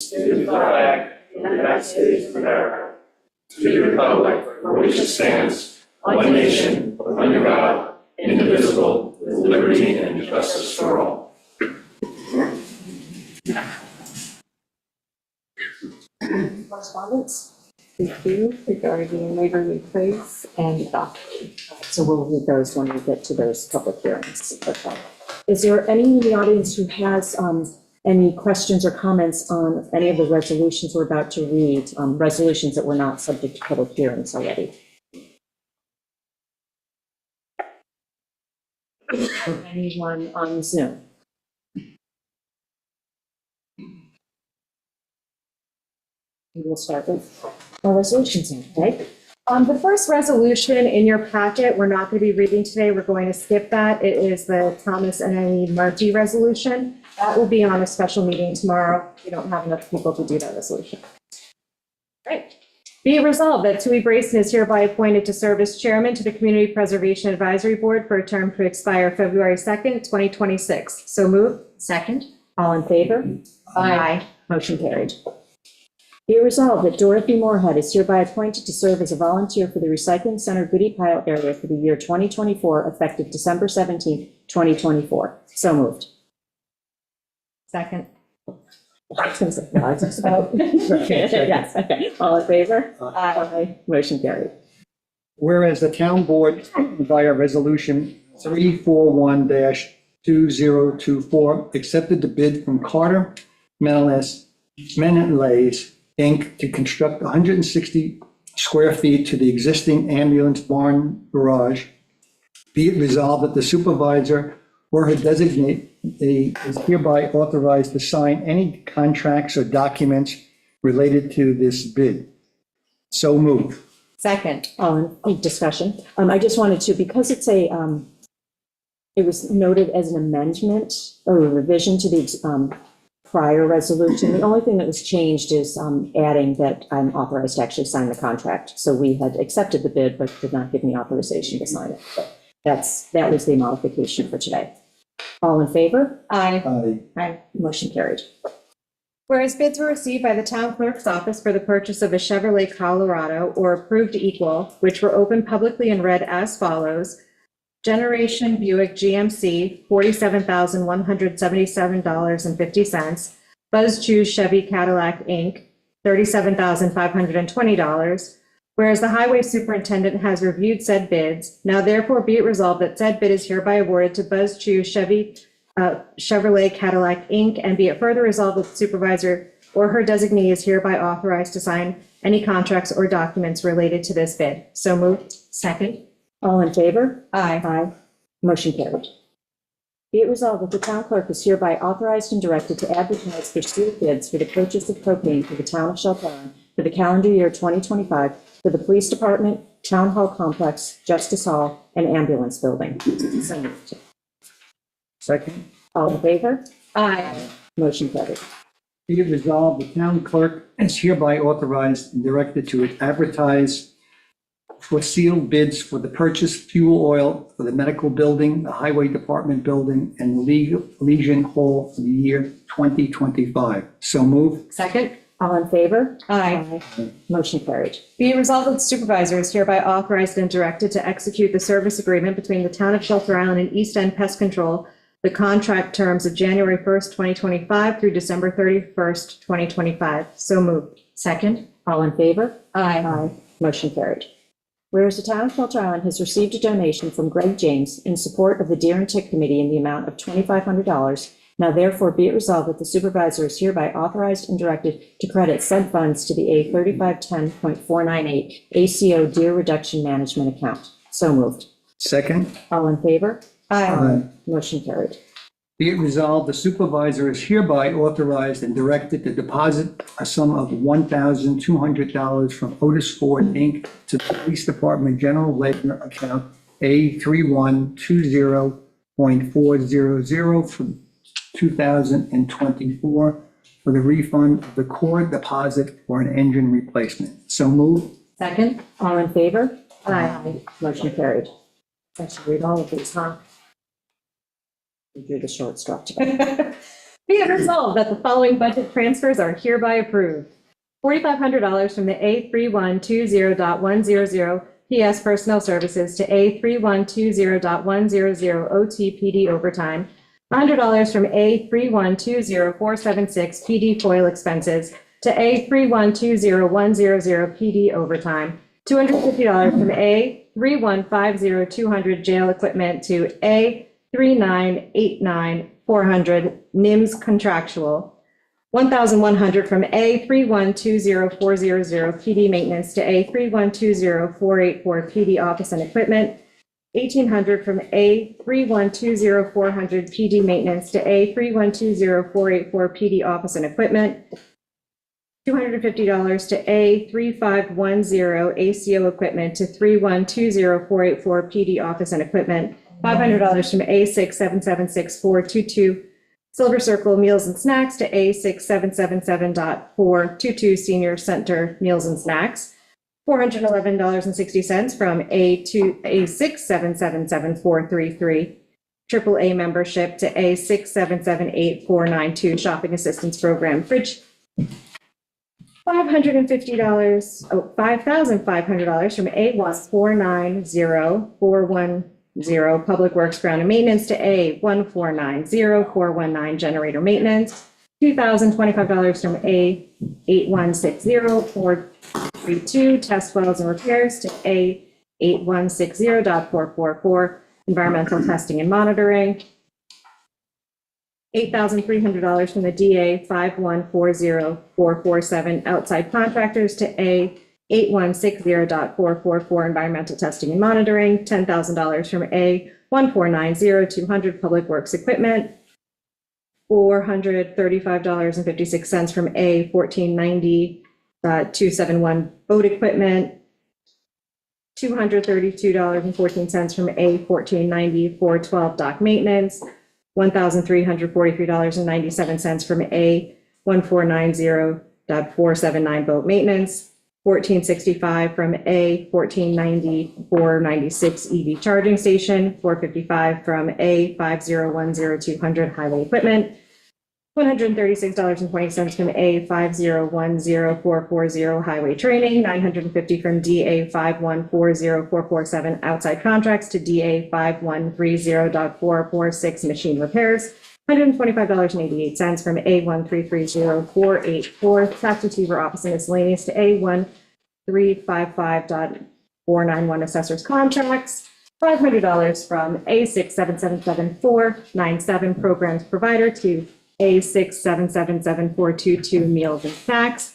to the flag of the United States of America, to the republic for which it stands, one nation, under God, indivisible, with liberty and justice for all. Correspondence? Thank you regarding Waverly Place and Dockery. So we'll read those when we get to those public hearings. Okay. Is there any in the audience who has any questions or comments on any of the resolutions we're about to read, resolutions that were not subject to public hearings already? Anyone on Zoom? We'll start with our resolutions, okay? The first resolution in your packet, we're not going to be reading today. We're going to skip that. It is the Thomas and Eileen Murphy resolution. That will be on a special meeting tomorrow. We don't have enough people to do that resolution. Right. Be it resolved that Tui Brayson is hereby appointed to serve as chairman to the Community Preservation Advisory Board for a term to expire February 2nd, 2026. So moved. Second. All in favor? Aye. Motion carried. Be it resolved that Dorothy Moorhead is hereby appointed to serve as a volunteer for the Recycling Center Goodie Pile area for the year 2024, effective December 17, 2024. So moved. Second. Yes, okay. All in favor? Aye. Motion carried. Whereas the town board, via resolution 341-2024, accepted the bid from Carter Menelays Inc. to construct 160 square feet to the existing ambulance barn garage. Be it resolved that the supervisor or her designate is hereby authorized to sign any contracts or documents related to this bid. So moved. Second. Discussion. I just wanted to, because it's a, it was noted as an amendment or a revision to the prior resolution. The only thing that was changed is adding that I'm authorized to actually sign the contract. So we had accepted the bid, but did not give me authorization to sign it. That was the modification for today. All in favor? Aye. Aye. Motion carried. Whereas bids were received by the town clerk's office for the purchase of a Chevrolet Colorado or approved equal, which were opened publicly and read as follows: Generation Buick GMC, $47,177.50. Buzz Choose Chevy Cadillac Inc., $37,520. Whereas the highway superintendent has reviewed said bids, now therefore be it resolved that said bid is hereby awarded to Buzz Choose Chevrolet Cadillac Inc., and be it further resolved that the supervisor or her designee is hereby authorized to sign any contracts or documents related to this bid. So moved. Second. All in favor? Aye. Aye. Motion carried. Be it resolved that the town clerk is hereby authorized and directed to advertise for sealed bids for the purchase of propane for the town of Shelburne for the calendar year 2025 for the police department, town hall complex, justice hall, and ambulance building. So moved. Second. All in favor? Aye. Motion carried. Be it resolved, the town clerk is hereby authorized and directed to advertise for sealed bids for the purchase fuel oil for the medical building, the highway department building, and Legion Hall for the year 2025. So moved. Second. All in favor? Aye. Motion carried. Be it resolved that the supervisor is hereby authorized and directed to execute the service agreement between the town of Shelter Island and East End Pest Control, the contract terms of January 1st, 2025 through December 31st, 2025. So moved. Second. All in favor? Aye. Aye. Motion carried. Whereas the town of Shelter Island has received a donation from Greg James in support of the Deer and Tick Committee in the amount of $2,500, now therefore be it resolved that the supervisor is hereby authorized and directed to credit said funds to the A3510.498 ACO Deer Reduction Management account. So moved. Second. All in favor? Aye. Motion carried. Be it resolved, the supervisor is hereby authorized and directed to deposit a sum of $1,200 from Otis Ford, Inc. to the Police Department General Ledger account A3120.400 for 2024 for the refund of the core deposit for an engine replacement. So moved. Second. All in favor? Aye. Motion carried. I should read all of these, huh? We drew the short straw together. Be it resolved that the following budget transfers are hereby approved. $4,500 from the A3120.100 PS Personnel Services to A3120.100 OT PD overtime. $100 from A3120476 PD foil expenses to A3120100 PD overtime. $250 from A3150200 jail equipment to A3989400 NIMS contractual. $1,100 from A3120400 PD maintenance to A3120484 PD office and equipment. $1,800 from A3120400 PD maintenance to A3120484 PD office and equipment. $250 to A3510 ACO equipment to 3120484 PD office and equipment. $500 from A6776422 Silver Circle Meals and Snacks to A6777.422 Senior Center Meals and Snacks. $411.60 from A6777433 AAA membership to A6778492 Shopping Assistance Program Fridge. $5,500 from A1490410 Public Works Ground and Maintenance to A1490419 Generator Maintenance. $2,025 from A8160.432 Test Wells and Repairs to A8160.444 Environmental Testing and Monitoring. $8,300 from the DA 5140447 Outside Contractors to A8160.444 Environmental Testing and Monitoring. $10,000 from A1490200 Public Works Equipment. $435.56 from A1490.271 Boat Equipment. $232.14 from A1490.412 Dock Maintenance. $1,343.97 from A1490.479 Boat Maintenance. $1,465 from A1490.496 EV Charging Station. $455 from A5010.200 Highway Equipment. $136.20 from A5010.440 Highway Training. $950 from DA 5140447 Outside Contracts to DA 5130.446 Machine Repairs. $125.88 from A1330484 Tax Receiver Office and Miscellaneous to A1355.491 Assessors Contracts. $500 from A6777497 Programs Provider to A6777422 Meals and Snacks.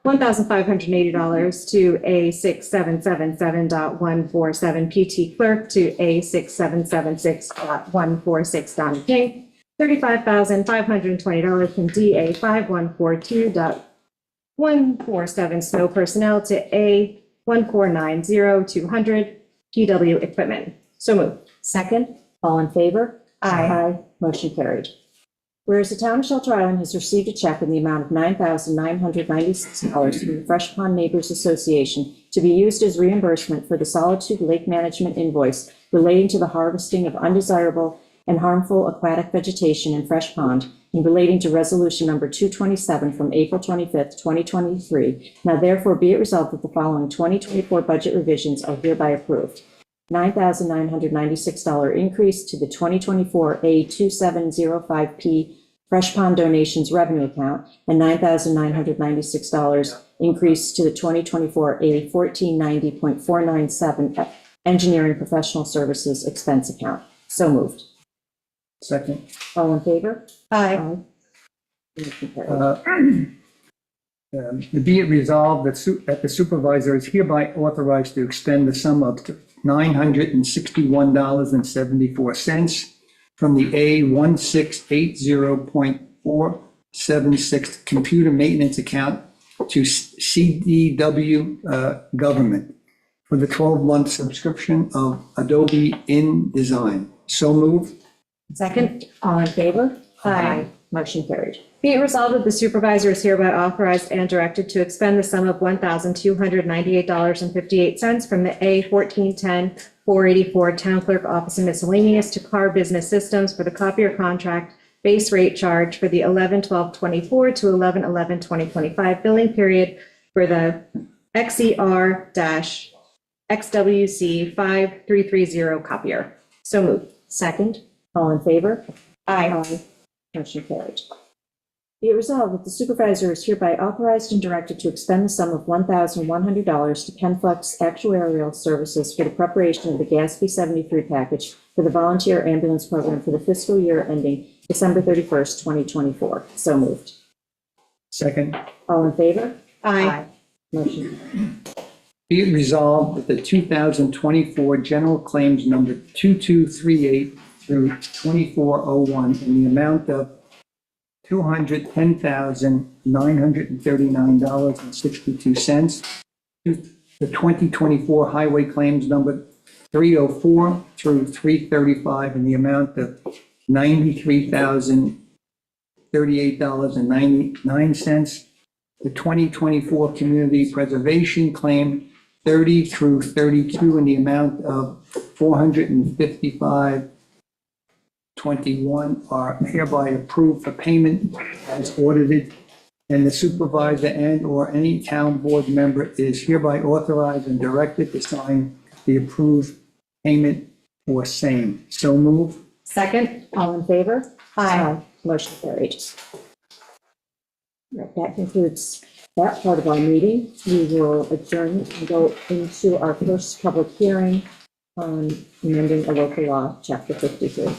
$1,580 to A6777.147 PT Clerk to A6776.146 Donna King. $35,520 from DA 5142.147 Snow Personnel to A1490200 PW Equipment. So moved. Second, all in favor? Aye. Motion carried. Whereas the town of Shelter Island has received a check in the amount of $9,996 from the Fresh Pond Neighbors Association to be used as reimbursement for the Solitude Lake Management invoice relating to the harvesting of undesirable and harmful aquatic vegetation in Fresh Pond and relating to resolution number 227 from April 25th, 2023. Now therefore be it resolved that the following 2024 budget revisions are hereby approved. $9,996 increase to the 2024 A2705P Fresh Pond Donations Revenue Account and $9,996 increase to the 2024 A1490.497 Engineering Professional Services Expense Account. So moved. Second. All in favor? Aye. Motion carried. Be it resolved that the supervisor is hereby authorized to expend the sum of $961.74 from the A1680.476 computer maintenance account to CDW Government for the 12-month subscription of Adobe InDesign. So moved. Second. All in favor? Aye. Motion carried. Be it resolved that the supervisor is hereby authorized and directed to expend the sum of $1,298.58 from the A1410.484 Town Clerk Office and Miscellaneous to Car Business Systems for the copier contract base rate charge for the 11/12/24 to 11/11/2025 billing period for the XER-XWC 5330 copier. So moved. Second. All in favor? Aye. Motion carried. Be it resolved that the supervisor is hereby authorized and directed to expend the sum of $1,100 to Penflex Actuarial Services for the preparation of the GASB 73 package for the volunteer ambulance program for the fiscal year ending December 31st, 2024. So moved. Second, All in favor? Aye. Motion. be it resolved that the 2024 general claims number 2238 through 2401 in the amount of $210,939.62, the 2024 highway claims number 304 through 335 in the amount of $93,038.99, the 2024 community preservation claim 30 through 32 in the amount of $455.21 are hereby approved for payment as audited, and the supervisor and/or any town board member is hereby authorized and directed to sign the approved payment or same. So move. Second. All in favor? Aye. Motion carried. Right, that concludes that part of our meeting. We will adjourn and go into our first public hearing on amending a local law, Chapter 53.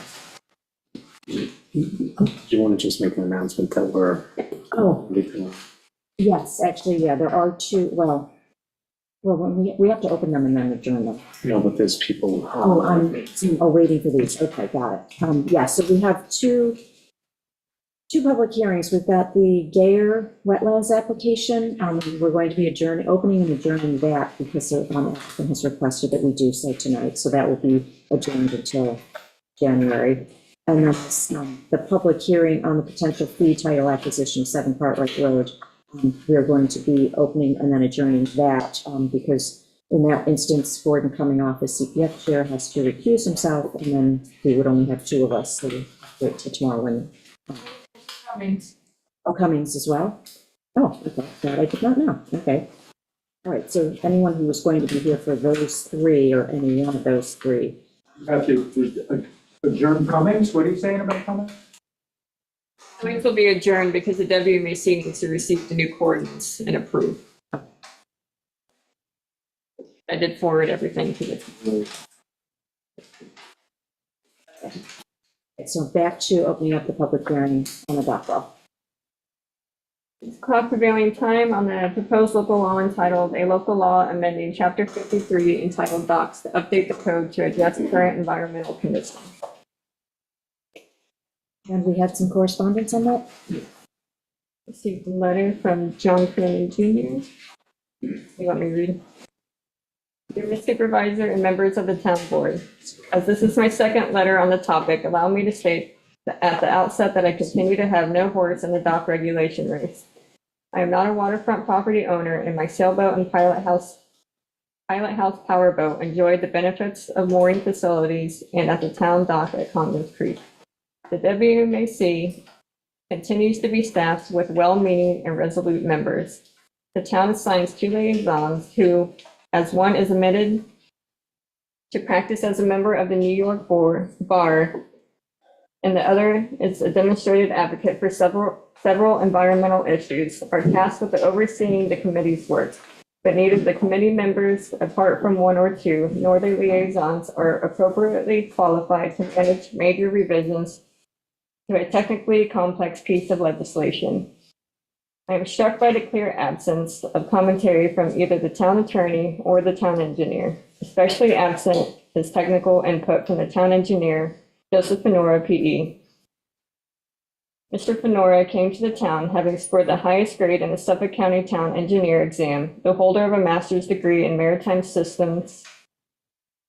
Do you want to just make an announcement that we're Oh, leaving? yes, actually, yeah, there are two, when we have to open them and then adjourn them. No, but there's people. Oh, I'm waiting for these. Okay, got it. Yeah, so we have two public hearings. We've got the Gayer Wetlands application. We're going to be opening and adjourning that because applicant has requested that we do so tonight. So that will be adjourned until January. And then the public hearing on the potential fee title acquisition of 7 Cartwright Road. We are going to be opening and then adjourning that because in that instance, Gordon coming off as CPF chair has to recuse himself, and then we would only have 2 of us. So we'll wait till tomorrow when. Cummings as well? Oh, okay, that I did not know, okay. All right, so anyone who was going to be here for those 3 or any one of those 3. Have to adjourn Cummings, what are you saying about Cummings? Cummings will be adjourned because the WMAC needs to receive the new coordinates and approve. I did forward everything to the. So back to opening up the public hearing on the dock law. Clock prevailing time on the proposed local law entitled A Local Law Amending Chapter 53 entitled Docks to update the code to address current environmental conditions. And we had some correspondence on that? Received a letter from John Curley Jr. You want me to read it? Dear Ms. Supervisor and members of the town board, as this is my second letter on the topic, allow me to state that at the outset that I continue to have no horse in the dock regulation race. I am not a waterfront property owner, and my sailboat and pilot house powerboat enjoyed the benefits of mooring facilities and at the town dock at Congress Creek. The WMAC continues to be staffed with well-meaning and resolute members. The town assigns 2 liaisons who, as one is admitted to practice as a member of the New York Bar, and the other is a demonstrated advocate for several environmental issues, are tasked with overseeing the committee's work. But neither the committee members, apart from 1 or 2, nor the liaisons are appropriately qualified to manage major revisions to a technically complex piece of legislation. I am struck by the clear absence of commentary from either the town attorney or the town engineer, especially absent is technical input from the town engineer, Joseph Fenora, PE. Mr. Fenora came to the town having scored the highest grade in the Suffolk County Town Engineer exam, the holder of a master's degree in maritime systems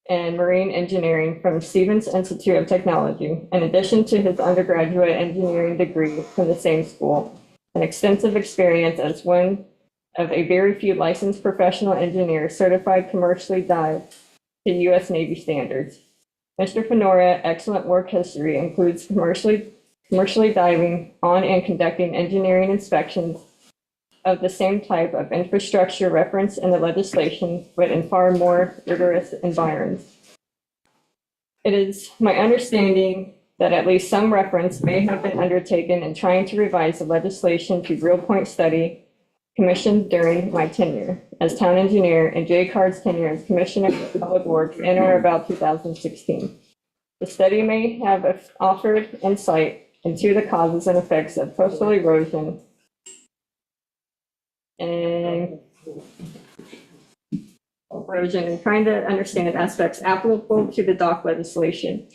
and marine engineering from Stevens Institute of Technology, in addition to his undergraduate engineering degree from the same school. An extensive experience as one of a very few licensed professional engineers certified commercially dived to U.S. Navy standards. Mr. Fenora, excellent work history includes commercially commercially diving on and conducting engineering inspections of the same type of infrastructure referenced in the legislation, but in far more rigorous environs. It is my understanding that at least some reference may have been undertaken in trying to revise the legislation to Real Point study commissioned during my tenure as town engineer and Jay Card's tenure as Commissioner of Public Works in or about 2016. The study may have offered insight into the causes and effects of coastal erosion and trying to understand aspects applicable to the dock legislation.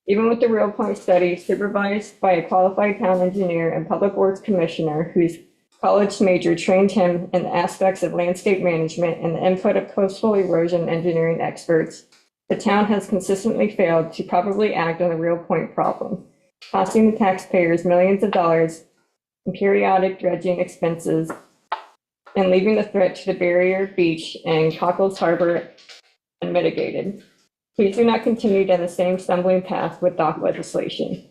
Even with the Real Point study supervised by a qualified town engineer and public works commissioner whose college major trained him in the aspects of landscape management and the input of coastal erosion engineering experts, the town has consistently failed to properly act on the Real Point problem, costing the taxpayers millions of dollars in periodic dredging expenses and leaving the threat to the barrier beach and Cockles Harbor unmitigated. Please do not continue down the same stumbling path with dock legislation.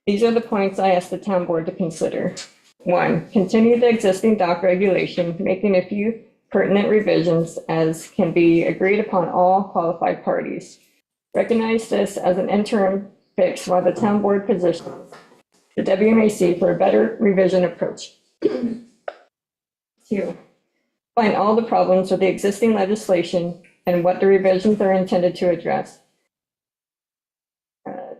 These are the points I ask the town board to consider. 1, continue the existing dock regulation, making a few pertinent revisions as can be agreed upon all qualified parties. Recognize this as an interim fix while the town board positions the WMAC for a better revision approach. 2, find all the problems with the existing legislation and what the revisions are intended to address.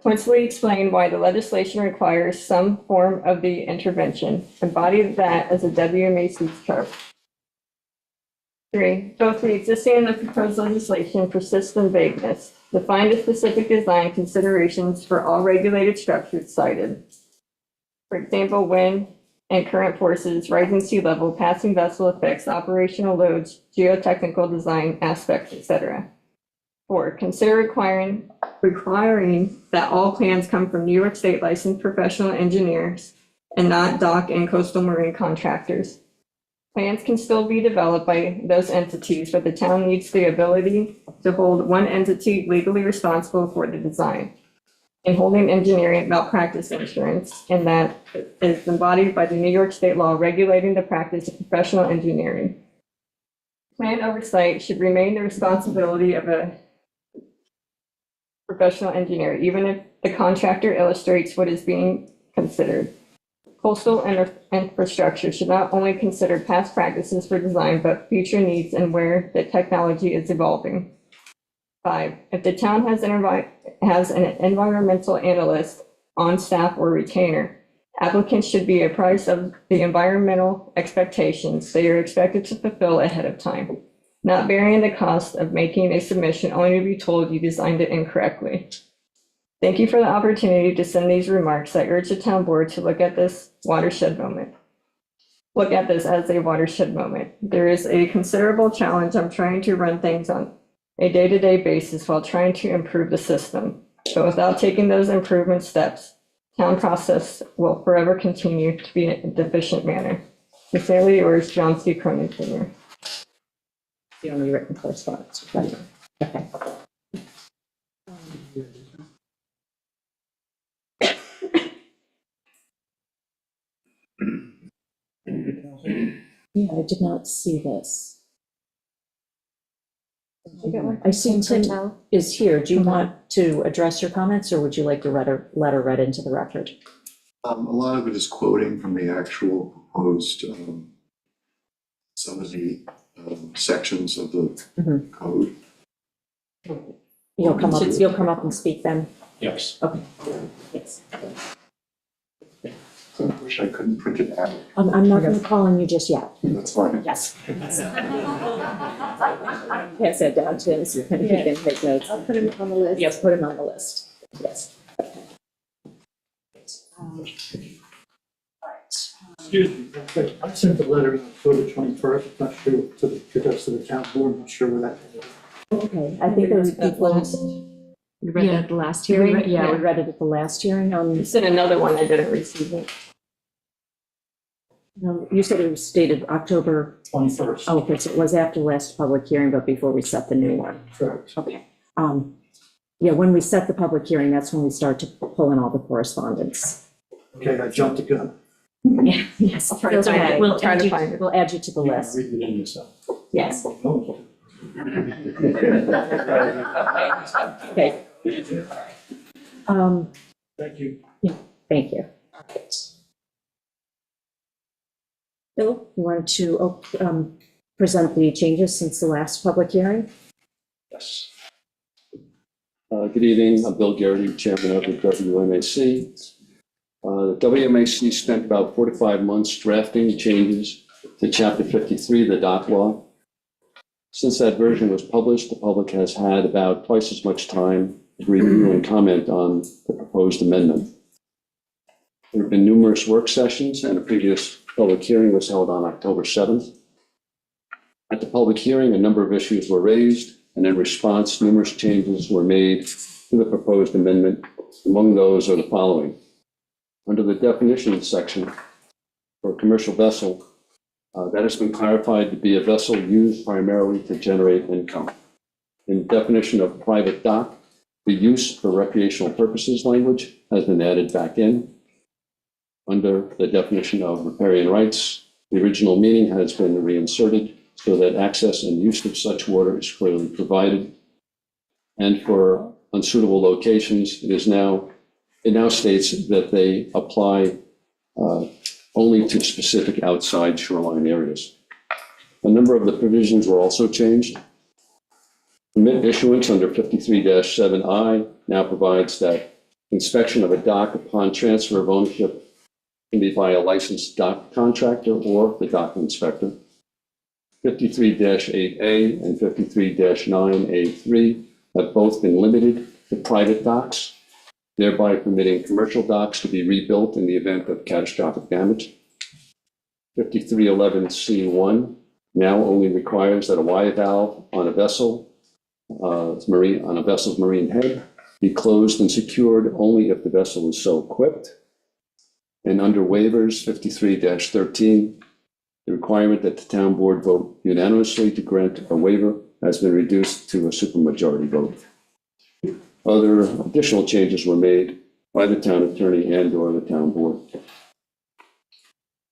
Pointedly explain why the legislation requires some form of the intervention. Embody that as a WMAC chart. 3, both the existing and the proposed legislation persist in vagueness. Define the specific design considerations for all regulated structures cited. For example, wind and current forces, rising sea level, passing vessel effects, operational loads, geotechnical design aspects, etc. 4, consider requiring that all plans come from New York State licensed professional engineers and not dock and coastal marine contractors. Plans can still be developed by those entities, but the town needs the ability to hold one entity legally responsible for the design and holding engineering malpractice insurance, and that is embodied by the New York State law regulating the practice of professional engineering. Plan oversight should remain the responsibility of a professional engineer, even if the contractor illustrates what is being considered. Coastal infrastructure should not only consider past practices for design, but future needs and where the technology is evolving. 5, if the town has an environmental analyst on staff or retainer, applicants should be apprised of the environmental expectations they are expected to fulfill ahead of time, not bearing the cost of making a submission only to be told you designed it incorrectly. Thank you for the opportunity to send these remarks. I urge the town board to look at this watershed moment. Look at this as a watershed moment. There is a considerable challenge. I'm trying to run things on a day-to-day basis while trying to improve the system. But without taking those improvement steps, town process will forever continue to be in a deficient manner. Sincerely yours, John C. Cronin Jr. The only written correspondence. Right. Okay. Yeah, I did not see this. I see Tim is here. Do you want to address your comments, or would you like the letter read into the record? A lot of it is quoting from the actual proposed, some of the sections of the code. You'll come up and speak then? Yes. Okay. Yes. I wish I couldn't print it out. I'm not going to call on you just yet. That's fine. Yes. Pass that down to him so he can make notes. I'll put him on the list. Yes, put him on the list. Yes. Excuse me, real quick. I sent the letter on October 21st, I'm not sure, to the rest of the town board, I'm not sure where that is. Okay, I think those people. You read that at the last hearing? Yeah, we read it at the last hearing. You sent another one, I didn't receive it. You said it was dated October. 21st. Oh, okay, so it was after the last public hearing, but before we set the new one. Correct. Okay. when we set the public hearing, that's when we start to pull in all the correspondence. Okay, I jumped the gun. Yes, I'll try to find it. We'll Try add to you, find it. we'll add you to the list. Read it in yourself. Yes, Oh. okay. Thank you. Thank you. Bill, you wanted to present the changes since the last public hearing? Yes. Good evening, I'm Bill Garrity, Chairman of the WMAC. The WMAC spent about 4 to 5 months drafting changes to Chapter 53 of the dock law. Since that version was published, the public has had about twice as much time to review and comment on the proposed amendment. There have been numerous work sessions, and a previous public hearing was held on October 7th. At the public hearing, a number of issues were raised, and in response, numerous changes were made to the proposed amendment. Among those are the following. Under the definitions section for a commercial vessel, that has been clarified to be a vessel used primarily to generate income. In the definition of private dock, the use for recreational purposes language has been added back in. Under the definition of riparian rights, the original meaning has been reinserted so that access and use of such water is clearly provided. And for unsuitable locations, it now states that they apply only to specific outside shoreline areas. A number of the provisions were also changed. Permit issuance under 53-7I now provides that inspection of a dock upon transfer of ownership can be by a licensed dock contractor or the dock inspector. 53-8A and 53-9A3 have both been limited to private docks, thereby permitting commercial docks to be rebuilt in the event of catastrophic damage. 5311C1 now only requires that a Y valve on a vessel's marine head be closed and secured only if the vessel is so equipped. And under waivers 53-13, the requirement that the town board vote unanimously to grant a waiver has been reduced to a supermajority vote. Other additional changes were made by the town attorney and/or the town board.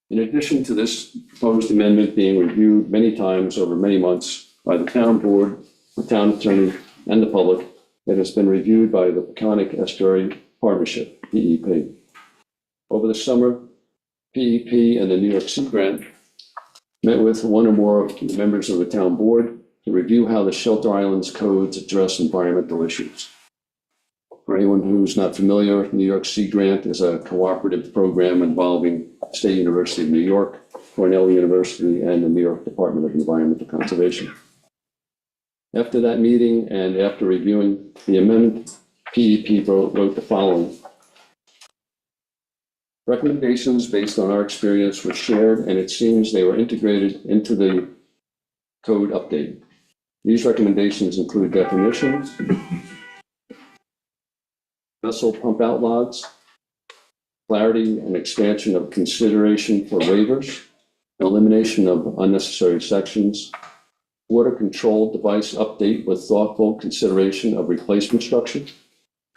In addition to this proposed amendment being reviewed many times over many months by the town board, the town attorney, and the public, it has been reviewed by the Peconic Estuary Partnership, PEP. Over the summer, PEP and the New York Sea Grant met with one or more of the members of the town board to review how the Shelter Islands codes address environmental issues. For anyone who's not familiar, New York Sea Grant is a cooperative program involving State University of New York, Cornell University, and the New York Department of Environmental Conservation. After that meeting and after reviewing the amendment, PEP wrote the following. Recommendations based on our experience were shared, and it seems they were integrated into the code update. These recommendations include definitions, vessel pump out logs, clarity and expansion of consideration for waivers, elimination of unnecessary sections, water control device update with thoughtful consideration of replacement structure,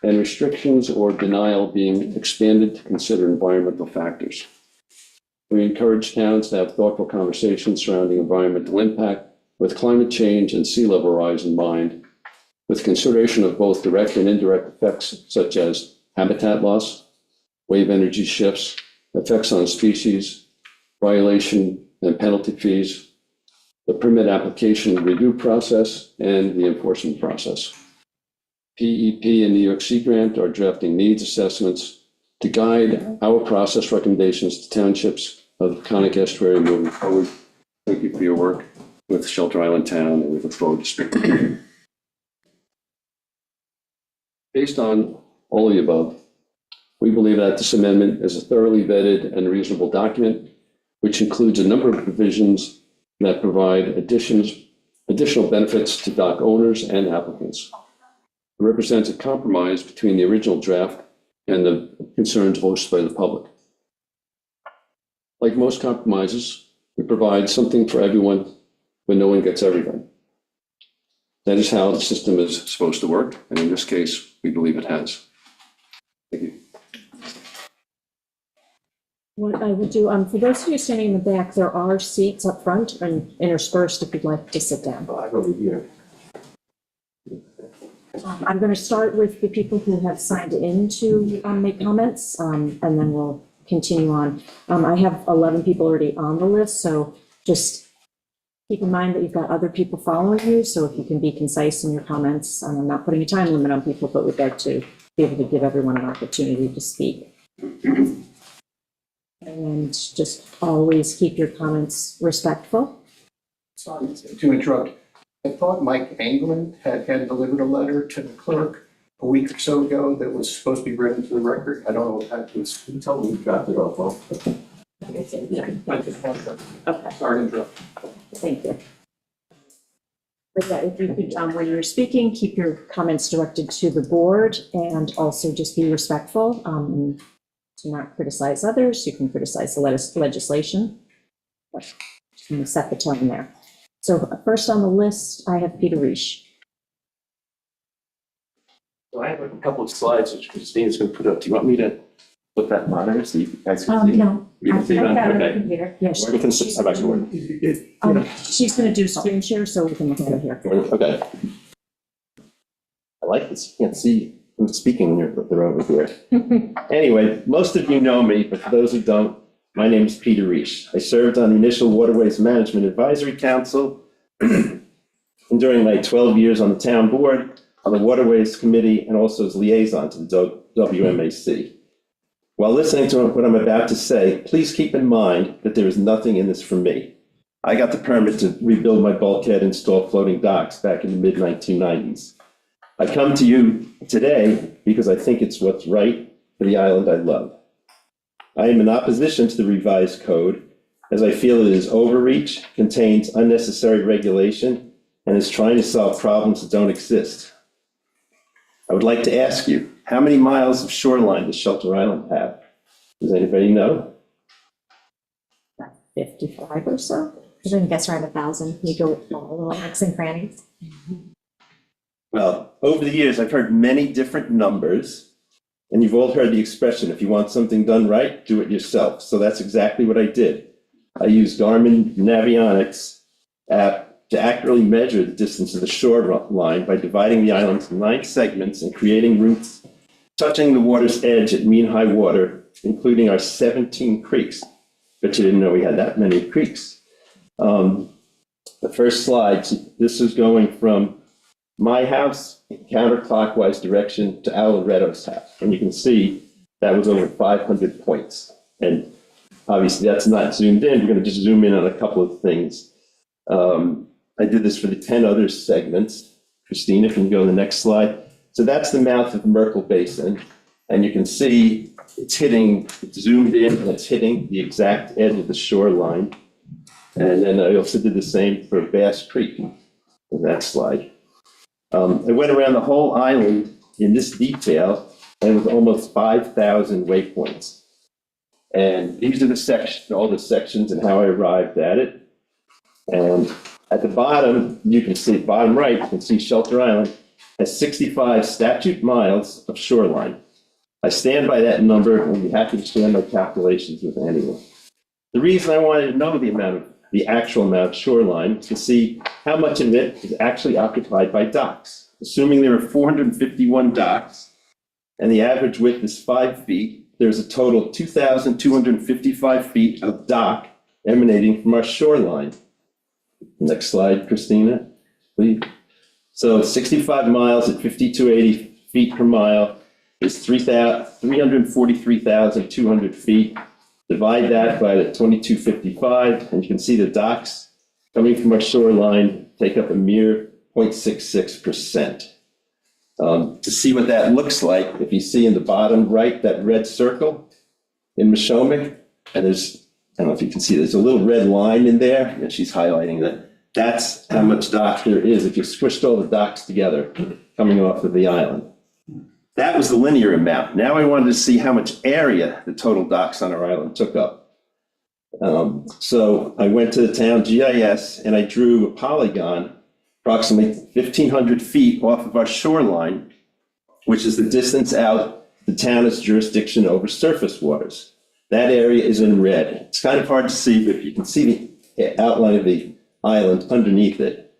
and restrictions or denial being expanded to consider environmental factors. We encourage towns to have thoughtful conversations surrounding environmental impact with climate change and sea level rise in mind, with consideration of both direct and indirect effects such as habitat loss, wave energy shifts, effects on species, violation and penalty fees, the permit application review process, and the enforcement process. PEP and New York Sea Grant are drafting needs assessments to guide our process recommendations to townships of the Peconic Estuary moving forward. Thank you for your work with Shelter Island Town, and we look forward to speaking with you. Based on all of the above, we believe that this amendment is a thoroughly vetted and reasonable document, which includes a number of provisions that provide additional benefits to dock owners and applicants. It represents a compromise between the original draft and the concerns voiced by the public. Like most compromises, we provide something for everyone, but no one gets everything. That is how the system is supposed to work, and in this case, we believe it has. Thank you. What I would do, for those of you standing in the back, there are seats up front and interspersed if you'd like to sit down. I'm over here. I'm going to start with the people who have signed in to make comments, and then we'll continue on. I have 11 people already on the list, so just keep in mind that you've got other people following you, so if you can be concise in your comments. I'm not putting a time limit on people, but we'd like to be able to give everyone an opportunity to speak. And just always keep your comments respectful. Sorry to interrupt. I thought Mike Anglin had delivered a letter to the clerk a week or so ago that was supposed to be written to the record. I don't know if that was. Can you tell me who dropped it off? Well, I just wanted to, Okay, sorry to interrupt. thank you. But yeah, if you could, when you're speaking, keep your comments directed to the board and also just be respectful. Do not criticize others. You can criticize the legislation. Just going to set the tone there. So first on the list, I have Peter Reish. So I have a couple of slides which Christine's going to put up. Do you want me to put that monitor so you guys can see? No. You can see that? Okay. Computer. Yes. We can sit, I'm actually working. She's going to do screen share so we can look at it here. Okay. I like this. You can't see who's speaking when they're over here. Anyway, most of you know me, but for those who don't, my name is Peter Reish. I served on the initial Waterways Management Advisory Council, and during my 12 years on the town board, on the Waterways Committee, and also as liaison to the WMAC. While listening to what I'm about to say, please keep in mind that there is nothing in this for me. I got the permit to rebuild my bulkhead and install floating docks back in the mid-1990s. I come to you today because I think it's what's right for the island I love. I am in opposition to the revised code as I feel it is overreach, contains unnecessary regulation, and is trying to solve problems that don't exist. I would like to ask you, how many miles of shoreline does Shelter Island have? Does anybody know? 55 or so. I didn't guess around 1,000. You go with all the little nooks and crannies. Well, over the years, I've heard many different numbers, and you've all heard the expression, if you want something done right, do it yourself. So that's exactly what I did. I used Garmin Navionics app to accurately measure the distance of the shoreline by dividing the island into 9 segments and creating routes touching the water's edge at mean high water, including our 17 creeks. Bet you didn't know we had that many creeks. The first slide, this is going from my house in counterclockwise direction to Alaretto's house. And you can see that was over 500 points. And obviously that's not zoomed in. We're going to just zoom in on a couple of things. I did this for the 10 other segments. Christina, can you go to the next slide? So that's the mouth of the Merkel Basin. And you can see it's zoomed in, and it's hitting the exact edge of the shoreline. And then I also did the same for Bass Creek, the next slide. I went around the whole island in this detail, and with almost 5,000 waypoints. And these are all the sections and how I arrived at it. And at the bottom, you can see, bottom right, you can see Shelter Island has 65 statute miles of shoreline. I stand by that number and be happy to share my calculations with anyone. The reason I wanted to know the actual amount of shoreline is to see how much of it is actually occupied by docks. Assuming there are 451 docks and the average width is 5 feet, there's a total of 2,255 feet of dock emanating from our shoreline. Next slide, Christina, please. So 65 miles at 5,280 feet per mile is 343,200 feet. Divide that by the 2,255, and you can see the docks coming from our shoreline take up a mere 0.66%. To see what that looks like, if you see in the bottom right, that red circle in Mashomic, and there's, I don't know if you can see, there's a little red line in there, and she's highlighting that. That's how much dock there is if you squished all the docks together coming off of the island. That was the linear amount. Now I wanted to see how much area the total docks on our island took up. So I went to the town GIS and I drew a polygon approximately 1,500 feet off of our shoreline, which is the distance out the town has jurisdiction over surface waters. That area is in red. It's kind of hard to see, but you can see the outline of the island underneath it.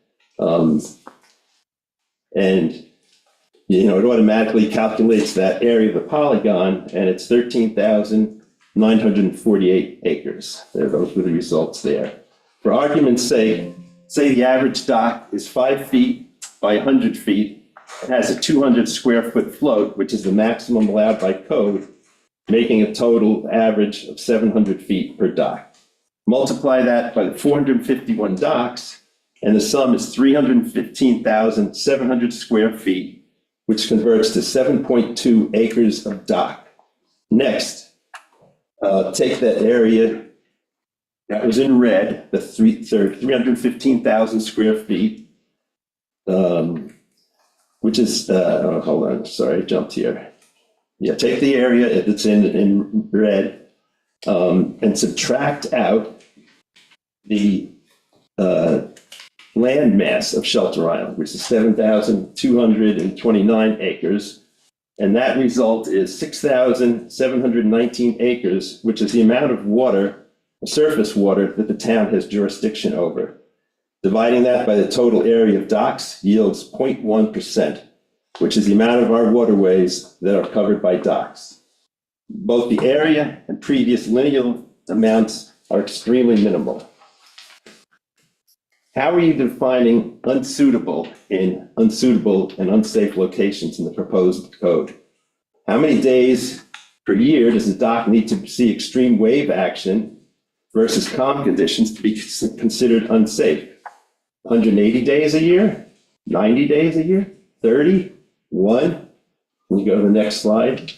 And, you know, it automatically calculates that area of the polygon, and it's 13,948 acres. Those were the results there. For argument's sake, say the average dock is 5 feet by 100 feet. It has a 200 square foot float, which is the maximum allowed by code, making a total average of 700 feet per dock. Multiply that by the 451 docks, and the sum is 315,700 square feet, which converts to 7.2 acres of dock. Next, take that area that was in red, the 315,000 square feet, which is, hold on, sorry, I jumped here. Yeah, take the area that's in red and subtract out the land mass of Shelter Island, which is 7,229 acres. And that result is 6,719 acres, which is the amount of water, surface water, that the town has jurisdiction over. Dividing that by the total area of docks yields 0.1%, which is the amount of our waterways that are covered by docks. Both the area and previous lineal amounts are extremely minimal. How are you defining unsuitable and unsafe locations in the proposed code? How many days per year does the dock need to see extreme wave action versus calm conditions to be considered unsafe? 180 days a year? 90 days a year? 30? 1? Can you go to the next slide?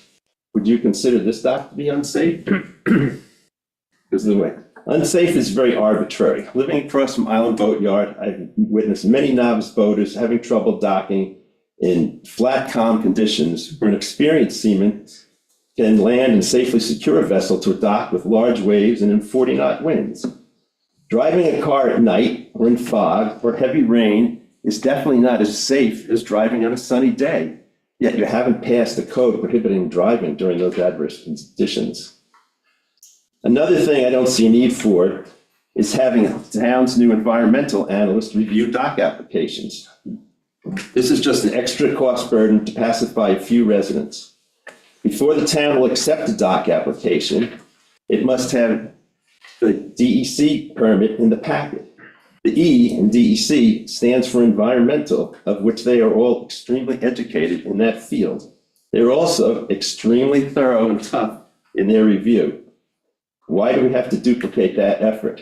Would you consider this dock to be unsafe? Because the way unsafe is very arbitrary. Living across from Island Boatyard, I've witnessed many novice boaters having trouble docking in flat, calm conditions where an experienced seaman can land and safely secure a vessel to a dock with large waves and in 40-knot winds. Driving a car at night or in fog or heavy rain is definitely not as safe as driving on a sunny day, yet you haven't passed a code prohibiting driving during those adverse conditions. Another thing I don't see a need for is having the town's new environmental analyst review dock applications. This is just an extra cost burden to pacify a few residents. Before the town will accept a dock application, it must have the DEC permit in the packet. The E in DEC stands for environmental, of which they are all extremely educated in that field. They're also extremely thorough and tough in their review. Why do we have to duplicate that effort?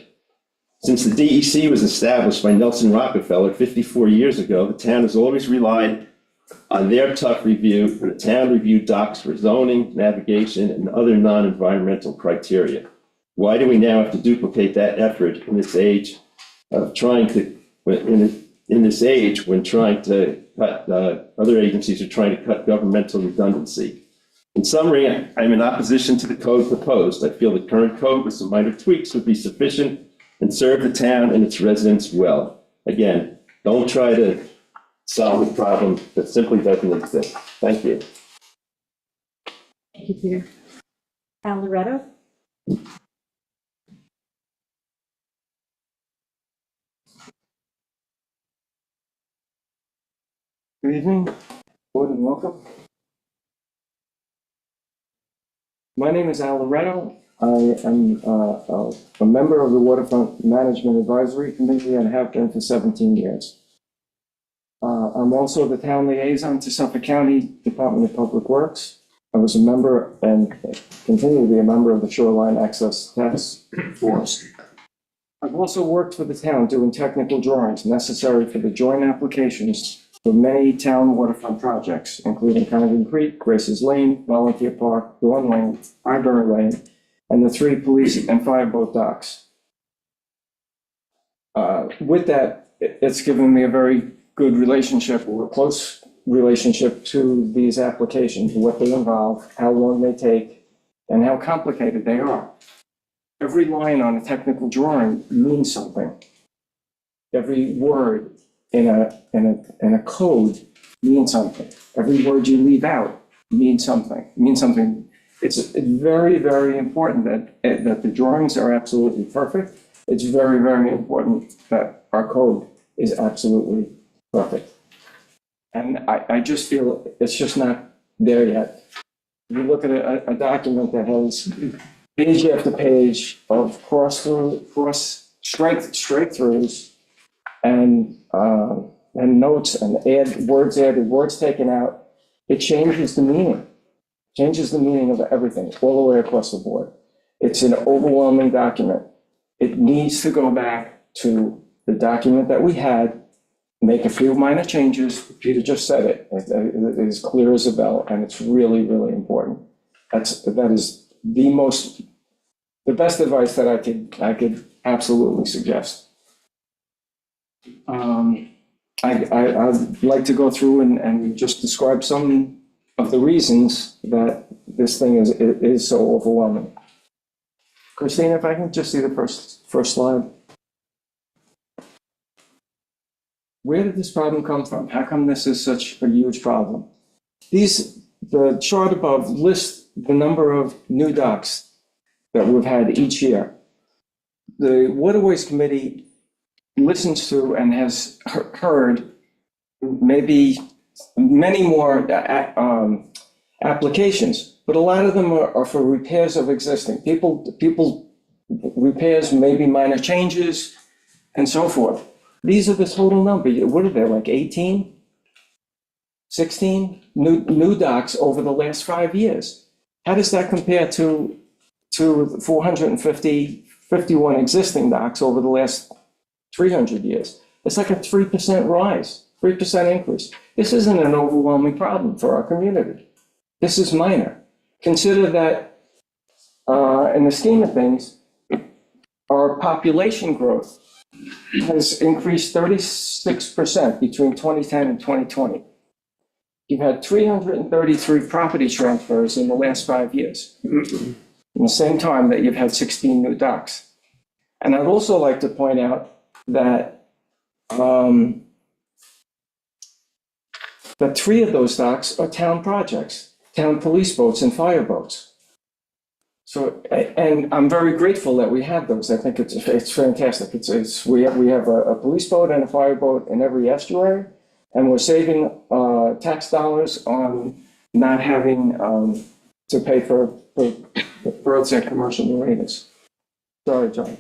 Since the DEC was established by Nelson Rockefeller 54 years ago, the town has always relied on their tough review, and the town reviewed docks for zoning, navigation, and other non-environmental criteria. Why do we now have to duplicate that effort in this age of trying to, in this age when trying to cut, other agencies are trying to cut governmental redundancy? In summary, I'm in opposition to the code proposed. I feel the current code with some minor tweaks would be sufficient and serve the town and its residents well. Again, don't try to solve a problem that simply doesn't exist. Thank you. Thank you, Peter. Al Loretto? Good evening, board, and welcome. My name is Al Loretto. I am a member of the Waterfront Management Advisory Committee and have been for 17 years. I'm also the town liaison to Suffolk County Department of Public Works. I was a member and continue to be a member of the Shoreline Access Task Force. I've also worked for the town doing technical drawings necessary for the joint applications for many town waterfront projects, including Congan Creek, Grace's Lane, Volunteer Park, Dawn Lane, Highbury Lane, and the 3 police and fireboat docks. With that, it's given me a very good relationship, or a close relationship to these applications, what they involve, how long they take, and how complicated they are. Every line on a technical drawing means something. Every word in a code means something. Every word you leave out means something. It's very, very important that the drawings are absolutely perfect. It's very, very important that our code is absolutely perfect. And I just feel it's just not there yet. You look at a document that has page after page of strike throughs and notes and words added, words taken out. It changes the meaning of everything all the way across the board. It's an overwhelming document. It needs to go back to the document that we had, make a few minor changes. Peter just said it. It is clear as a bell, and it's really, really important. That is the best advice that I could absolutely suggest. I'd like to go through and just describe some of the reasons that this thing is so overwhelming. Christina, if I can just see the first slide. Where did this problem come from? How come this is such a huge problem? The chart above lists the number of new docks that we've had each year. The Waterways Committee listens to and has heard maybe many more applications, but a lot of them are for repairs of existing. People repairs, maybe minor changes and so forth. These are the total number. What are there, like 18, 16 new docks over the last 5 years? How does that compare to 451 existing docks over the last 300 years? It's like a 3% rise, 3% increase. This isn't an overwhelming problem for our community. This is minor. Consider that in the scheme of things, our population growth has increased 36% between 2010 and 2020. You've had 333 property transfers in the last 5 years, in the same time that you've had 16 new docks. And I'd also like to point out that that 3 of those docks are town projects, town police boats and fire boats. So, and I'm very grateful that we have those. I think it's fantastic. We have a police boat and a fire boat in every estuary, and we're saving tax dollars on not having to pay for berths at commercial marinas. Sorry, John.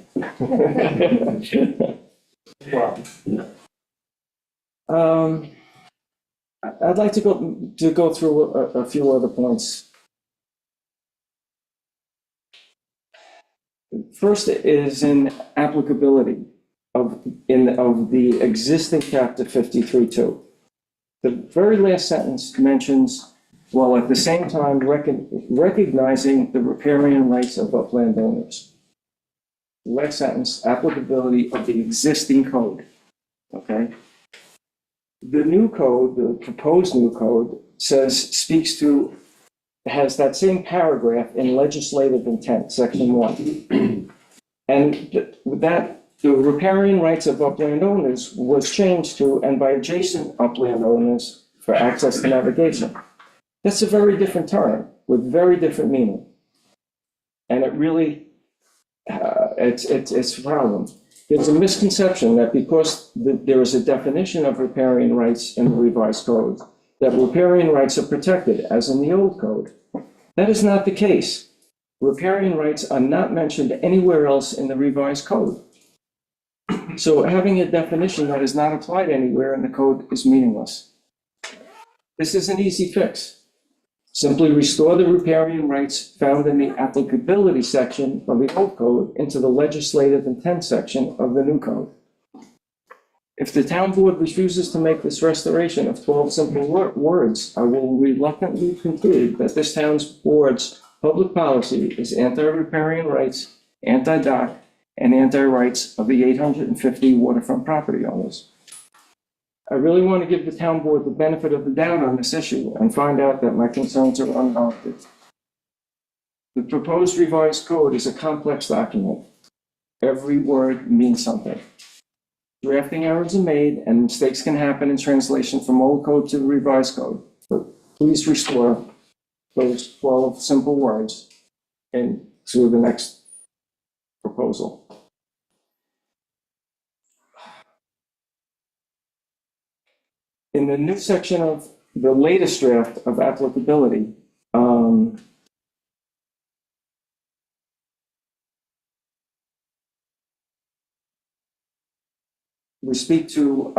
I'd like to go through a few other points. First is in applicability of the existing chapter 53.2. The very last sentence mentions, while at the same time recognizing the riparian rights of upland owners. Last sentence, applicability of the existing code, okay? The new code, the proposed new code, has that same paragraph in legislative intent, section 1. And the riparian rights of upland owners was changed to, and by adjacent upland owners for access to navigation. That's a very different term with very different meaning. And it really, it's a problem. There's a misconception that because there is a definition of riparian rights in the revised code, that riparian rights are protected, as in the old code. That is not the case. Riparian rights are not mentioned anywhere else in the revised code. So having a definition that is not applied anywhere in the code is meaningless. This is an easy fix. Simply restore the riparian rights found in the applicability section of the old code into the legislative intent section of the new code. If the town board refuses to make this restoration of 12 simple words, I will reluctantly conclude that this town's board's public policy is anti-riparian rights, anti-dock, and anti-rights of the 850 waterfront property owners. I really want to give the town board the benefit of the doubt on this issue and find out that my concerns are unfounded. The proposed revised code is a complex document. Every word means something. Drafting errors are made and mistakes can happen in translation from old code to the revised code. But please restore those 12 simple words into the next proposal. In the new section of the latest draft of applicability, we speak to,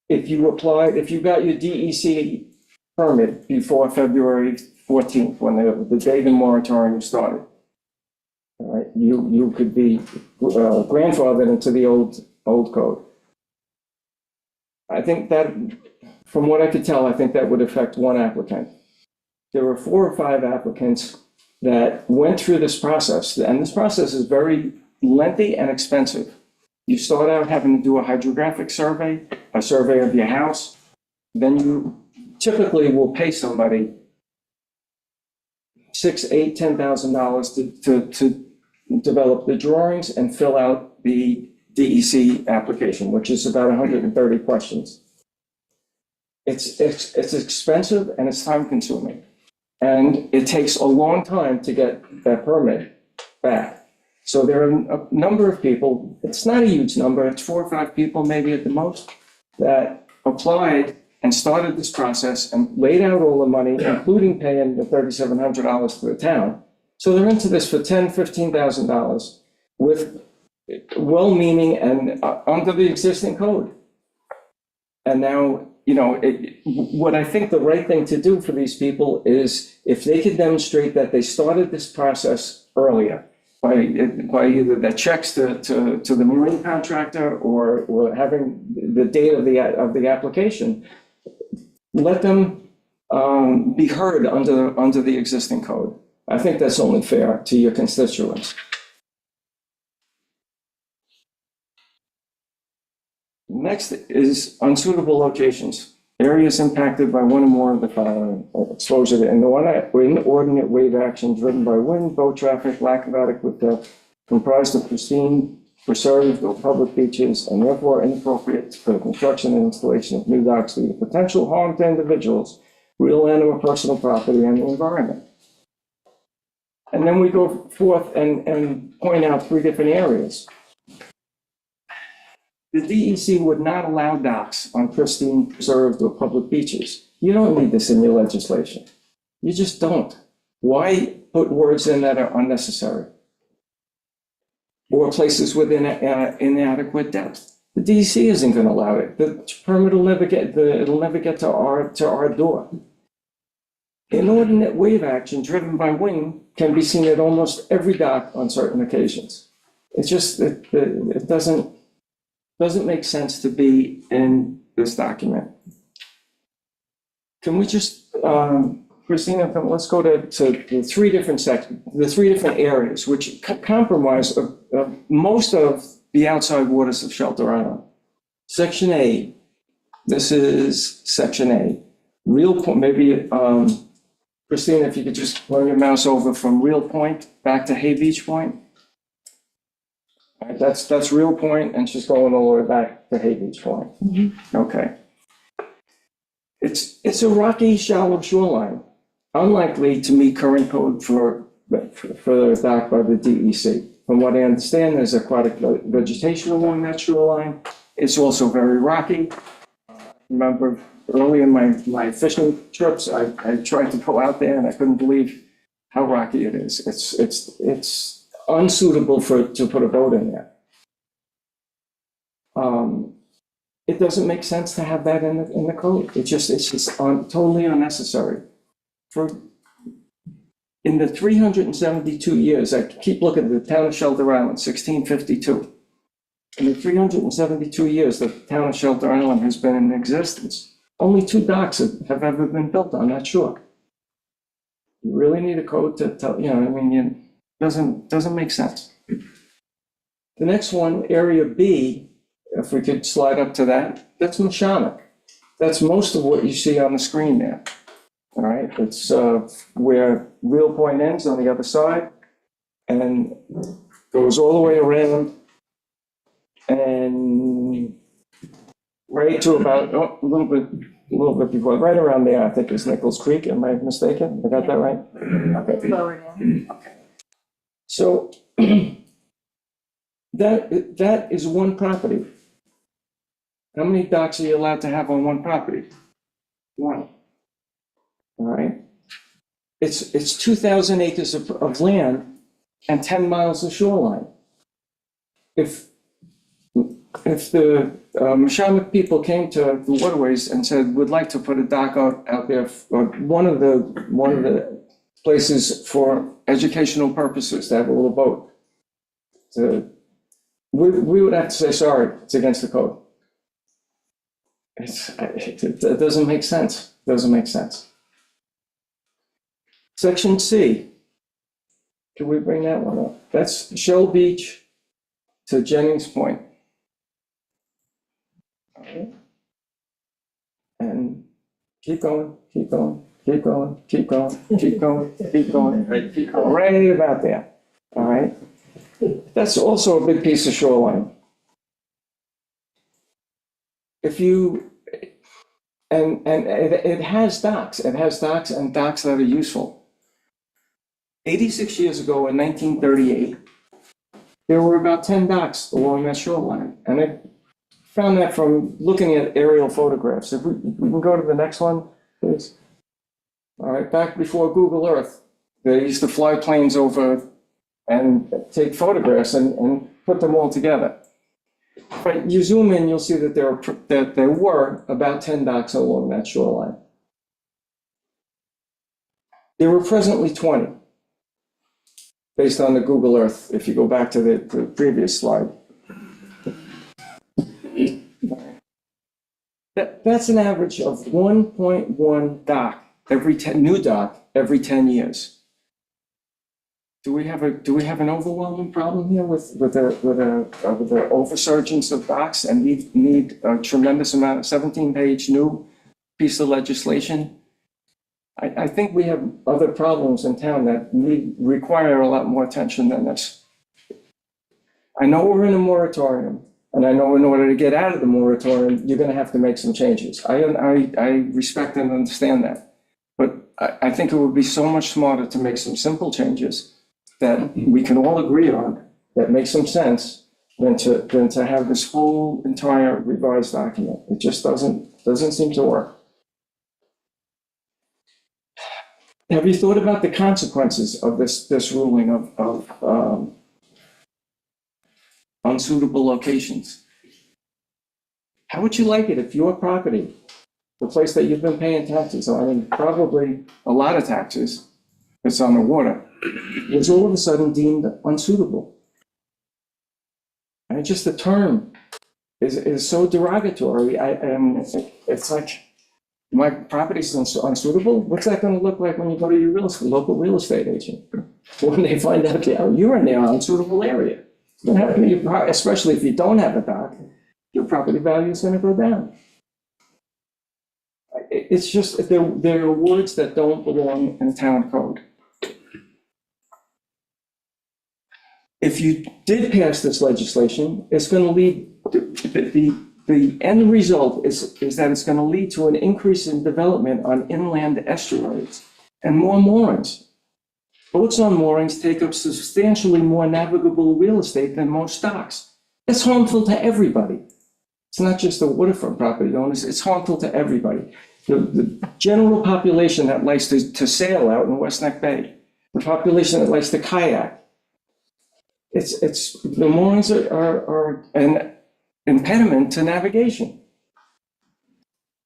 if you got your DEC permit before February 14th, when the day the moratorium started, all right, you could be grandfathered into the old code. I think that, from what I could tell, I think that would affect one applicant. There were 4 or 5 applicants that went through this process, and this process is very lengthy and expensive. You start out having to do a hydrographic survey, a survey of your house, then you typically will pay somebody $6,000, $8,000, $10,000 to develop the drawings and fill out the DEC application, which is about 130 questions. It's expensive and it's time consuming. And it takes a long time to get that permit back. So there are a number of people, it's not a huge number, it's 4 or 5 people maybe at the most, that applied and started this process and laid out all the money, including paying the $3,700 to the town. So they're into this for $10,000, $15,000 with well-meaning and under the existing code. And now, you know, what I think the right thing to do for these people is if they could demonstrate that they started this process earlier by either the checks to the marine contractor or having the date of the application, let them be heard under the existing code. I think that's only fair to your constituents. Next is unsuitable locations. Areas impacted by one or more of the following: exposure to inordinate wave action driven by wind, boat traffic, lack of adequate depth, comprised of pristine, preserved or public beaches, and therefore inappropriate for the construction and installation of new docks due to potential harm to individuals, real and or personal property, and the environment. And then we go forth and point out 3 different areas. The DEC would not allow docks on pristine, preserved, or public beaches. You don't need this in your legislation. You just don't. Why put words in that are unnecessary? Or places with inadequate depth. The DEC isn't going to allow it. The permit will never get to our door. Inordinate wave action driven by wind can be seen at almost every dock on certain occasions. It's just it doesn't make sense to be in this document. Can we just, Christina, let's go to the 3 different sections, the 3 different areas which compromise most of the outside waters of Shelter Island. Section A, this is Section A. Real Point, maybe, Christina, if you could just run your mouse over from Real Point back to Hay Beach Point. All right, that's Real Point, and she's going all the way back to Hay Beach Point. Okay. It's a rocky, shallow shoreline, unlikely to meet current code for the dock by the DEC. From what I understand, there's aquatic vegetation along that shoreline. It's also very rocky. Remember early in my fishing trips, I tried to go out there and I couldn't believe how rocky it is. It's unsuitable to put a boat in there. It doesn't make sense to have that in the code. It's just totally unnecessary. In the 372 years, I keep looking at the town of Shelter Island, 1652. In the 372 years that the town of Shelter Island has been in existence, only 2 docks have ever been built on that shore. You really need a code to tell, it doesn't make sense. The next one, Area B, if we could slide up to that, that's Mashonack. That's most of what you see on the screen there. All right, it's where Real Point ends on the other side and goes all the way around And right to about, a little bit before, right around there, I think is Nichols Creek. Am I mistaken? I got that right? Okay. Lower down. So that is one property. How many docks are you allowed to have on one property? One. All right. It's 2,000 acres of land and 10 miles of shoreline. If the Mashamak people came to the waterways and said, would like to put a dock out there, or one of the places for educational purposes, to have a little boat, we would have to say, sorry, it's against the code. It doesn't make sense. Doesn't make sense. Section C. Can we bring that one up? That's Shell Beach to Jennings Point. All right. And keep going, keep going, keep going, keep going, keep going, keep going, keep going, right about there. All right. That's also a big piece of shoreline. If you, and it has docks and docks that are useful. 86 years ago in 1938, there were about 10 docks along that shoreline. And I found that from looking at aerial photographs. If we can go to the next one, please. All right, back before Google Earth, they used to fly planes over and take photographs and put them all together. But you zoom in, you'll see that there were about 10 docks along that shoreline. There were presently 20, based on the Google Earth, if you go back to the previous slide. That's an average of 1.1 dock new dock every 10 years. Do we have an overwhelming problem here with the oversurgence of docks and need a tremendous amount of 17-page new piece of legislation? I think we have other problems in town that require a lot more attention than this. I know we're in a moratorium, and I know in order to get out of the moratorium, you're going to have to make some changes. I respect and understand that, but I think it would be so much smarter to make some simple changes that we can all agree on, that make some sense, than to have this whole entire revised document. It just doesn't seem to work. Have you thought about the consequences of this ruling of unsuitable locations? How would you like it if your property, the place that you've been paying taxes on, and probably a lot of taxes, it's on the water, was all of a sudden deemed unsuitable? And just the term is so derogatory. It's like, my property's unsuitable? What's that going to look like when you go to your local real estate agent? When they find out you're in the unsuitable area. Especially if you don't have a dock, your property value is going to go down. It's just, there are words that don't belong in the town code. If you did pass this legislation, it's going to lead, the end result is that it's going to lead to an increase in development on inland estuaries and more moorings. Boats on moorings take up substantially more navigable real estate than most docks. That's harmful to everybody. It's not just the waterfront property owners, it's harmful to everybody. The general population that likes to sail out in West Neck Bay, the population that likes to kayak, the moorings are an impediment to navigation.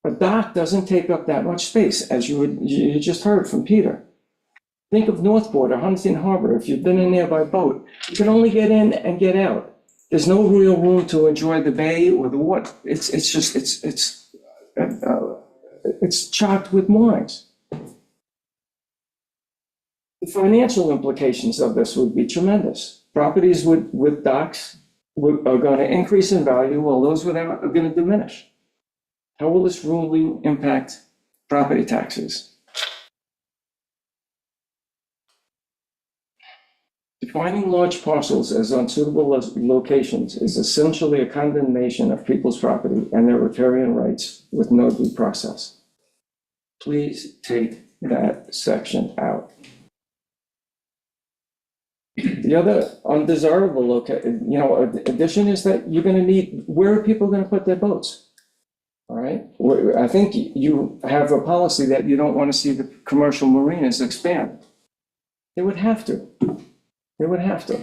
A dock doesn't take up that much space, as you just heard from Peter. Think of Northport or Huntington Harbor. If you've been in there by boat, you can only get in and get out. There's no real room to enjoy the bay or the water. It's chocked with moorings. The financial implications of this would be tremendous. Properties with docks are going to increase in value, while those without are going to diminish. How will this ruling impact property taxes? Defining large parcels as unsuitable locations is essentially a condemnation of people's property and their riparian rights with no due process. Please take that section out. The other undesirable addition is that you're gonna need, where are people gonna put their boats? All right, I think you have a policy that you don't wanna see the commercial marinas expand. They would have to. They would have to.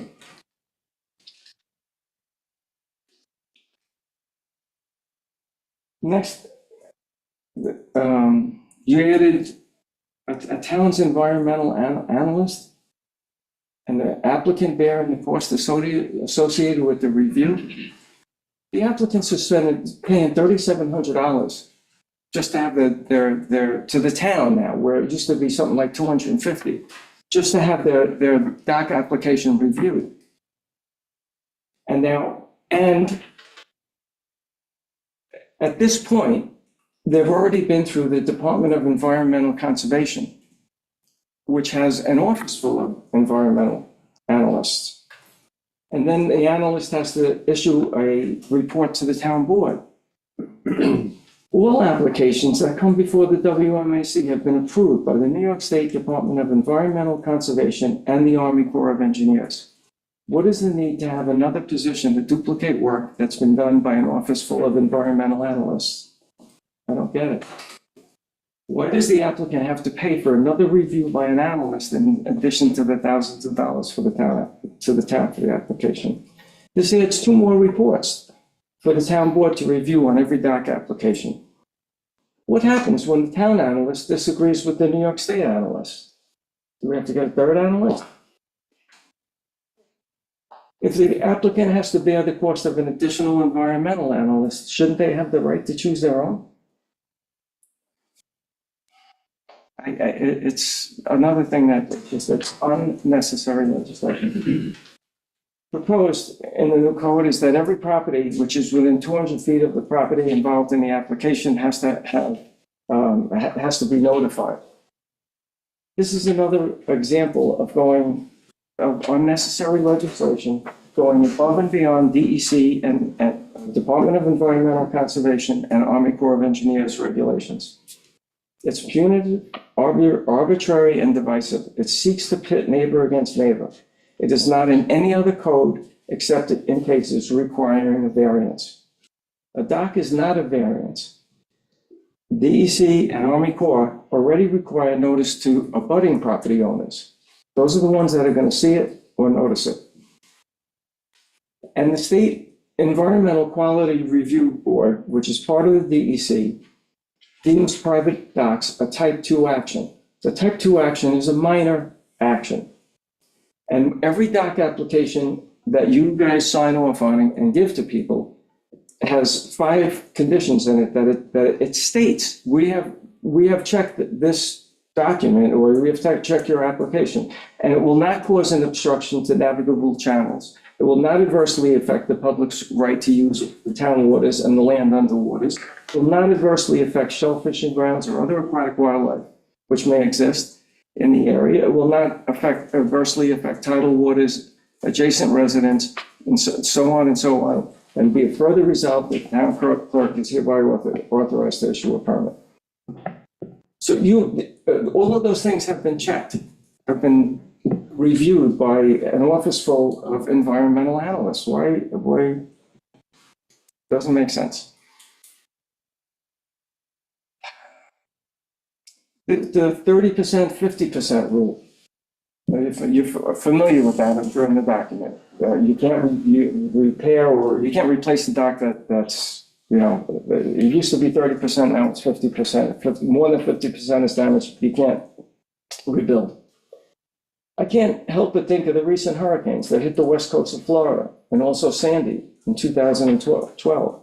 Next, you added a town's environmental analyst and the applicant bearing the cost associated with the review. The applicants are paying $3,700 just to have their to the town now, where it used to be something like $250, just to have their dock application reviewed. And at this point, they've already been through the Department of Environmental Conservation, which has an office full of environmental analysts. And then the analyst has to issue a report to the town board. All applications that come before the WMAC have been approved by the New York State Department of Environmental Conservation and the Army Corps of Engineers. What is the need to have another position to duplicate work that's been done by an office full of environmental analysts? I don't get it. Why does the applicant have to pay for another review by an analyst in addition to the thousands of dollars for the town for the application? This adds 2 more reports for the town board to review on every dock application. What happens when the town analyst disagrees with the New York State analyst? Do we have to get a 3rd analyst? If the applicant has to bear the cost of an additional environmental analyst, shouldn't they have the right to choose their own? It's another thing it's unnecessary legislation. Proposed in the new code is that every property which is within 200 feet of the property involved in the application has to be notified. This is another example of unnecessary legislation, going above and beyond DEC and Department of Environmental Conservation and Army Corps of Engineers regulations. It's punitive, arbitrary, and divisive. It seeks to pit neighbor against neighbor. It is not in any other code except in cases requiring a variance. A dock is not a variance. DEC and Army Corps already require notice to abutting property owners. Those are the ones that are going to see it or notice it. And the State Environmental Quality Review Board, which is part of the DEC, deems private docks a type 2 action. The type 2 action is a minor action. And every dock application that you guys sign off on and give to people has 5 conditions in it that it states, we have checked this document, or we have checked your application, and it will not cause an obstruction to navigable channels. It will not adversely affect the public's right to use the town waters and the land under waters. It will not adversely affect shellfishing grounds or other aquatic wildlife which may exist in the area. It will not adversely affect tidal waters, adjacent residents, and so on and so on. And be it further resolved that the town clerk is hereby authorized to issue a permit. So all of those things have been checked, have been reviewed by an office full of environmental analysts. Why doesn't make sense. The 30%, 50% rule. If you're familiar with that, I'm sure in the document. You can't repair or you can't replace the dock that's, it used to be 30%, now it's 50%. More than 50% is damaged, you can't rebuild. I can't help but think of the recent hurricanes that hit the west coast of Florida and also Sandy in 2012.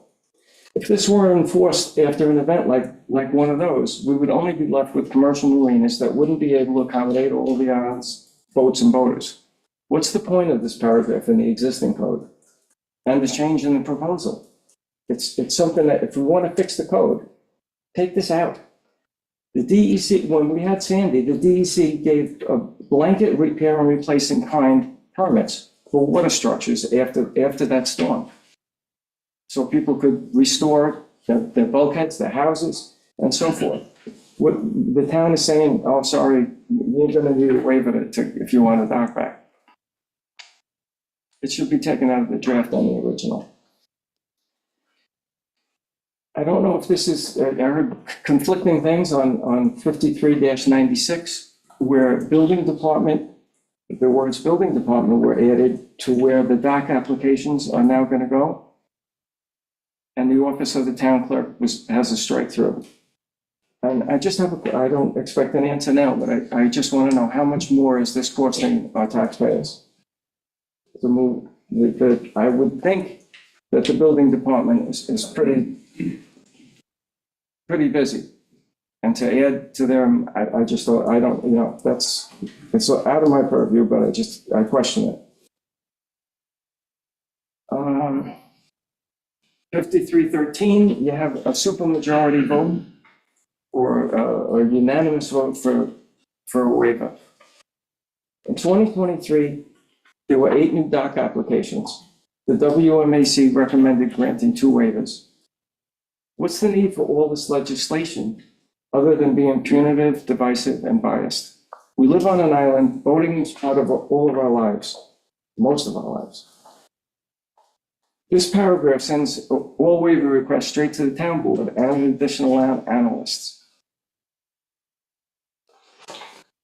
If this were enforced after an event like one of those, we would only be left with commercial marinas that wouldn't be able to accommodate all the island's boats and boaters. What's the point of this paragraph in the existing code and the change in the proposal? It's something that if we want to fix the code, take this out. The DEC, when we had Sandy, the DEC gave a blanket repair and replace in kind permits for water structures after that storm. So people could restore their bulkheads, their houses, and so forth. What the town is saying, oh, sorry, you're gonna need a waiver if you want a dock back. It should be taken out of the draft on the original. I don't know if this is, I heard conflicting things on 53-96, where building department, the words building department were added to where the dock applications are now gonna go. And the office of the town clerk has a strike through. And I just have, I don't expect an answer now, but I just want to know how much more is this costing our taxpayers? To move, I would think that the building department is pretty busy. And to add to them, I just thought, I don't, you know, it's out of my purview, but I question it. 5313, you have a supermajority vote or a unanimous vote for a waiver. In 2023, there were 8 new dock applications. The WMAC recommended granting 2 waivers. What's the need for all this legislation other than being punitive, divisive, and biased? We live on an island. Voting is part of all of our lives, most of our lives. This paragraph sends all waiver requests straight to the town board and additional analysts.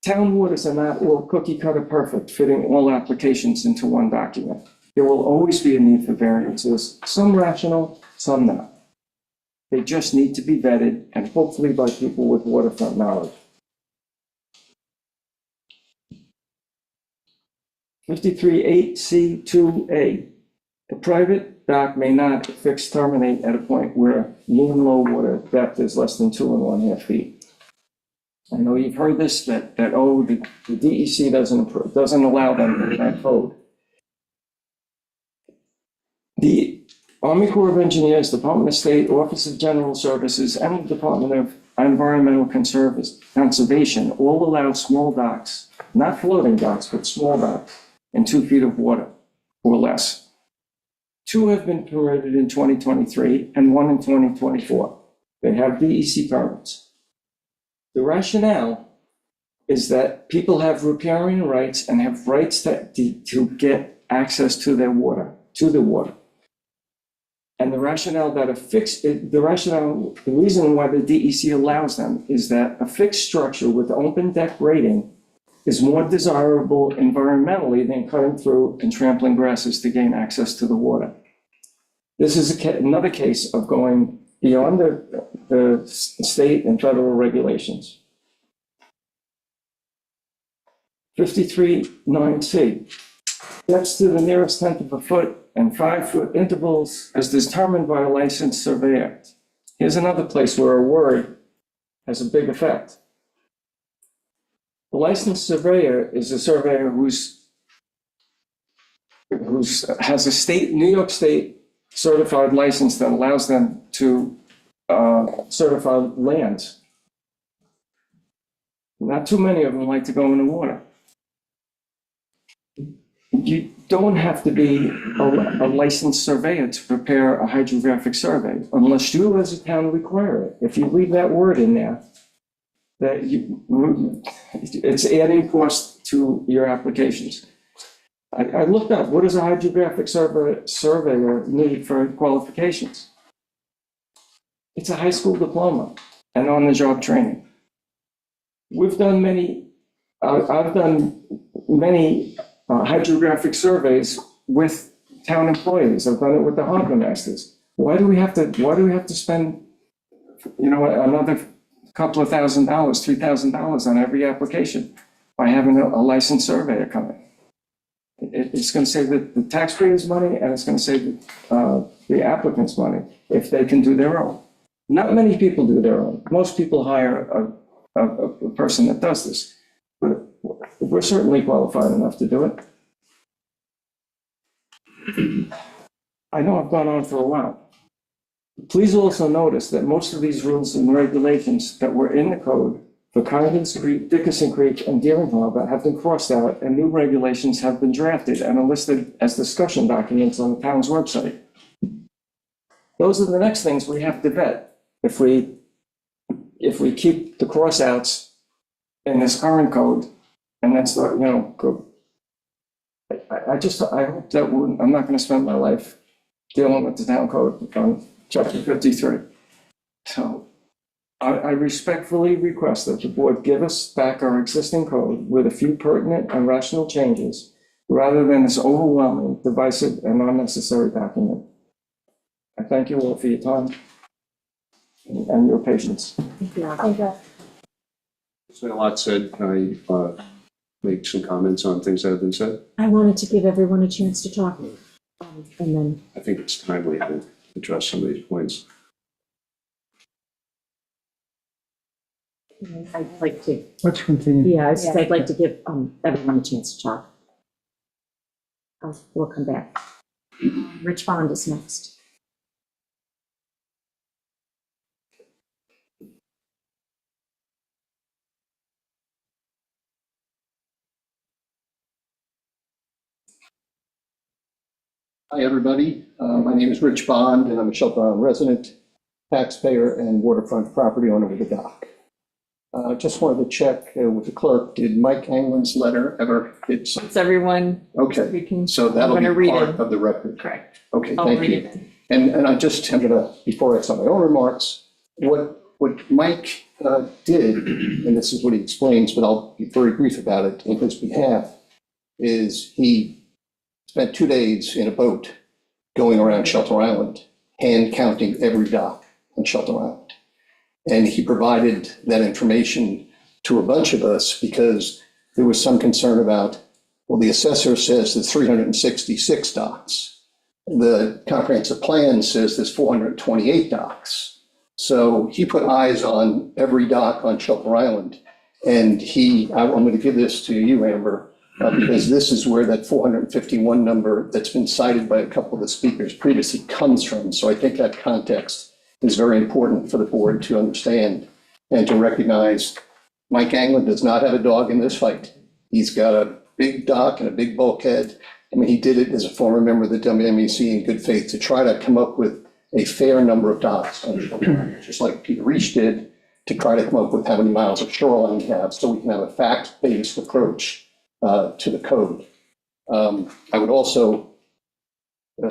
Town waters are not all cookie cutter perfect, fitting all applications into one document. There will always be a need for variances, some rational, some not. They just need to be vetted and hopefully by people with waterfront knowledge. 53.8C2A. The private dock may not fix terminate at a point where mean low water depth is less than 2 1/2 feet. I know you've heard this, that the DEC doesn't allow them in that code. The Army Corps of Engineers, Department of State, Office of General Services, and the Department of Environmental Conservation all allow small docks, not floating docks, but small docks, in 2 feet of water or less. 2 have been permitted in 2023 and 1 in 2024. They have DEC permits. The rationale is that people have riparian rights and have rights to get access to the water. And the rationale that the reason why the DEC allows them is that a fixed structure with open deck rating is more desirable environmentally than cutting through and trampling grasses to gain access to the water. This is another case of going beyond the state and federal regulations. 53.9C. Depths to the nearest 1/10 of a foot and 5-foot intervals as determined by a licensed surveyor. Here's another place where a word has a big effect. The licensed surveyor is a surveyor who has a New York State certified license that allows them to certify lands. Not too many of them like to go in the water. You don't have to be a licensed surveyor to prepare a hydrographic survey unless you as a town require it. If you leave that word in there, it's adding cost to your applications. I looked up, what does a hydrographic surveyor need for qualifications? It's a high school diploma and on-the-job training. I've done many hydrographic surveys with town employees. I've done it with the harbor masters. Why do we have to spend, another couple of $1,000, $3,000 on every application by having a licensed surveyor come in? It's going to save the taxpayers' money, and it's going to save the applicants' money if they can do their own. Not many people do their own. Most people hire a person that does this, but we're certainly qualified enough to do it. I know I've gone on for a while. Please also notice that most of these rules and regulations that were in the code for Cargins Creek, Dickinson Creek, and Deering Harbor have been crossed out, and new regulations have been drafted and are listed as discussion documents on the town's website. Those are the next things we have to vet. If we keep the crossouts in this current code, and that's the, go. I hope that I'm not gonna spend my life dealing with the town code on chapter 53. So I respectfully request that the board give us back our existing code with a few pertinent and rational changes, rather than this overwhelming, divisive, and unnecessary document. I thank you all for your time and your patience. Thank you. There's been a lot said. Can I make some comments on things that have been said? I wanted to give everyone a chance to talk. And then, I think it's timely to address some of these points. I'd like to, Let's continue. I'd like to give everyone a chance to talk. We'll come back. Rich Bond is next. Hi, everybody. My name is Rich Bond, and I'm a Shelter Island resident, taxpayer, and waterfront property owner with the dock. Just wanted to check with the clerk, did Mike Anglin's letter ever get signed? It's everyone, Okay, we can, so I'm that'll gonna be read part it. of the record. Correct. Okay, I'll thank read you. it. And I'm gonna, before I start my own remarks, what Mike did, and this is what he explains, but I'll be very brief about it in his behalf, is he spent 2 days in a boat going around Shelter Island, hand counting every dock on Shelter Island. And he provided that information to a bunch of us because there was some concern about, well, the assessor says there's 366 docks. The comprehensive plan says there's 428 docks. So he put eyes on every dock on Shelter Island. And I'm going to give this to you, Amber, because this is where that 451 number that's been cited by a couple of the speakers previously comes from. So I think that context is very important for the board to understand and to recognize Mike Anglin does not have a dog in this fight. He's got a big dock and a big bulkhead. I mean, he did it as a former member of the WMEC in good faith to try to come up with a fair number of docks on shoreline, just like Peter Reach did to try to come up with how many miles of shoreline we have so we can have a fact-based approach to the code. I would also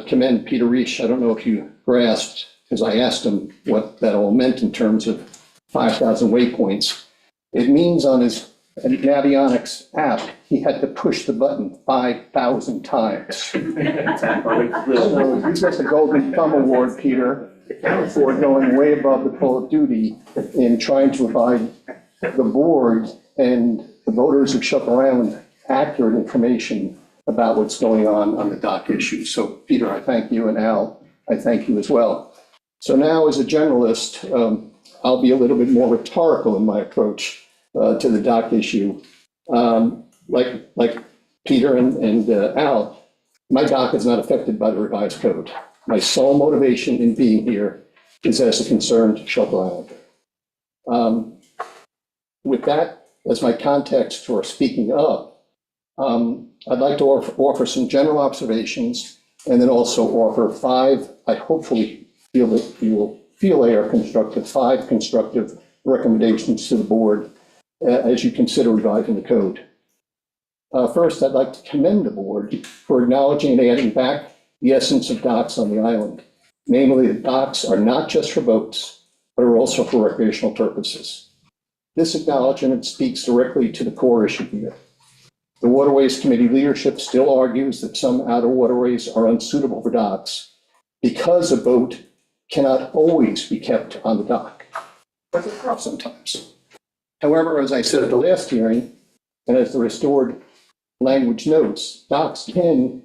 commend Peter Reach. I don't know if you grasped, because I asked him what that all meant in terms of 5,000 waypoints. It means on his Navionics app, he had to push the button 5,000 times. So you get the Golden Thumb Award, Peter, for going way above the call of duty in trying to provide the board and the voters of Shelter Island accurate information about what's going on the dock issue. So Peter, I thank you, and Al, I thank you as well. So now as a generalist, I'll be a little bit more rhetorical in my approach to the dock issue. Like Peter and Al, my dock is not affected by the revised code. My sole motivation in being here is as a concerned Shelter Islander. With that as my context for speaking up, I'd like to offer some general observations and then also offer five, I hopefully feel that you will feel they are constructive, five constructive recommendations to the board as you consider revising the code. First, I'd like to commend the board for acknowledging and adding back the essence of docks on the island. Namely, that docks are not just for boats, but are also for recreational purposes. This acknowledgement speaks directly to the core issue here. The Waterways Committee leadership still argues that some outer waterways are unsuitable for docks because a boat cannot always be kept on the dock, but they are sometimes. However, as I said at the last hearing, and as the restored language notes, docks can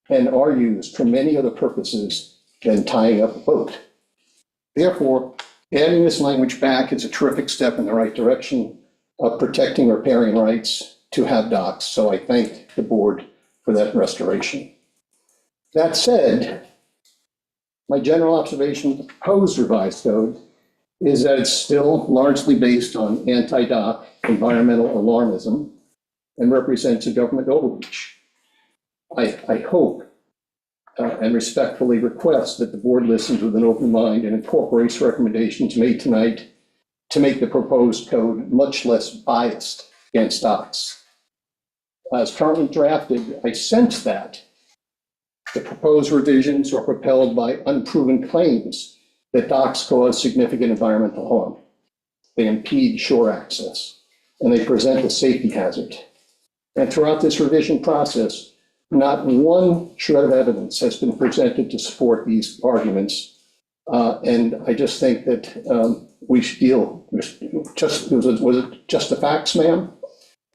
and are used for many other purposes than tying up a boat. Therefore, adding this language back is a terrific step in the right direction of protecting riparian rights to have docks. So I thank the board for that restoration. That said, my general observation of the proposed revised code is that it's still largely based on anti-doc environmental alarmism and represents a government overreach. I hope and respectfully request that the board listens with an open mind and incorporates recommendations made tonight to make the proposed code much less biased against docks. As currently drafted, I sense that the proposed revisions are propelled by unproven claims that docks cause significant environmental harm. They impede shore access, and they present a safety hazard. And throughout this revision process, not one shred of evidence has been presented to support these arguments. And I just think that we should deal, was it just the facts, ma'am?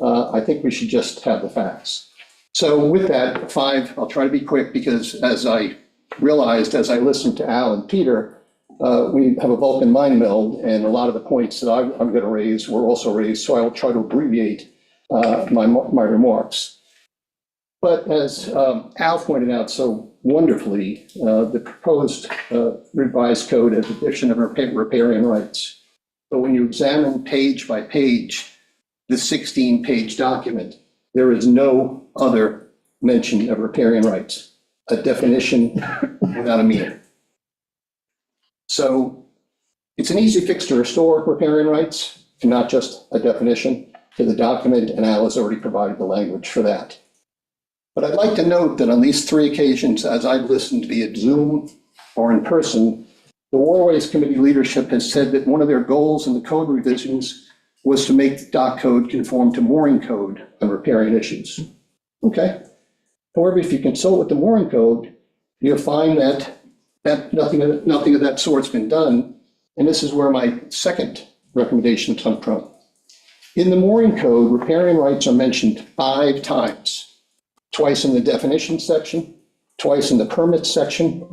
I think we should just have the facts. So with that, 5, I'll try to be quick because as I realized, as I listened to Al and Peter, we have a Vulcan mind meld and a lot of the points that I'm going to raise were also raised, so I will try to abbreviate my remarks. But as Al pointed out so wonderfully, the proposed revised code has a definition of riparian rights. But when you examine page by page, the 16-page document, there is no other mention of riparian rights, a definition without a meaning. So it's an easy fix to restore riparian rights, and not just a definition to the document, and Al has already provided the language for that. But I'd like to note that on these 3 occasions, as I've listened via Zoom or in person, the Waterways Committee leadership has said that one of their goals in the code revisions was to make the dock code conform to mooring code on riparian issues. Okay. However, if you consult with the mooring code, you'll find that nothing of that sort's been done. And this is where my second recommendation comes from. In the mooring code, riparian rights are mentioned 5 times, twice in the definition section, twice in the permit section,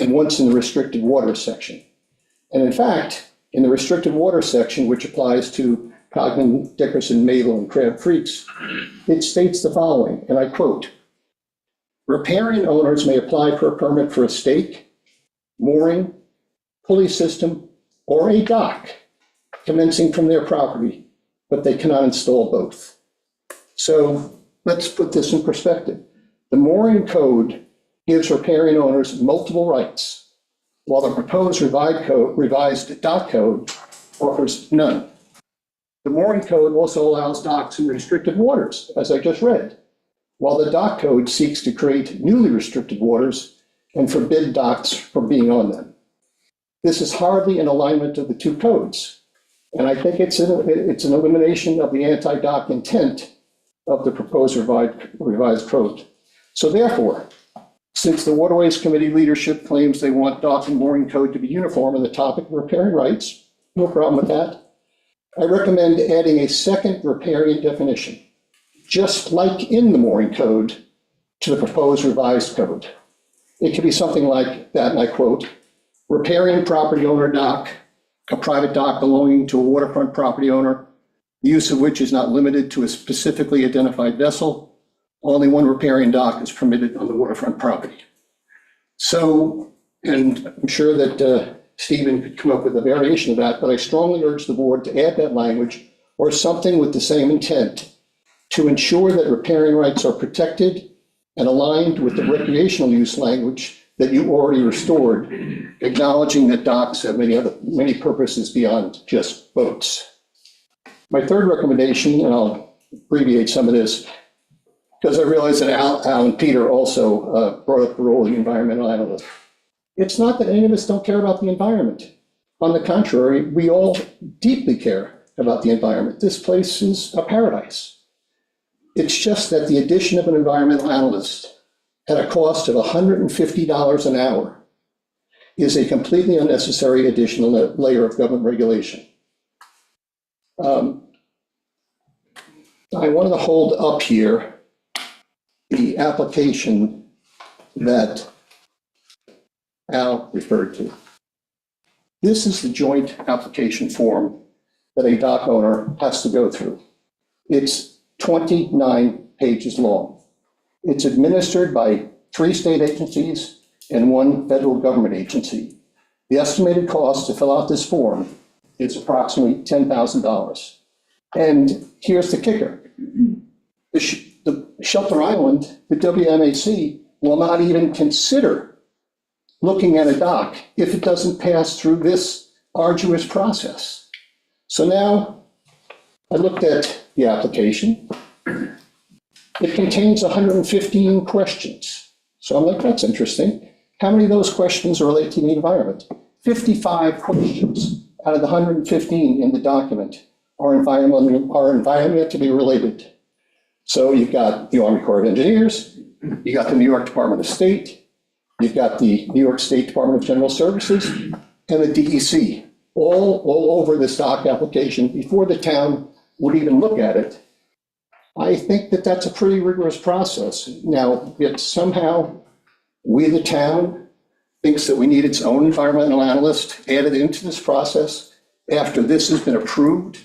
and once in the restricted water section. And in fact, in the restricted water section, which applies to Cogman, Dickerson, Mabel, and Crab Creeks, it states the following, and I quote, "Riparian owners may apply for a permit for a stake, mooring, pulley system, or a dock commencing from their property, but they cannot install both." So let's put this in perspective. The mooring code gives riparian owners multiple rights, while the proposed revised dock code offers none. The mooring code also allows docks in restricted waters, as I just read, while the dock code seeks to create newly restricted waters and forbid docks from being on them. This is hardly an alignment of the 2 codes, and I think it's an elimination of the anti-dock intent of the proposed revised code. So therefore, since the Waterways Committee leadership claims they want dock and mooring code to be uniform on the topic of riparian rights, no problem with that, I recommend adding a second riparian definition, just like in the mooring code, to the proposed revised code. It could be something like that, and I quote, "Riparian property owner dock, a private dock belonging to a waterfront property owner, the use of which is not limited to a specifically identified vessel. Only one riparian dock is permitted on the waterfront property." So, and I'm sure that Stephen could come up with a variation of that, but I strongly urge the board to add that language or something with the same intent to ensure that riparian rights are protected and aligned with the recreational use language that you already restored, acknowledging that docks have many purposes beyond just boats. My third recommendation, and I'll abbreviate some of this, because I realize that Al and Peter also brought up the role of the environmental analyst. It's not that any of us don't care about the environment. On the contrary, we all deeply care about the environment. This place is a paradise. It's just that the addition of an environmental analyst at a cost of $150 an hour is a completely unnecessary additional layer of government regulation. I wanted to hold up here the application that Al referred to. This is the joint application form that a dock owner has to go through. It's 29 pages long. It's administered by 3 state agencies and 1 federal government agency. The estimated cost to fill out this form is approximately $10,000. And here's the kicker. The Shelter Island, the WMAC, will not even consider looking at a dock if it doesn't pass through this arduous process. So now I looked at the application. It contains 115 questions. So I'm like, that's interesting. How many of those questions relate to the environment? 55 questions out of the 115 in the document are environmentally related. So you've got the Army Corps of Engineers, you got the New York Department of State, you've got the New York State Department of General Services, and the DEC, all over this dock application before the town would even look at it. I think that that's a pretty rigorous process. Now, yet somehow we, the town, thinks that we need its own environmental analyst added into this process after this has been approved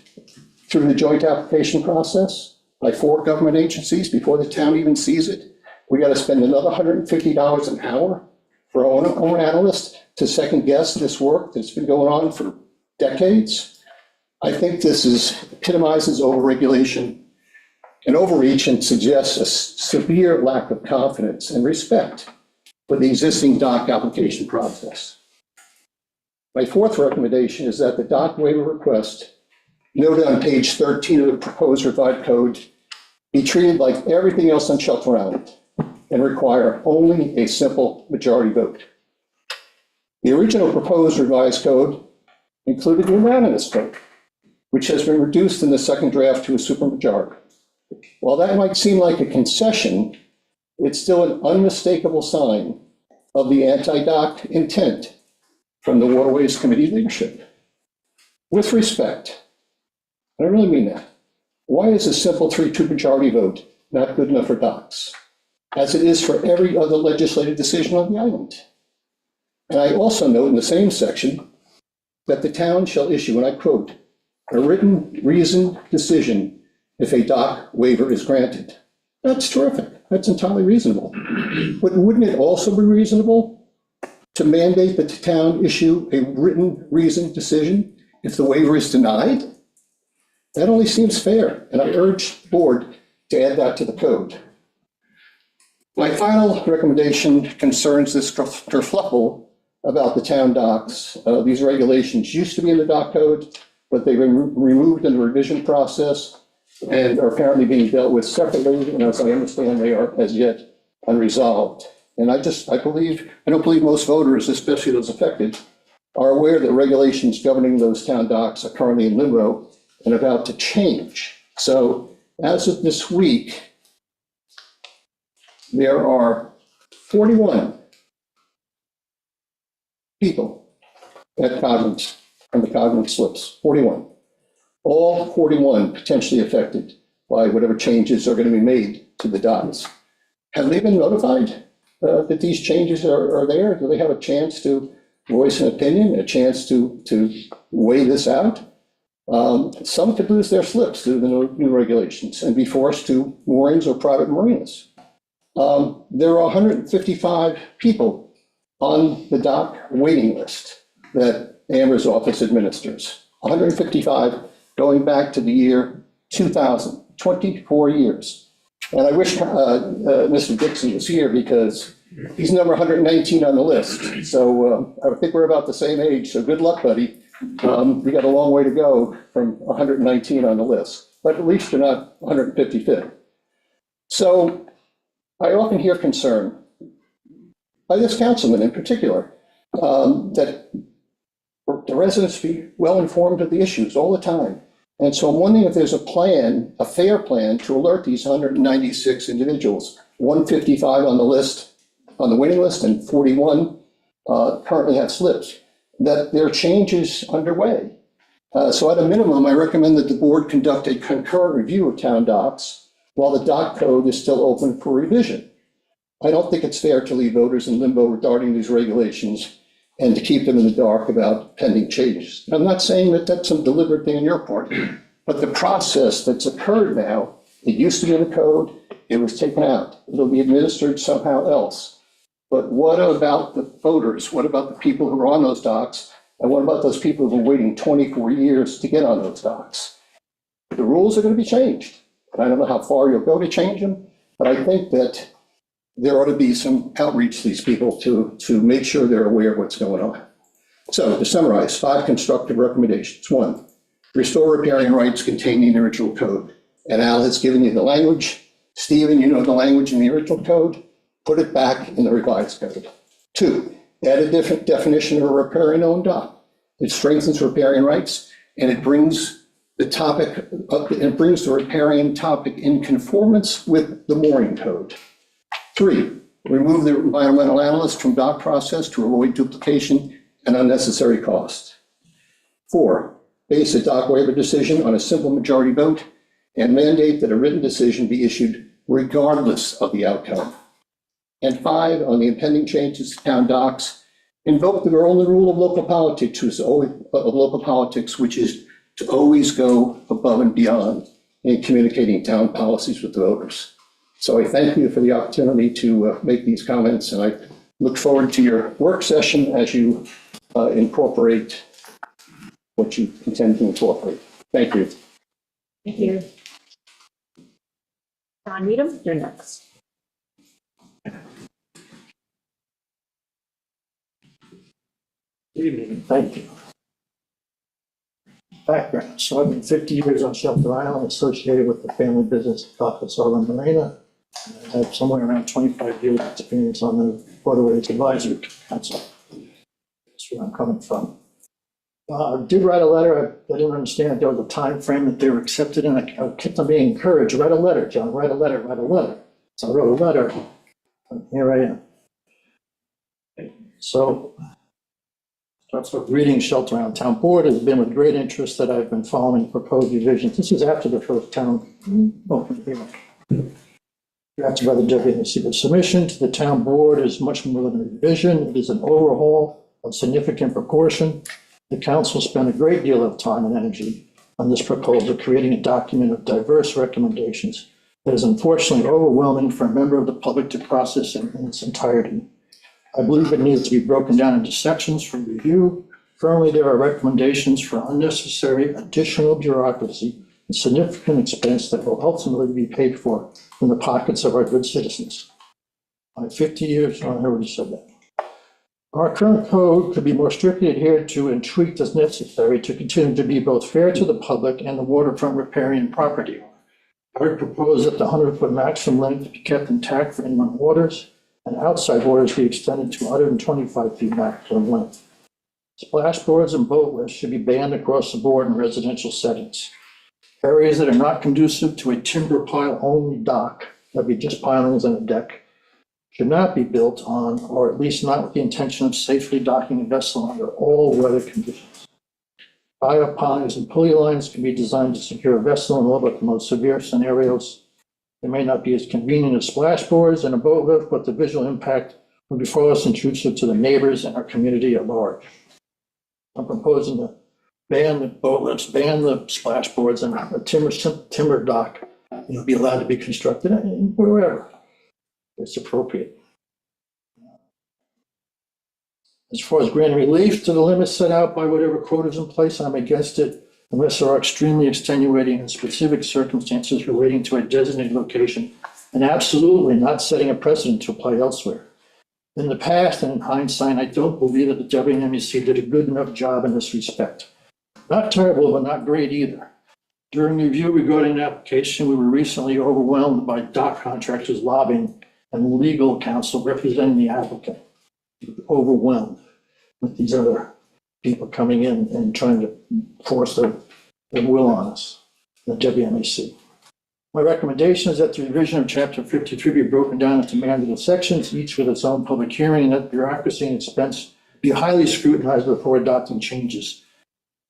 through the joint application process by 4 government agencies before the town even sees it. We got to spend another $150 an hour for our own analyst to second guess this work that's been going on for decades. I think this epitomizes overregulation and overreach and suggests a severe lack of confidence and respect for the existing dock application process. My 4th recommendation is that the dock waiver request noted on page 13 of the proposed revised code be treated like everything else on Shelter Island and require only a simple majority vote. The original proposed revised code included a unanimous vote, which has been reduced in the second draft to a supermajority. While that might seem like a concession, it's still an unmistakable sign of the anti-dock intent from the Waterways Committee leadership. With respect, and I really mean that, why is a simple 3-2 majority vote not good enough for docks, as it is for every other legislative decision on the island? And I also note in the same section that the town shall issue, and I quote, a written reasoned decision if a dock waiver is granted. That's terrific. That's entirely reasonable. But wouldn't it also be reasonable to mandate that the town issue a written reasoned decision if the waiver is denied? That only seems fair, and I urge the board to add that to the code. My final recommendation concerns this kerfluffle about the town docks. These regulations used to be in the dock code, but they've been removed in the revision process and are apparently being dealt with separately, and as I understand, they are as yet unresolved. And I don't believe most voters, especially those affected, are aware that regulations governing those town docks are currently in limbo and about to change. So as of this week, there are 41 people at Cogman, on the Cogman slips, 41. All 41 potentially affected by whatever changes are going to be made to the docks. Have they been notified that these changes are there? Do they have a chance to voice an opinion, a chance to weigh this out? Some could lose their slips due to the new regulations and be forced to moorings or private marinas. There are 155 people on the dock waiting list that Amber's office administers. 155 going back to the year 2000, 24 years. And I wish Mr. Dixon was here because he's number 119 on the list. So I think we're about the same age, so good luck, buddy. We got a long way to go from 119 on the list, but at least you're not 155th. So I often hear concern by this councilman in particular, that the residents be well informed of the issues all the time. And so I'm wondering if there's a plan, a fair plan, to alert these 196 individuals, 155 on the list, on the waiting list, and 41 currently have slips, that there are changes underway. So at a minimum, I recommend that the board conduct a concurrent review of town docks while the dock code is still open for revision. I don't think it's fair to leave voters in limbo regarding these regulations and to keep them in the dark about pending changes. I'm not saying that that's some deliberate thing on your part, but the process that's occurred now, it used to be in the code, it was taken out. It'll be administered somehow else. But what about the voters? What about the people who are on those docks And what about those people who are waiting 24 years to get on those docks? The rules are going to be changed. And I don't know how far you'll go to change them, but I think that there ought to be some outreach to these people to make sure they're aware of what's going on. So to summarize, 5 constructive recommendations. 1, restore riparian rights contained in the original code. And Al has given you the language. Stephen, you know the language in the original code. Put it back in the revised code. 2, add a different definition of a riparian-owned dock. It strengthens riparian rights, and it brings the topic up, it brings the riparian topic in conformance with the mooring code. 3, remove the environmental analyst from dock process to avoid duplication and unnecessary costs. 4, base a dock waiver decision on a simple majority vote and mandate that a written decision be issued regardless of the outcome. And 5, on the impending changes to town docks, invoke the only rule of local politics, which is to always go above and beyond in communicating town policies with the voters. So I thank you for the opportunity to make these comments, and I look forward to your work session as you incorporate what you intend to incorporate. Thank you. Thank you. John Needham, you're next. Good evening, thank you. Background, so I've been 50 years on Shelter Island, associated with the family business Office Island Marina. I have somewhere around 25 years experience on the Waterways Advisory Council. That's where I'm coming from. I did write a letter. I didn't understand there was a time frame that they were accepted in. I kept on being encouraged, write a letter, John, write a letter, write a letter. So I wrote a letter, and here I am. So, starts with reading Shelter Island Town Board. It has been with great interest that I've been following proposed revisions. This is after the first town open hearing. Drafted by the WMC. The submission to the town board is much more than a revision. It is an overhaul of significant proportion. The council spent a great deal of time and energy on this proposal, creating a document of diverse recommendations that is unfortunately overwhelming for a member of the public to process in its entirety. I believe it needs to be broken down into sections for review. Currently, there are recommendations for unnecessary additional bureaucracy and significant expense that will ultimately be paid for from the pockets of our good citizens. My 50 years, I already said that. Our current code could be more strictly adhered to and tweaked as necessary to continue to be both fair to the public and the waterfront riparian property. I would propose that the 100-foot maximum length be kept intact for inland waters, and outside waters be extended to 125 feet maximum length. Splashboards and boat lifts should be banned across the board in residential settings. Areas that are not conducive to a timber pile only dock, that'd be just pilings and a deck, should not be built on, or at least not with the intention of safely docking a vessel under all weather conditions. Bioponies and pulley lines can be designed to secure a vessel in all but the most severe scenarios. They may not be as convenient as splashboards and a boat lift, but the visual impact would be far less intrusive to the neighbors and our community at large. I'm proposing to ban the boat lifts, ban the splashboards, and a timber dock, be allowed to be constructed wherever it's appropriate. As far as granting relief to the limits set out by whatever quote is in place, I'm against it unless there are extremely extenuating and specific circumstances relating to a designated location, and absolutely not setting a precedent to apply elsewhere. In the past, and in hindsight, I don't believe that the WMEC did a good enough job in this respect. Not terrible, but not great either. During review regarding the application, we were recently overwhelmed by dock contractors lobbying and legal counsel representing the applicant. Overwhelmed with these other people coming in and trying to force their will on us, the WMAC. My recommendation is that the revision of Chapter 53 be broken down into manageable sections, each with its own public hearing, and that bureaucracy and expense be highly scrutinized before adopting changes.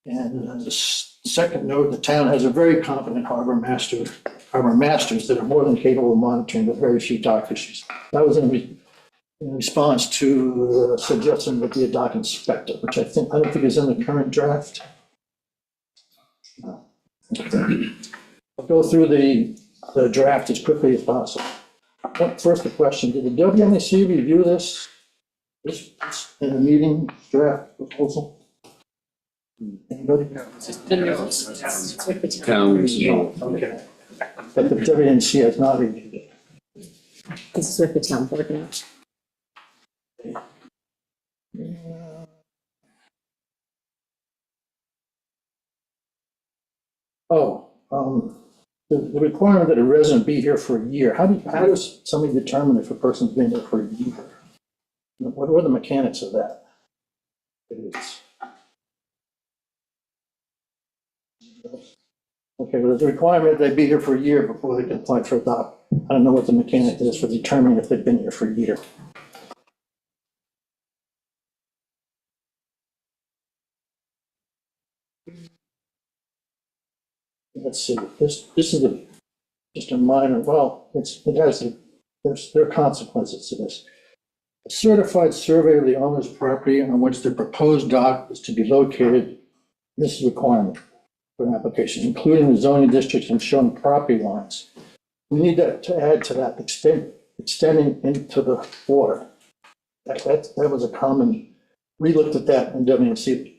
And the second note, the town has a very competent harbor masters that are more than capable of monitoring the very few dock issues. That was in response to the suggestion that be a dock inspector, which I don't think is in the current draft. I'll go through the draft as quickly as possible. First, the question: did the WMAC review this in the meeting draft proposal? Anybody? Towns. Okay. But the WNC has not reviewed it. This is with the town board now. The requirement that a resident be here for a year, how does somebody determine if a person's been here for a year? What are the mechanics of that? Okay, well, there's a requirement they be here for a year before they can apply for a dock. I don't know what the mechanic is for determining if they've been here for a year. Let's see, this is just a minor, well, there are consequences to this. A certified survey of the owner's property on which the proposed dock is to be located, this is a requirement for an application, including the zoning districts and showing property lines. We need that to add to that, extending into the water. That was a common, we looked at that in WNC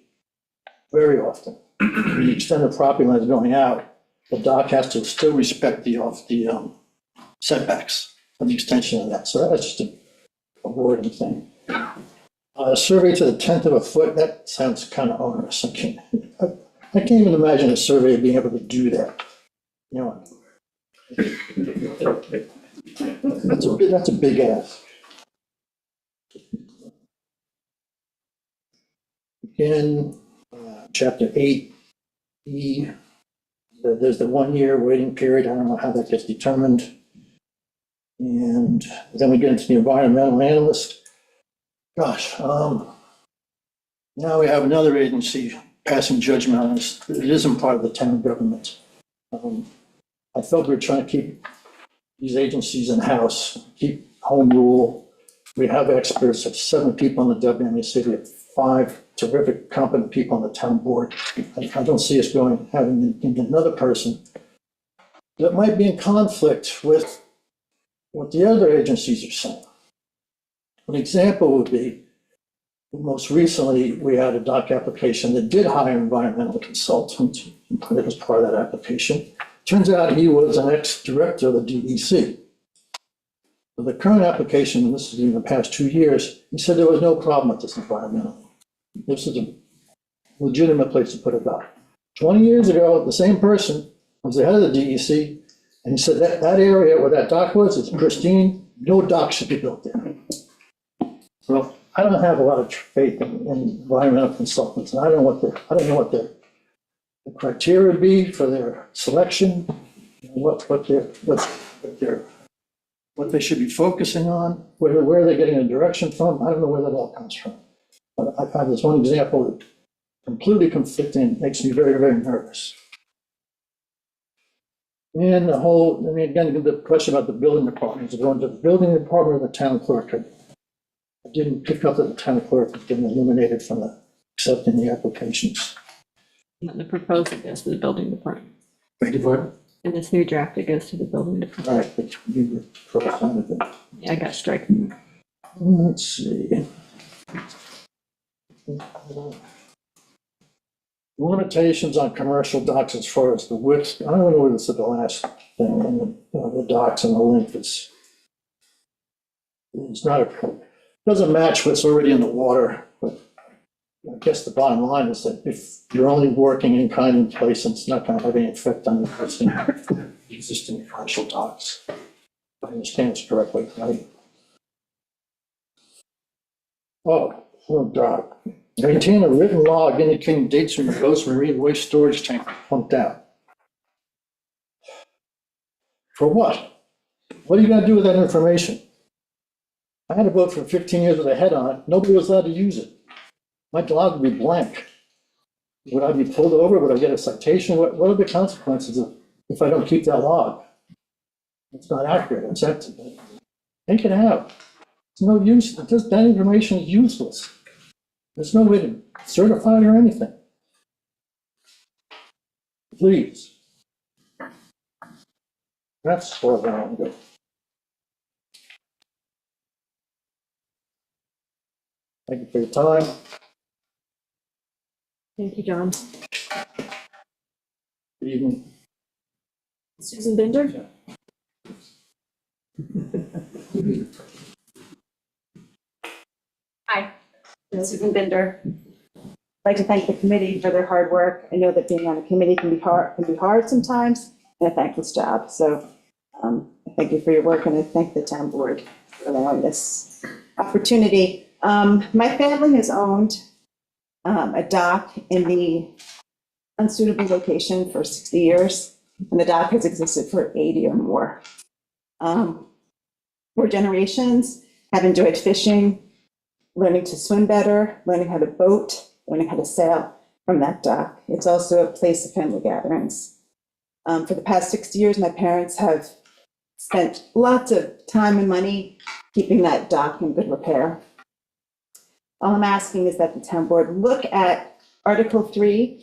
very often. The extended property lines going out, the dock has to still respect the setbacks of the extension of that. So that's just a wording thing. A survey to the 10th of a foot, that sounds kind of onerous. I can't even imagine a survey being able to do that. You know, that's a big ask. Again, chapter 8E, there's the 1 year waiting period. I don't know how that gets determined. And then we get into the environmental analyst. Gosh, now we have another agency passing judgment on this. It isn't part of the town government. I felt we were trying to keep these agencies in-house, keep home rule. We have experts, have 7 people on the WMAC, we have 5 terrific, competent people on the town board. I don't see us having another person that might be in conflict with what the other agencies are saying. An example would be, most recently, we had a dock application that did hire an environmental consultant and put it as part of that application. Turns out he was an ex-director of the DEC. For the current application, and this is in the past 2 years, he said there was no problem with this environmental. This is a legitimate place to put a dock. 20 years ago, the same person was the head of the DEC, and he said that area where that dock was is pristine, no dock should be built there. Well, I don't have a lot of faith in environmental consultants, and I don't know what the criteria would be for their selection, what they should be focusing on, where they're getting the direction from. I don't know where that all comes from. But I found this one example that completely conflicting, makes me very, very nervous. And again, the question about the building department is going to the building department or the town clerk. I didn't pick up that the town clerk had been eliminated from accepting the applications. And the proposal goes to the building department. Thank you, Bart. And this new draft, it goes to the building department. All right, but you were cross-eyed with it. Yeah, I got stricken. Let's see. Limitations on commercial docks as far as the width. I don't know whether this is the last thing, and the docks and the length is doesn't match what's already in the water. But I guess the bottom line is that if you're only working in kind in place, it's not going to have any effect on the existing commercial docks. If I understand this correctly, right? Oh God. Maintain a written log indicating dates when the boat's marine waste storage tank was pumped out. For what? What are you going to do with that information? I had a boat for 15 years with a head on it. Nobody was allowed to use it. My log would be blank. Would I be pulled over? Would I get a citation? What are the consequences if I don't keep that log? It's not accurate. It's empty. Take it out. It's no use. That information is useless. There's no way to certify it or anything. Please. That's where I want to go. Thank you for your time. Thank you, John. Good evening. Susan Binder? Hi, I'm Susan Binder. I'd like to thank the committee for their hard work. I know that being on a committee can be hard sometimes, and a thankless job. So I thank you for your work, and I thank the town board for allowing this opportunity. My family has owned a dock in the unsuitable location for 60 years, and the dock has existed for 80 or more. 4 generations have enjoyed fishing, learning to swim better, learning how to boat, learning how to sail from that dock. It's also a place of family gatherings. For the past 60 years, my parents have spent lots of time and money keeping that dock in good repair. All I'm asking is that the town board look at Article 3,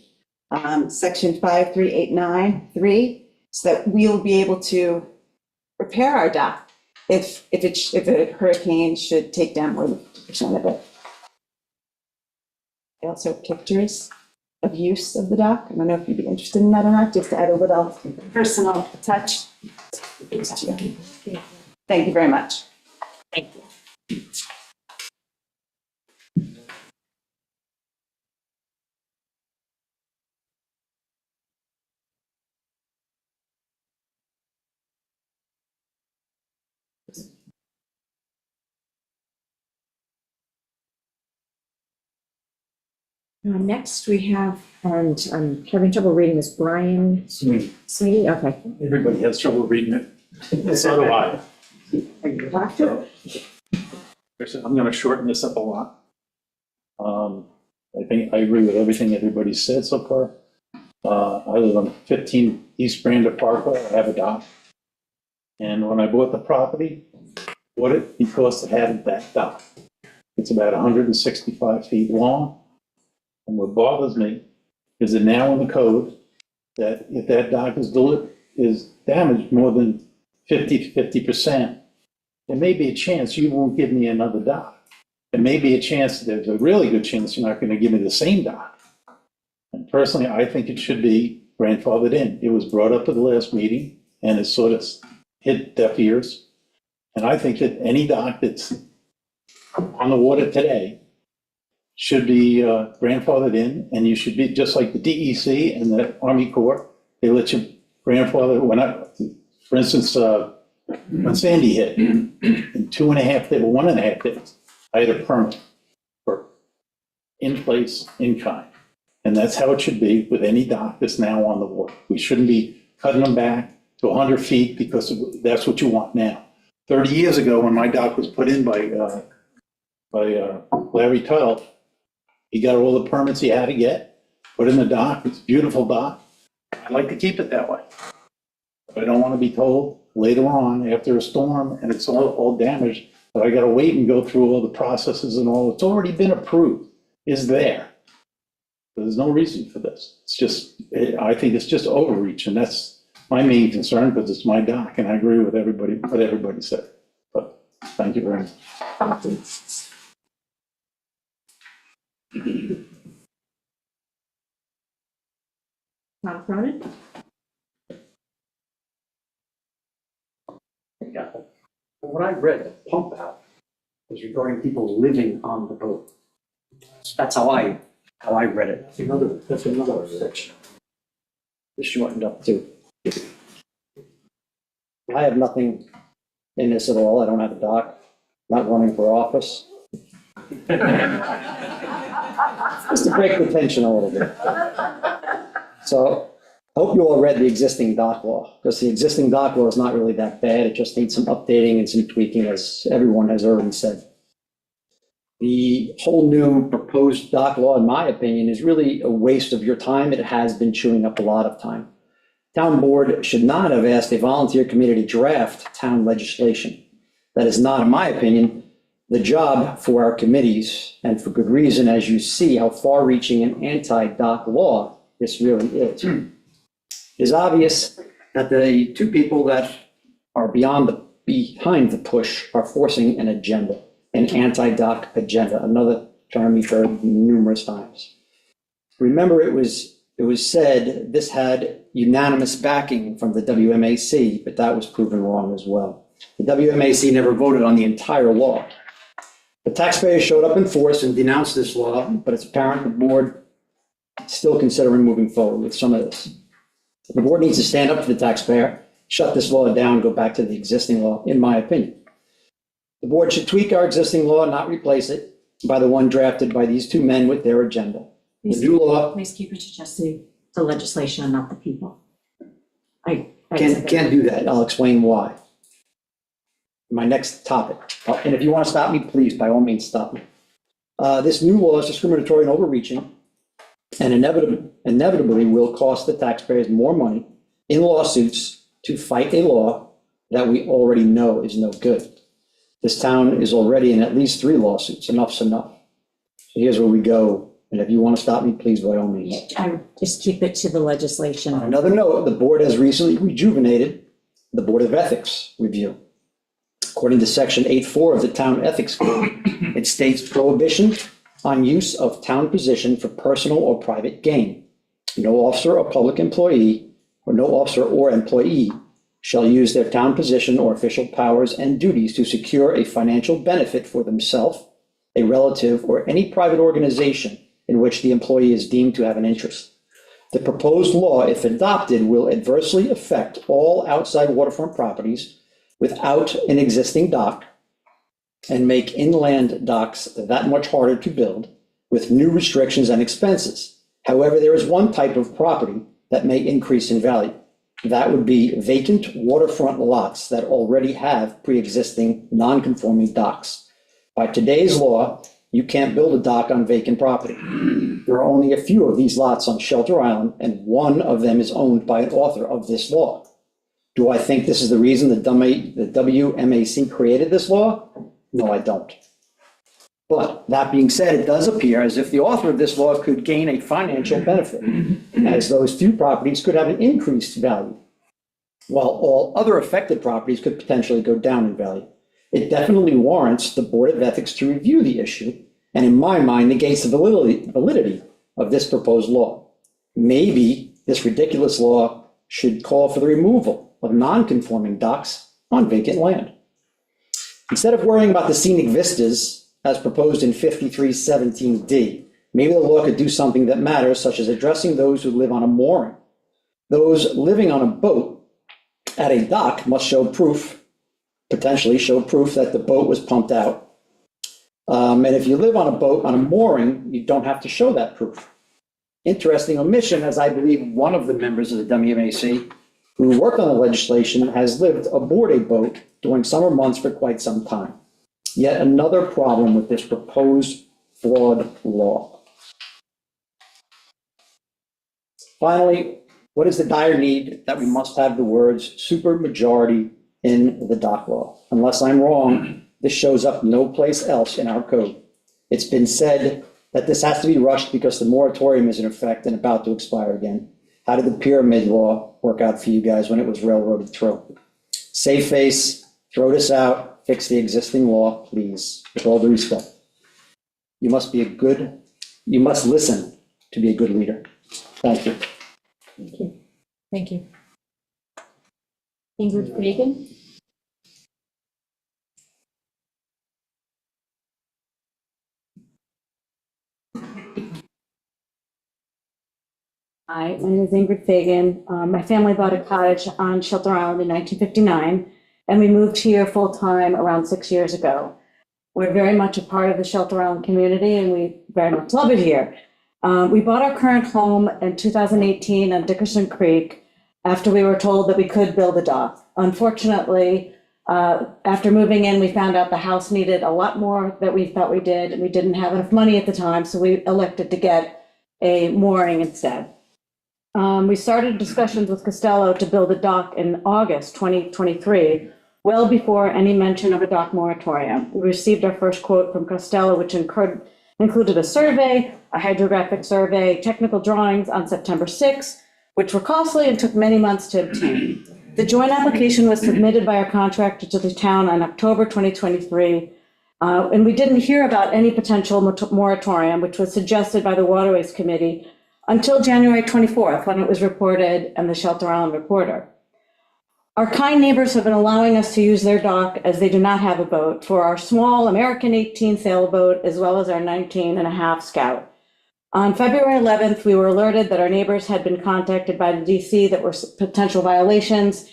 Section 53893, so that we'll be able to repair our dock if a hurricane should take down more than 50% of it. I also have pictures of use of the dock. I don't know if you'd be interested in that or not, just to add a little personal touch. Thank you very much. Thank you. Next, we have, and I'm having trouble reading this, Brian Sweeney, okay. Everybody has trouble reading it. So do I. I'm going to shorten this up a lot. I think I agree with everything everybody said so far. I live on 15 East Brander Parkway. I have a dock. And when I bought the property, bought it because it had that dock. It's about 165 feet long. And what bothers me is that now in the code, that if that dock is damaged more than 50%, there may be a chance you won't give me another dock. There may be a chance, there's a really good chance you're not going to give me the same dock. And personally, I think it should be grandfathered in. It was brought up at the last meeting and it sort of hit deaf ears. And I think that any dock that's on the water today should be grandfathered in, and you should be, just like the DEC and the Army Corps, they let you grandfather, for instance, when Sandy hit, in 1.5 days, I had a permit for in place, in kind. And that's how it should be with any dock that's now on the water. We shouldn't be cutting them back to 100 feet because that's what you want now. 30 years ago, when my dock was put in by Larry Tuttle, he got all the permits he had to get, put in the dock. It's a beautiful dock. I'd like to keep it that way. But I don't want to be told later on after a storm and it's all damaged that I got to wait and go through all the processes and all. It's already been approved. Is there. There's no reason for this. It's just, I think it's just overreach, and that's my main concern because it's my dock, and I agree with everybody, what everybody said. But thank you very much. Tom Cronin? Yeah. What I read, the pump out, was regarding people living on the boat. That's how I read it. That's another section. This shortened up too. I have nothing in this at all. I don't have a dock, not running for office. Just to break the tension a little bit. So I hope you all read the existing dock law, because the existing dock law is not really that bad. It just needs some updating and some tweaking, as everyone has already said. The whole new proposed dock law, in my opinion, is really a waste of your time. It has been chewing up a lot of time. Town board should not have asked a volunteer committee to draft town legislation. That is not, in my opinion, the job for our committees, and for good reason, as you see how far-reaching an anti-dock law this really is. It is obvious that the two people that are behind the push are forcing an agenda, an anti-dock agenda, another term you've heard numerous times. Remember, it was said this had unanimous backing from the WMAC, but that was proven wrong as well. The WMAC never voted on the entire law. The taxpayers showed up in force and denounced this law, but it's apparent the board is still considering moving forward with some of this. The board needs to stand up to the taxpayer, shut this law down, go back to the existing law, in my opinion. The board should tweak our existing law, not replace it by the one drafted by these two men with their agenda. The new law Please keep it to just the legislation and not the people. I can't do that. I'll explain why. My next topic, and if you want to stop me, please, by all means, stop me. This new law is discriminatory and overreaching, and inevitably will cost the taxpayers more money in lawsuits to fight a law that we already know is no good. This town is already in at least 3 lawsuits. Enough's enough. So here's where we go, and if you want to stop me, please, by all means. I would just keep it to the legislation. On another note, the board has recently rejuvenated the Board of Ethics review. According to Section 8.4 of the Town Ethics Code, it states prohibition on use of town position for personal or private gain. No officer or public employee, or no officer or employee shall use their town position or official powers and duties to secure a financial benefit for themselves, a relative, or any private organization in which the employee is deemed to have an interest. The proposed law, if adopted, will adversely affect all outside waterfront properties without an existing dock and make inland docks that much harder to build with new restrictions and expenses. However, there is one type of property that may increase in value. That would be vacant waterfront lots that already have pre-existing non-conforming docks. By today's law, you can't build a dock on vacant property. There are only a few of these lots on Shelter Island, and one of them is owned by an author of this law. Do I think this is the reason the WMAC created this law? No, I don't. But that being said, it does appear as if the author of this law could gain a financial benefit, as those few properties could have an increased value, while all other affected properties could potentially go down in value. It definitely warrants the Board of Ethics to review the issue, and in my mind, negates the validity of this proposed law. Maybe this ridiculous law should call for the removal of non-conforming docks on vacant land. Instead of worrying about the scenic vistas as proposed in 5317D, maybe the law could do something that matters, such as addressing those who live on a mooring. Those living on a boat at a dock must show proof, potentially show proof that the boat was pumped out. And if you live on a boat on a mooring, you don't have to show that proof. Interesting omission, as I believe one of the members of the WMAC who worked on the legislation has lived aboard a boat during summer months for quite some time. Yet another problem with this proposed flawed law. Finally, what is the dire need that we must have the words supermajority in the dock law? Unless I'm wrong, this shows up no place else in our code. It's been said that this has to be rushed because the moratorium is in effect and about to expire again. How did the pyramid law work out for you guys when it was railroaded through? Save face, throw this out, fix the existing law, please, with all due respect. You must listen to be a good leader. Thank you. Thank you. Thank you. Ingrid Fagan? Hi, my name is Ingrid Fagan. My family bought a cottage on Shelter Island in 1959, and we moved here full-time around 6 years ago. We're very much a part of the Shelter Island community, and we very much love it here. We bought our current home in 2018 on Dickerson Creek after we were told that we could build a dock. Unfortunately, after moving in, we found out the house needed a lot more than we thought we did, and we didn't have enough money at the time, so we elected to get a mooring instead. We started discussions with Costello to build a dock in August 2023, well before any mention of a dock moratorium. We received our first quote from Costello, which included a survey, a hydrographic survey, technical drawings on September 6, which were costly and took many months to obtain. The joint application was submitted by our contractor to the town in October 2023, and we didn't hear about any potential moratorium, which was suggested by the Waterways Committee until January 24th, when it was reported in the Shelter Island Reporter. Our kind neighbors have been allowing us to use their dock, as they do not have a boat, for our small American 18 sailboat, as well as our 19.5 Scout. On February 11th, we were alerted that our neighbors had been contacted by the DC that were potential violations.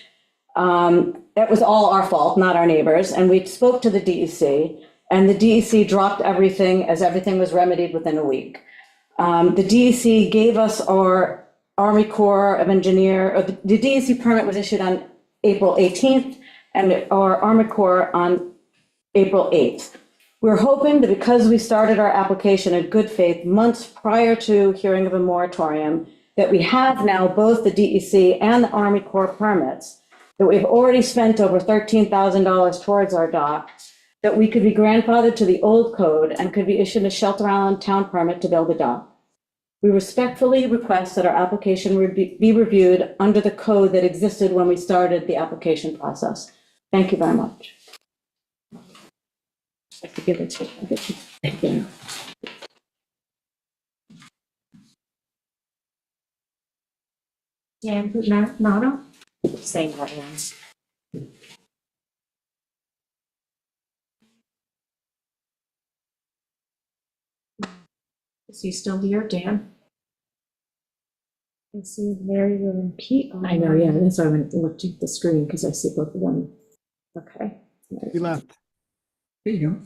That was all our fault, not our neighbors, and we spoke to the DEC, and the DEC dropped everything as everything was remedied within a week. The DEC gave us our Army Corps of Engineer, the DEC permit was issued on April 18th, and our Army Corps on April 8th. We're hoping that because we started our application in good faith months prior to hearing of a moratorium, that we have now both the DEC and the Army Corps permits, that we've already spent over $13,000 towards our dock, that we could be grandfathered to the old code and could be issued a Shelter Island town permit to build a dock. We respectfully request that our application be reviewed under the code that existed when we started the application process. Thank you very much. I could give it to you. Thank you. Dan Nano? Saying that one. Is he still here, Dan? I see Mary Lou and Pete. I know, yeah, that's why I went and looked at the screen, because I see both of them. Okay. He left. There you go.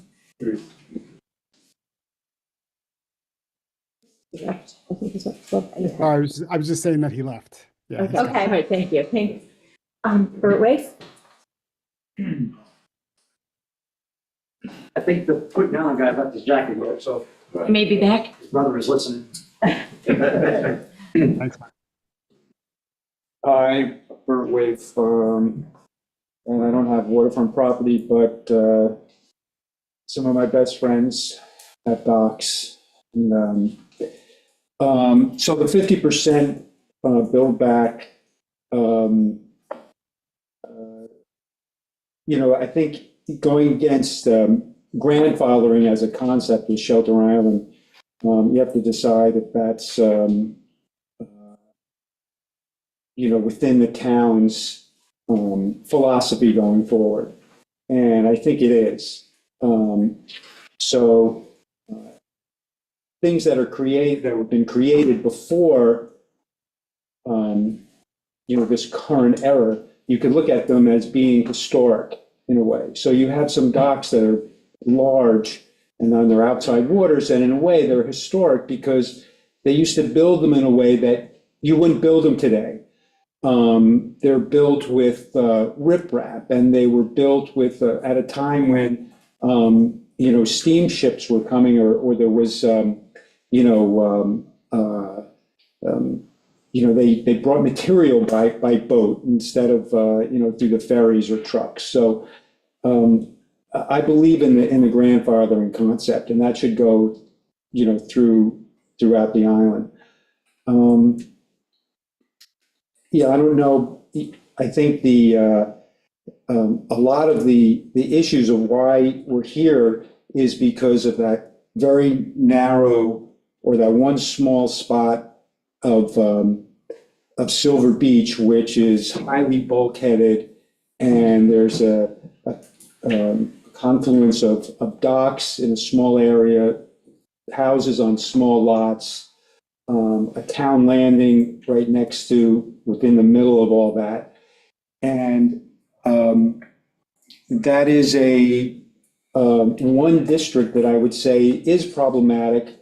Yeah, I think it's what. Oh, I was just saying that he left. Yeah. Okay, all right, thank you. Thanks. Bert Waite? I think the put down guy left his jacket here, so He may be back. his brother is listening. Thanks, Mike. Hi, Bert Waite, and I don't have waterfront property, but some of my best friends have docks. And, so the 50% build back, I think going against grandfathering as a concept with Shelter Island, you have to decide if that's, within the town's philosophy going forward. And I think it is. Things that have been created before, this current era, you could look at them as being historic in a way. So you have some docks that are large and on their outside waters, and in a way they're historic because they used to build them in a way that you wouldn't build them today. They're built with riprap, and they were built with at a time when steamships were coming, or there was they brought material by boat instead of through the ferries or trucks. So I believe in the grandfathering concept, and that should go throughout the island. I don't know. I think a lot of the issues of why we're here is because of that very narrow, or that one small spot of Silver Beach, which is highly bulkheaded, and there's a confluence of docks in a small area, houses on small lots, a town landing right next to, within the middle of all that. And that is one district that I would say is problematic,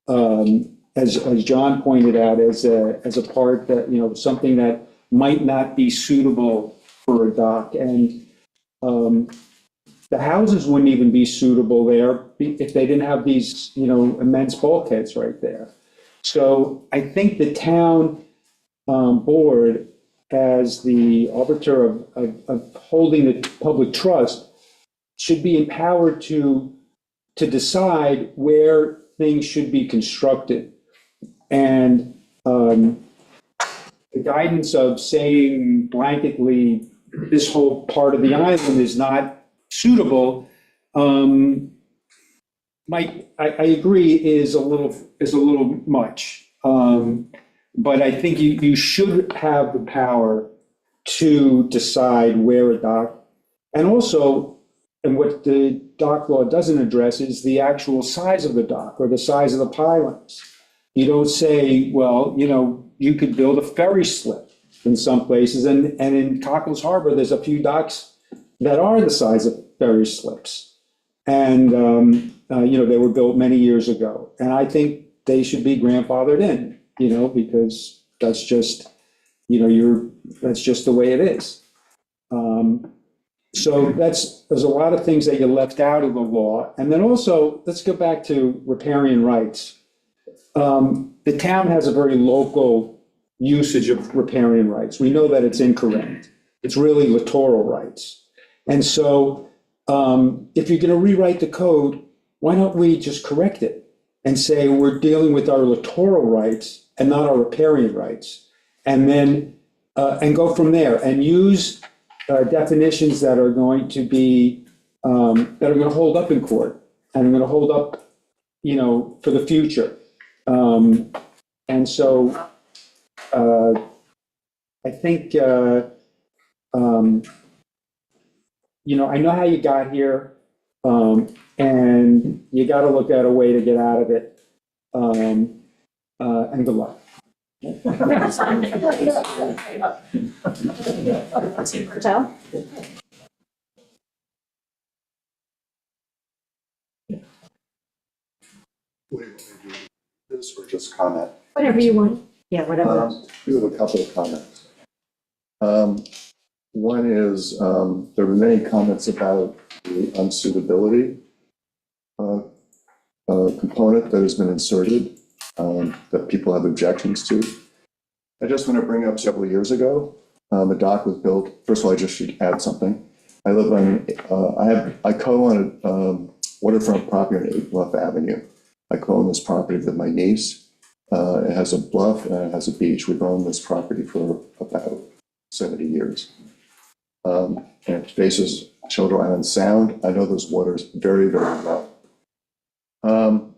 as John pointed out, as a part that, something that might not be suitable for a dock. And the houses wouldn't even be suitable there if they didn't have these, immense bulkheads right there. So I think the town board, as the arbiter of holding the public trust, should be empowered to decide where things should be constructed. And the guidance of saying blanketly this whole part of the island is not suitable, I agree, is a little much. But I think you should have the power to decide where a dock, and also, and what the dock law doesn't address is the actual size of the dock or the size of the pilings. You don't say, well, you could build a ferry slip in some places, and in Cockles Harbor, there's a few docks that are the size of ferry slips. And, they were built many years ago. And I think they should be grandfathered in, because that's just, that's just the way it is. So there's a lot of things that you left out of the law. And then also, let's go back to riparian rights. The town has a very local usage of riparian rights. We know that it's incorrect. It's really littoral rights. And so if you're going to rewrite the code, why don't we just correct it and say we're dealing with our littoral rights and not our riparian rights, and then and go from there and use definitions that are going to be that are going to hold up in court and are going to hold up, for the future. And so I think I know how you got here, and you got to look at a way to get out of it. And good luck. Patel? This or just comment? Whatever you want. Yeah, whatever. We have a couple of comments. One is, there were many comments about the unsuitability component that has been inserted, that people have objections to. I just want to bring up several years ago, a dock was built. First of all, I just should add something. I live on, I co-own waterfront property on 8 Bluff Avenue. I co-own this property with my niece. It has a bluff and it has a beach. We've owned this property for about 70 years. And it faces Shelter Island Sound. I know those waters very, very well.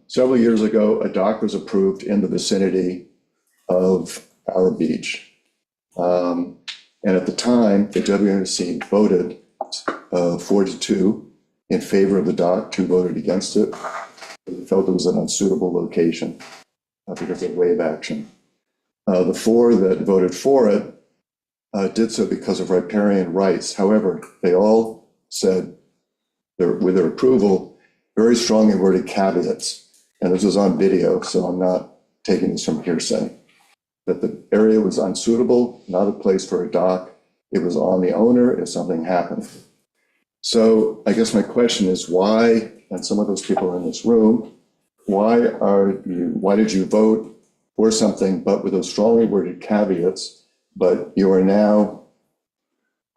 Several years ago, a dock was approved in the vicinity of our beach. And at the time, the WMC voted 4-2 in favor of the dock, 2 voted against it. They felt it was an unsuitable location because of wave action. The 4 that voted for it did so because of riparian rights. However, they all said, with their approval, very strongly worded caveats. And this was on video, so I'm not taking this from hearsay, that the area was unsuitable, not a place for a dock. It was on the owner if something happened. So I guess my question is why, and some of those people are in this room, why did you vote for something but with those strongly worded caveats, but you are now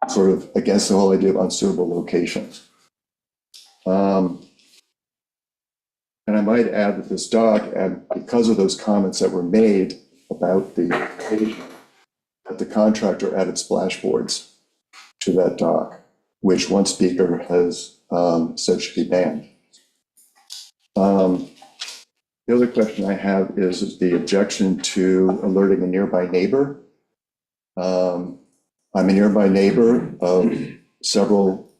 sort of against the whole idea of unsuitable locations? And I might add that this dock, and because of those comments that were made about the location, that the contractor added splashboards to that dock, which one speaker has said should be banned. The other question I have is the objection to alerting a nearby neighbor. I'm a nearby neighbor of several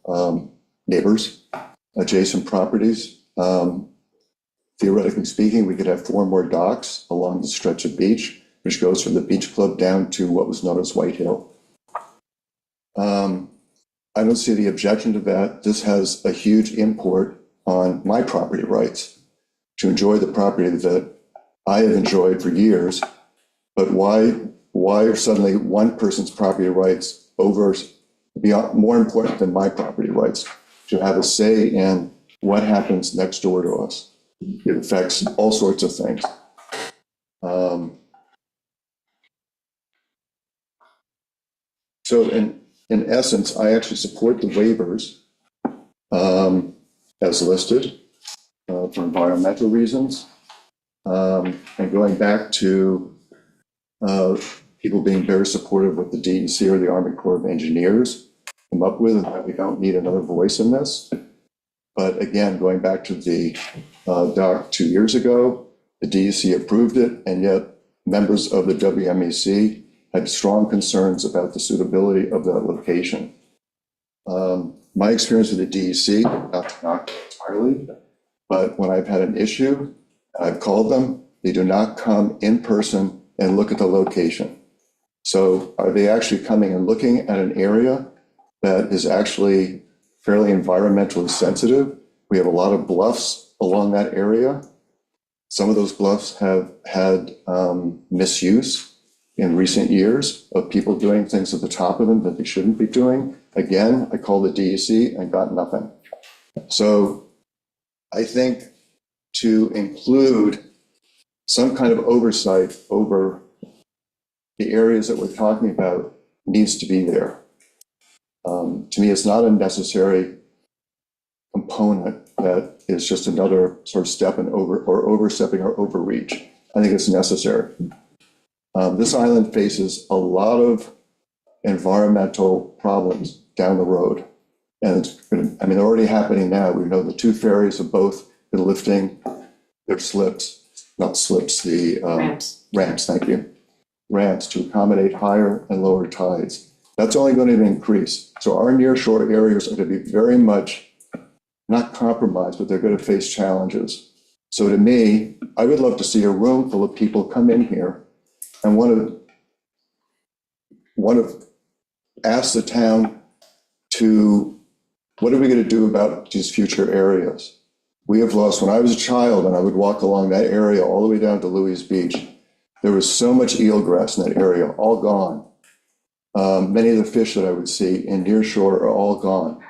neighbors, adjacent properties. Theoretically speaking, we could have 4 more docks along the stretch of beach, which goes from the beach club down to what was known as White Hill. I don't see the objection to that. This has a huge import on my property rights to enjoy the property that I have enjoyed for years. But why are suddenly one person's property rights more important than my property rights to have a say in what happens next door to us? It affects all sorts of things. So in essence, I actually support the waivers as listed for environmental reasons. And going back to people being very supportive of the DEC or the Army Corps of Engineers come up with, and that we don't need another voice in this. But again, going back to the dock 2 years ago, the DEC approved it, and yet members of the WMAC had strong concerns about the suitability of that location. My experience with the DEC, not to knock entirely, but when I've had an issue, I've called them, they do not come in person and look at the location. So are they actually coming and looking at an area that is actually fairly environmentally sensitive? We have a lot of bluffs along that area. Some of those bluffs have had misuse in recent years of people doing things at the top of them that they shouldn't be doing. Again, I called the DEC and got nothing. So I think to include some kind of oversight over the areas that we're talking about needs to be there. To me, it's not a necessary component that is just another sort of step in overstepping or overreach. I think it's necessary. This island faces a lot of environmental problems down the road. And they're already happening now. We know the two ferries have both been lifting their ramps, thank you. Ramps to accommodate higher and lower tides. That's only going to increase. So our nearshore areas are going to be very much not compromised, but they're going to face challenges. So to me, I would love to see a room full of people come in here and want to ask the town to, what are we going to do about these future areas? We have lost, when I was a child and I would walk along that area all the way down to Louis Beach, there was so much eelgrass in that area, all gone. Many of the fish that I would see in nearshore are all gone.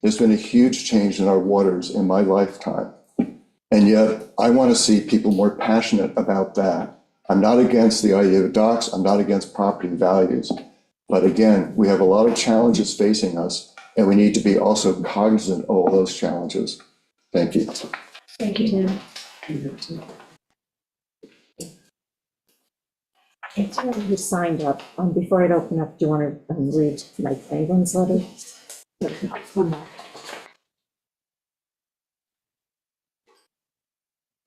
There's been a huge change in our waters in my lifetime. And yet I want to see people more passionate about that. I'm not against the idea of docks. I'm not against property values. But again, we have a lot of challenges facing us, and we need to be also cognizant of all those challenges. Thank you. Thank you, Tim. It's already who signed up. Before I'd open up, do you want to read Mike England's letter?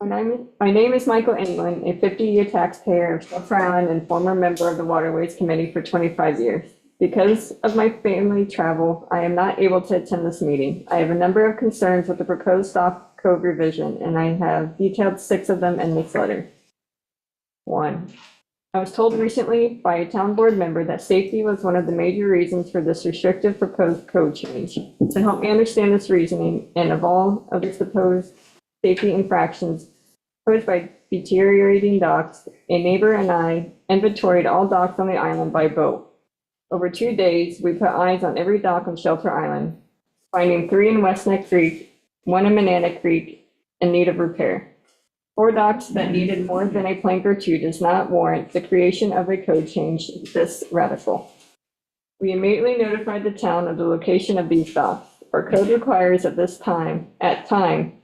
My name is Michael England, a 50-year taxpayer of Shelter Island and former member of the Waterways Committee for 25 years. Because of my family travel, I am not able to attend this meeting. I have a number of concerns with the proposed dock code revision, and I have detailed 6 of them in this letter. 1, I was told recently by a town board member that safety was one of the major reasons for this restrictive proposed code change. To help me understand this reasoning and of all of the supposed safety infractions posed by deteriorating docks, a neighbor and I inventoried all docks on the island by boat. Over 2 days, we put eyes on every dock on Shelter Island, finding 3 in West Neck Creek, 1 in Banana Creek, in need of repair. 4 docks that needed more than a plank or 2 does not warrant the creation of a code change this radical. We immediately notified the town of the location of these docks. Our code requires at time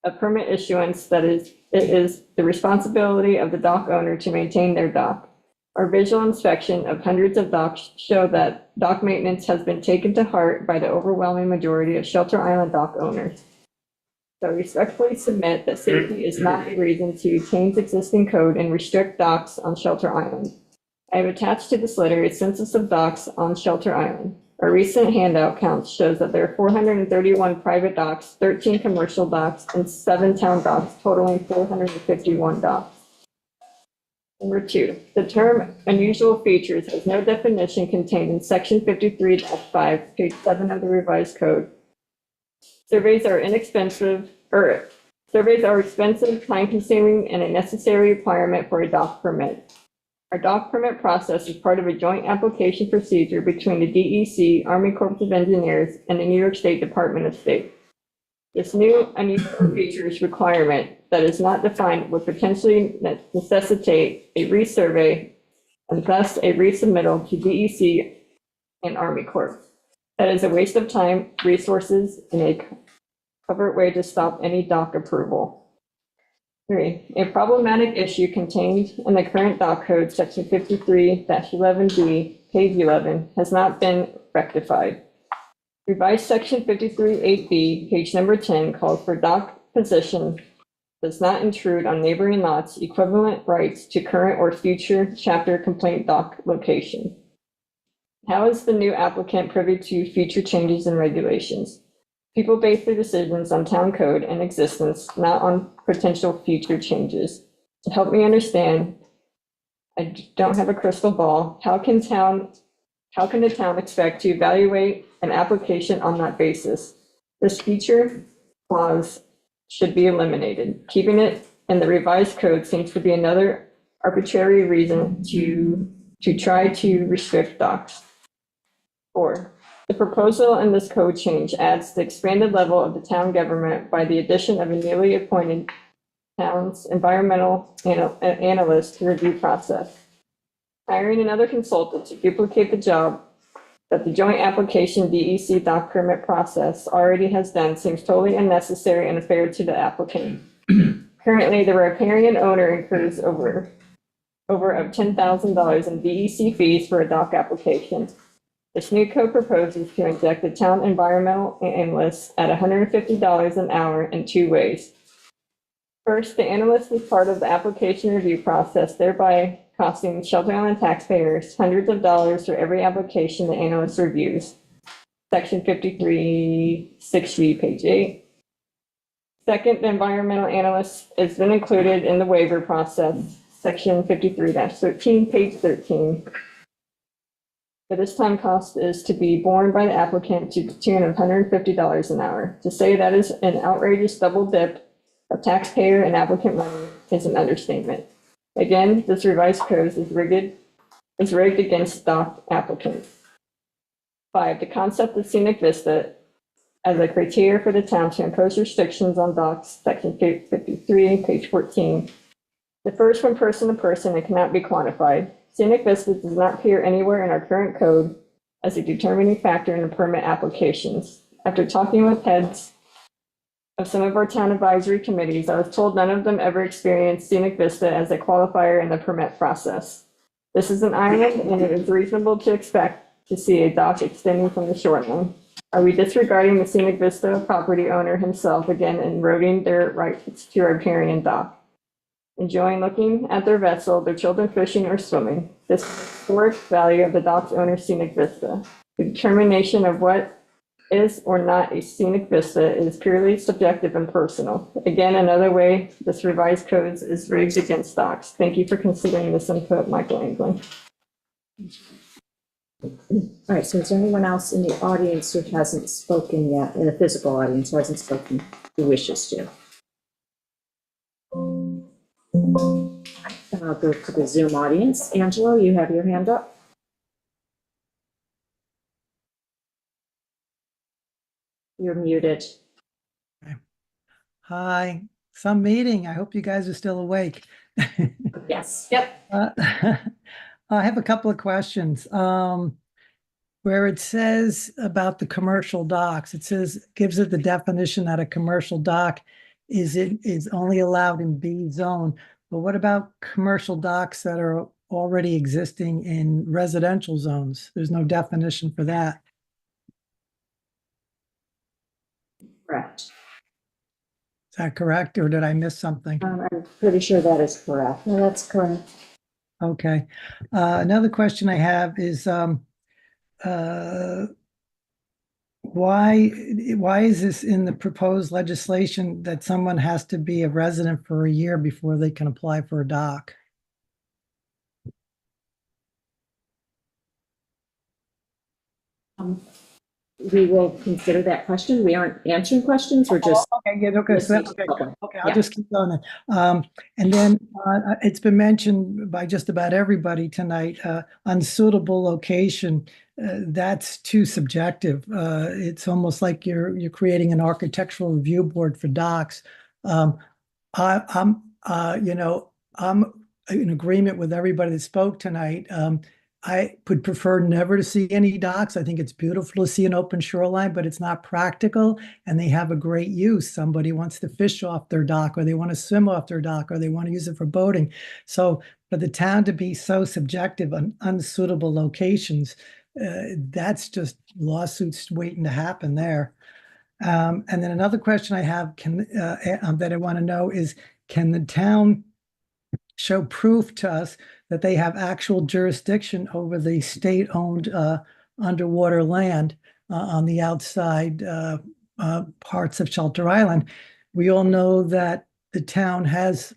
of permit issuance that it is the responsibility of the dock owner to maintain their dock. Our visual inspection of hundreds of docks show that dock maintenance has been taken to heart by the overwhelming majority of Shelter Island dock owners. So I respectfully submit that safety is not a reason to change existing code and restrict docks on Shelter Island. I have attached to this letter a census of docks on Shelter Island. A recent handout count shows that there are 431 private docks, 13 commercial docks, and 7 town docks, totaling 451 docks. Number 2, the term unusual features has no definition contained in section 53-5, page 7 of the revised code. Surveys are expensive, time-consuming, and a necessary requirement for a dock permit. Our dock permit process is part of a joint application procedure between the DEC, Army Corps of Engineers, and the New York State Department of State. This new unusual features requirement that is not defined would potentially necessitate a resurvey and thus a resubmittal to DEC and Army Corps. That is a waste of time, resources, and a covert way to stop any dock approval. 3, a problematic issue contained in the current dock code, section 53-11B, page 11, has not been rectified. Revised section 53-8B, page number 10, calls for dock position does not intrude on neighboring lots equivalent rights to current or future chapter complaint dock location. How is the new applicant privy to future changes in regulations? People base their decisions on town code and existence, not on potential future changes. To help me understand, I don't have a crystal ball. How can the town expect to evaluate an application on that basis? This future clause should be eliminated. Keeping it in the revised code seems to be another arbitrary reason to try to restrict docks. 4, the proposal in this code change adds the expanded level of the town government by the addition of a newly appointed town's environmental analyst review process. Hiring another consultant to duplicate the job that the joint application DEC dock permit process already has done seems totally unnecessary and unfair to the applicant. Currently, the riparian owner incurs over of $10,000 in DEC fees for a dock application. This new code proposes to inject the town environmental analyst at $150 an hour in 2 ways. First, the analyst is part of the application review process, thereby costing Shelter Island taxpayers hundreds of dollars for every application the analyst reviews. Section 53, 6G, page 8. Second, the environmental analyst has been included in the waiver process, section 53-13, page 13. But this time cost is to be borne by the applicant to the tune of $150 an hour. To say that is an outrageous double dip of taxpayer and applicant money is an understatement. Again, this revised code is rigged against dock applicants. 5, the concept of scenic vista as a criteria for the town to impose restrictions on docks, section 53, page 14. Differs from person to person and cannot be quantified. Scenic vista does not appear anywhere in our current code as a determining factor in the permit applications. After talking with heads of some of our town advisory committees, I was told none of them ever experienced scenic vista as a qualifier in the permit process. This is an island, and it is reasonable to expect to see a dock extending from the shoreline. Are we disregarding the scenic vista property owner himself again and eroding their rights to a riparian dock? Enjoying looking at their vessel, their children fishing or swimming. This is the historic value of the dock's owner's scenic vista. The determination of what is or not a scenic vista is purely subjective and personal. Again, another way this revised code is rigged against docks. Thank you for considering this input, Michael England. All right, so is there anyone else in the audience who hasn't spoken yet, in the physical audience who hasn't spoken, who wishes to? And I'll go to the Zoom audience. Angelo, you have your hand up. You're muted. Hi, some meeting. I hope you guys are still awake. Yes. Yep. I have a couple of questions. Where it says about the commercial docks, it says, gives it the definition that a commercial dock is only allowed in B zone. But what about commercial docks that are already existing in residential zones? There's no definition for that. Correct. Is that correct, or did I miss something? I'm pretty sure that is correct. No, that's correct. Okay. Another question I have is why is this in the proposed legislation that someone has to be a resident for a year before they can apply for a dock? We will consider that question. We aren't answering questions. We're just. Okay, yeah, okay, so, okay, I'll Yeah. just keep going then. And then it's been mentioned by just about everybody tonight, unsuitable location. That's too subjective. It's almost like you're creating an architectural review board for docks. I'm in agreement with everybody that spoke tonight. I would prefer never to see any docks. I think it's beautiful to see an open shoreline, but it's not practical, and they have a great use. Somebody wants to fish off their dock, or they want to swim off their dock, or they want to use it for boating. So for the town to be so subjective on unsuitable locations, that's just lawsuits waiting to happen there. And then another question I have that I want to know is can the town show proof to us that they have actual jurisdiction over the state-owned underwater land on the outside parts of Shelter Island? We all know that the town has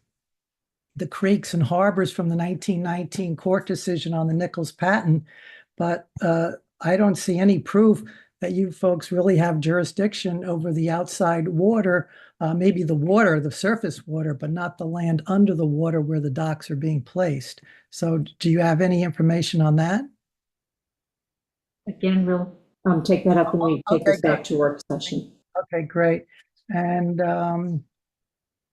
the creeks and harbors from the 1919 court decision on the Nichols patent, but I don't see any proof that you folks really have jurisdiction over the outside water, maybe the water, the surface water, but not the land under the water where the docks are being placed. So do you have any information on that? Again, we'll take that up when we take this back to work session. Okay, great. And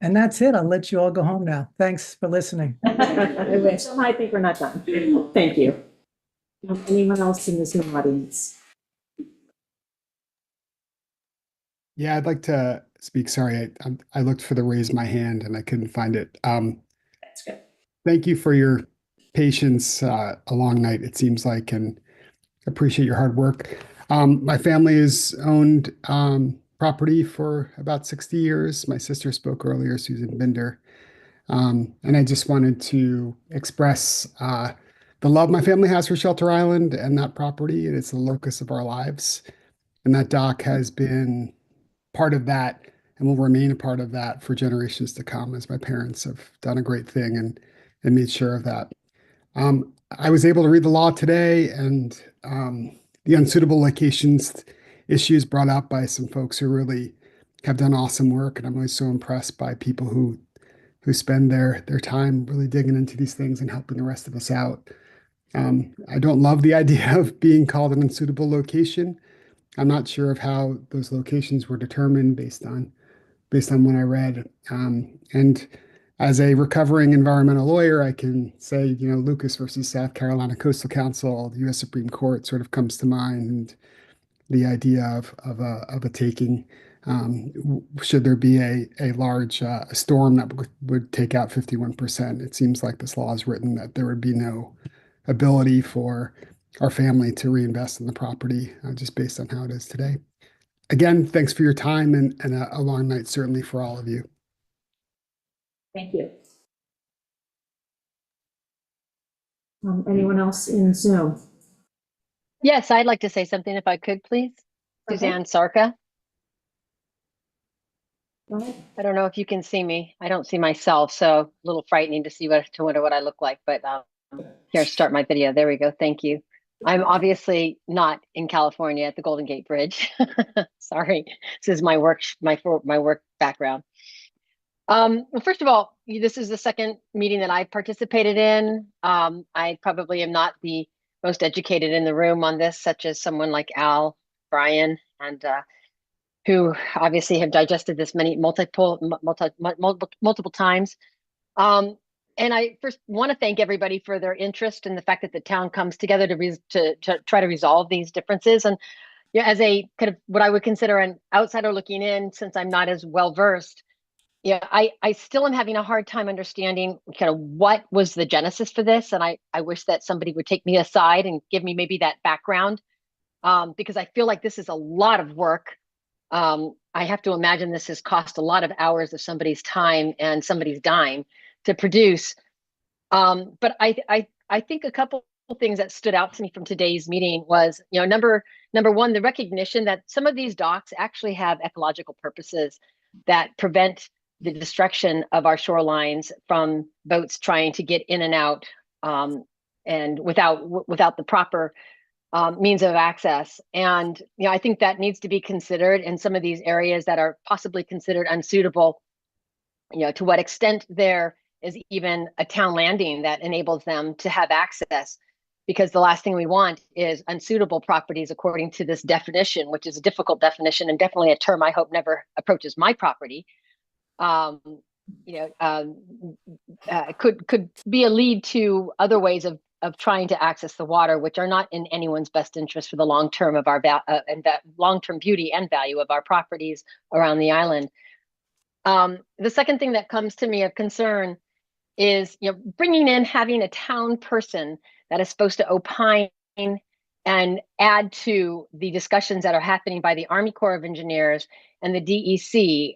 that's it. I'll let you all go home now. Thanks for listening. I think we're not done. Thank you. Anyone else in the Zoom audience? Yeah, I'd like to speak. Sorry, I looked for the raise my hand and I couldn't find it. That's good. Thank you for your patience, a long night, it seems like, and appreciate your hard work. My family has owned property for about 60 years. My sister spoke earlier, Susan Binder. And I just wanted to express the love my family has for Shelter Island and that property. It is the locus of our lives. And that dock has been part of that and will remain a part of that for generations to come, as my parents have done a great thing and made sure of that. I was able to read the law today, and the unsuitable locations issues brought up by some folks who really have done awesome work. And I'm always so impressed by people who spend their time really digging into these things and helping the rest of us out. I don't love the idea of being called an unsuitable location. I'm not sure of how those locations were determined based on what I read. And as a recovering environmental lawyer, I can say, Lucas versus South Carolina Coastal Council, the U.S. Supreme Court sort of comes to mind, and the idea of a taking. Should there be a large storm that would take out 51%, it seems like this law is written that there would be no ability for our family to reinvest in the property just based on how it is today. Again, thanks for your time and a long night, certainly for all of you. Thank you. Anyone else in Zoom? Yes, I'd like to say something if I could, please. Okay. Suzanne Sarka. Go ahead. I don't know if you can see me. I don't see myself, so a little frightening to see what I look like. But here, start my video. There we go. Thank you. I'm obviously not in California at the Golden Gate Bridge. Sorry, this is my work background. Well, first of all, this is the second meeting that I participated in. I probably am not the most educated in the room on this, such as someone like Al, Brian, and who obviously have digested this multiple times. And I first want to thank everybody for their interest in the fact that the town comes together to try to resolve these differences. And as a kind of what I would consider an outsider looking in, since I'm not as well versed, I still am having a hard time understanding kind of what was the genesis for this. And I wish that somebody would take me aside and give me maybe that background, because I feel like this is a lot of work. I have to imagine this has cost a lot of hours of somebody's time and somebody's dime to produce. But I think a couple of things that stood out to me from today's meeting was, number one, the recognition that some of these docks actually have ecological purposes that prevent the destruction of our shorelines from boats trying to get in and out, and without the proper means of access. And I think that needs to be considered in some of these areas that are possibly considered unsuitable. To what extent there is even a town landing that enables them to have access, because the last thing we want is unsuitable properties according to this definition, which is a difficult definition and definitely a term I hope never approaches my property. Could be a lead to other ways of trying to access the water, which are not in anyone's best interest for the long term of our long-term beauty and value of our properties around the island. The second thing that comes to me of concern is, bringing in, having a town person that is supposed to opine and add to the discussions that are happening by the Army Corps of Engineers and the DEC.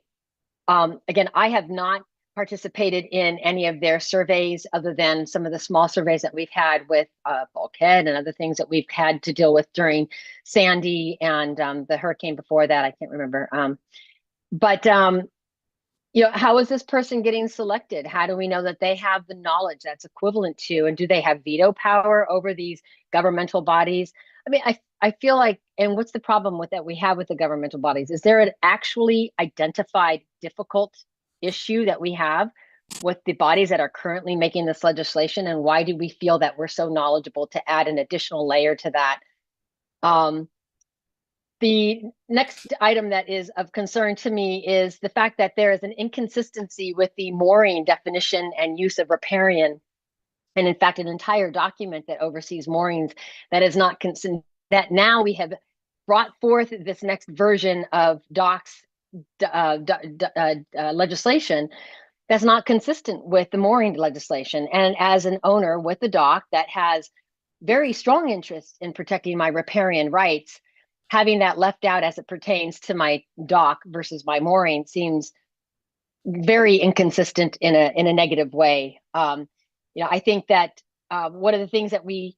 Again, I have not participated in any of their surveys other than some of the small surveys that we've had with bulkhead and other things that we've had to deal with during Sandy and the hurricane before that. I can't remember. But how is this person getting selected? How do we know that they have the knowledge that's equivalent to, and do they have veto power over these governmental bodies? I mean, I feel like, and what's the problem with that we have with the governmental bodies? Is there an actually identified difficult issue that we have with the bodies that are currently making this legislation? And why do we feel that we're so knowledgeable to add an additional layer to that? The next item that is of concern to me is the fact that there is an inconsistency with the mooring definition and use of riparian. And in fact, an entire document that oversees moorings that is not consistent, that now we have brought forth this next version of docks legislation that's not consistent with the mooring legislation. And as an owner with a dock that has very strong interest in protecting my riparian rights, having that left out as it pertains to my dock versus my mooring seems very inconsistent in a negative way. I think that one of the things that we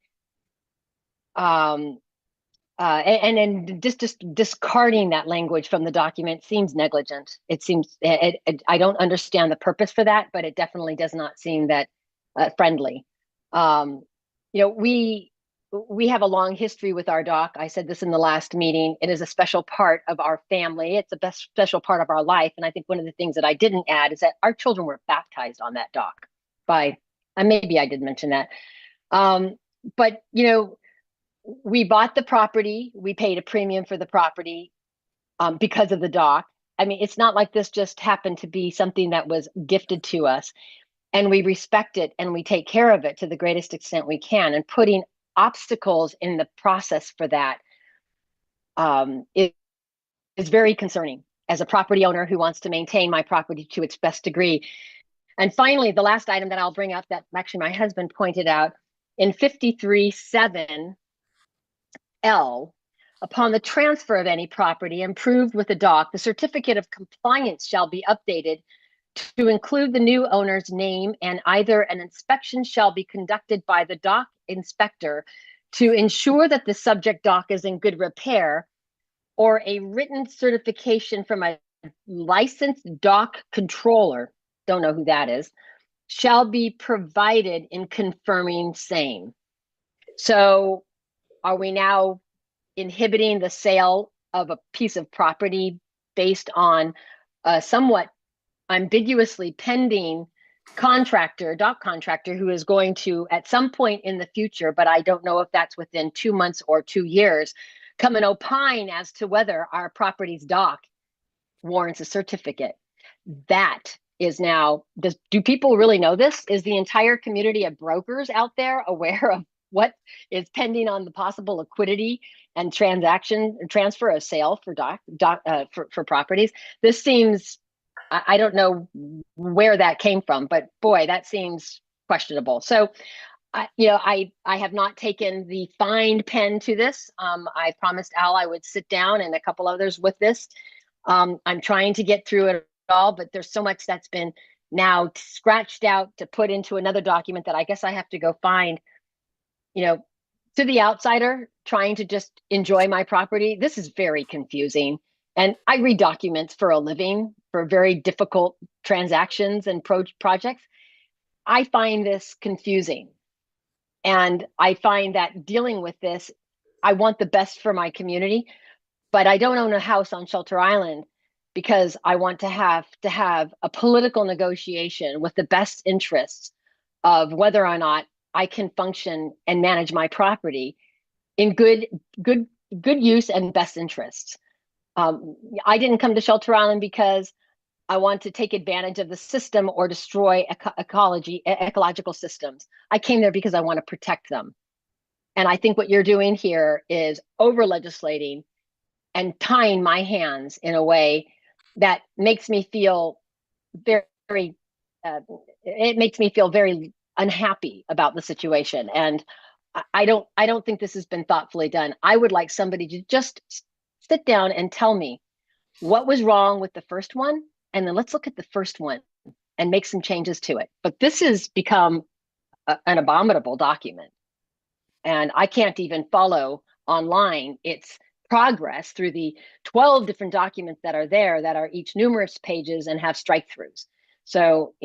and just discarding that language from the document seems negligent. It seems I don't understand the purpose for that, but it definitely does not seem that friendly. We have a long history with our dock. I said this in the last meeting. It is a special part of our family. It's a special part of our life. And I think one of the things that I didn't add is that our children were baptized on that dock maybe I did mention that. But we bought the property. We paid a premium for the property because of the dock. I mean, it's not like this just happened to be something that was gifted to us. And we respect it and we take care of it to the greatest extent we can. And putting obstacles in the process for that is very concerning as a property owner who wants to maintain my property to its best degree. And finally, the last item that I'll bring up that actually my husband pointed out in 53(7)L, upon the transfer of any property improved with a dock, the certificate of compliance shall be updated to include the new owner's name, and either an inspection shall be conducted by the dock inspector to ensure that the subject dock is in good repair, or a written certification from a licensed dock controller, don't know who that is, shall be provided in confirming same. So are we now inhibiting the sale of a piece of property based on a somewhat ambiguously pending dock contractor who is going to, at some point in the future, but I don't know if that's within 2 months or 2 years, come and opine as to whether our property's dock warrants a certificate? That is now, do people really know this? Is the entire community of brokers out there aware of what is pending on the possible liquidity and transfer of sale for for properties? This seems, I don't know where that came from, but boy, that seems questionable. So, I have not taken the fine pen to this. I promised Al I would sit down and a couple others with this. I'm trying to get through it all, but there's so much that's been now scratched out to put into another document that I guess I have to go find. To the outsider trying to just enjoy my property, this is very confusing. And I read documents for a living for very difficult transactions and projects. I find this confusing. And I find that dealing with this, I want the best for my community, but I don't own a house on Shelter Island because I want to have a political negotiation with the best interests of whether or not I can function and manage my property in good use and best interests. I didn't come to Shelter Island because I want to take advantage of the system or destroy ecological systems. I came there because I want to protect them. And I think what you're doing here is over legislating and tying my hands in a way that makes me feel very unhappy about the situation. And I don't think this has been thoughtfully done. I would like somebody to just sit down and tell me what was wrong with the first one, and then let's look at the first one and make some changes to it. But this has become an abominable document. And I can't even follow online its progress through the 12 different documents that are there that are each numerous pages and have strike-throughs. So,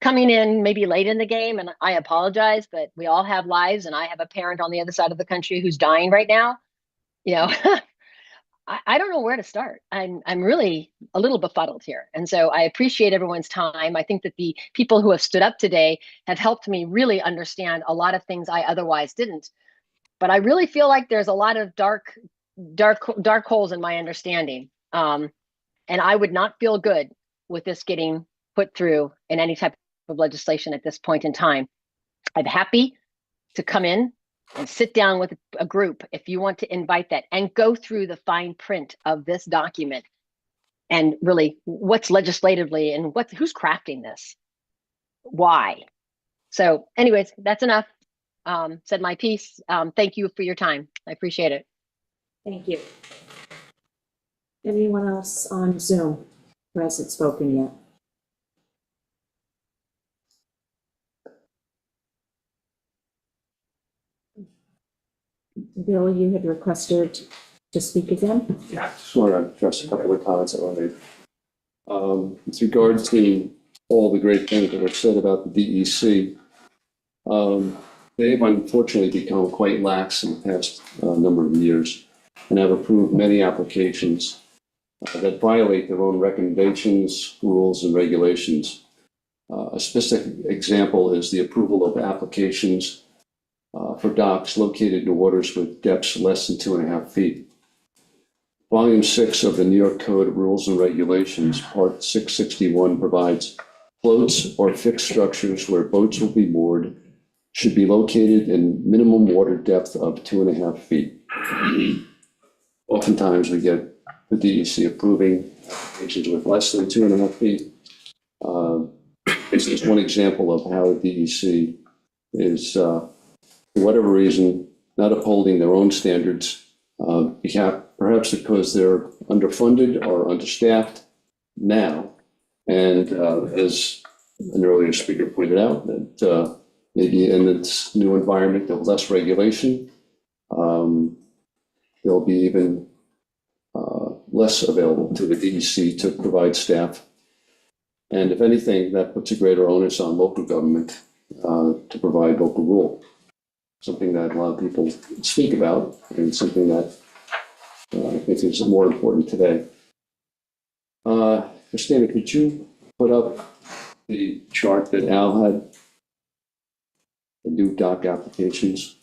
coming in maybe late in the game, and I apologize, but we all have lives, and I have a parent on the other side of the country who's dying right now. I don't know where to start. I'm really a little befuddled here. And so I appreciate everyone's time. I think that the people who have stood up today have helped me really understand a lot of things I otherwise didn't. But I really feel like there's a lot of dark holes in my understanding. And I would not feel good with this getting put through in any type of legislation at this point in time. I'm happy to come in and sit down with a group if you want to invite that and go through the fine print of this document and really what's legislatively and who's crafting this, why. So anyways, that's enough. Said my piece. Thank you for your time. I appreciate it. Thank you. Anyone else on Zoom who hasn't spoken yet? Bill, you had requested to speak again? Yeah, just want to address a couple of comments that were made. With regards to all the great things that were said about the DEC, they've unfortunately become quite lax in the past number of years and have approved many applications that violate their own recommendations, rules, and regulations. A specific example is the approval of applications for docks located in waters with depths less than 2.5 feet. Volume 6 of the New York Code of Rules and Regulations, Part 661, provides floats or fixed structures where boats will be moored should be located in minimum water depth of 2.5 feet. Oftentimes we get the DEC approving applications with less than 2.5 feet. It's just one example of how the DEC is, for whatever reason, not upholding their own standards, perhaps because they're underfunded or understaffed now. And as an earlier speaker pointed out, that maybe in its new environment of less regulation, there'll be even less available to the DEC to provide staff. And if anything, that puts a greater onus on local government to provide local rule. Something that a lot of people speak about and something that I think is more important today. Christina, could you put up the chart that Al had, the new dock applications?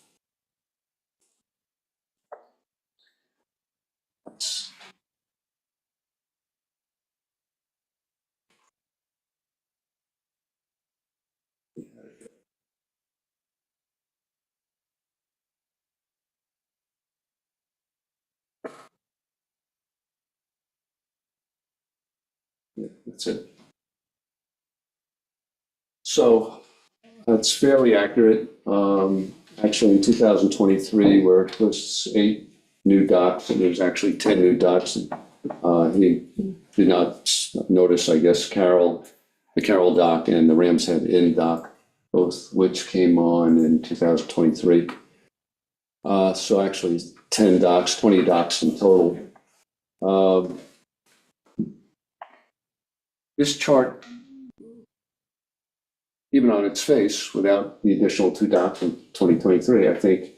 Yeah, that's it. So that's fairly accurate. Actually, in 2023, where it lists 8 new docks, and there's actually 10 new docks. He did not notice, I guess, the Carroll dock and the Rams Head Inn dock, both which came on in 2023. So actually 10 docks, 20 docks in total. This chart, even on its face, without the additional 2 docks in 2023, I think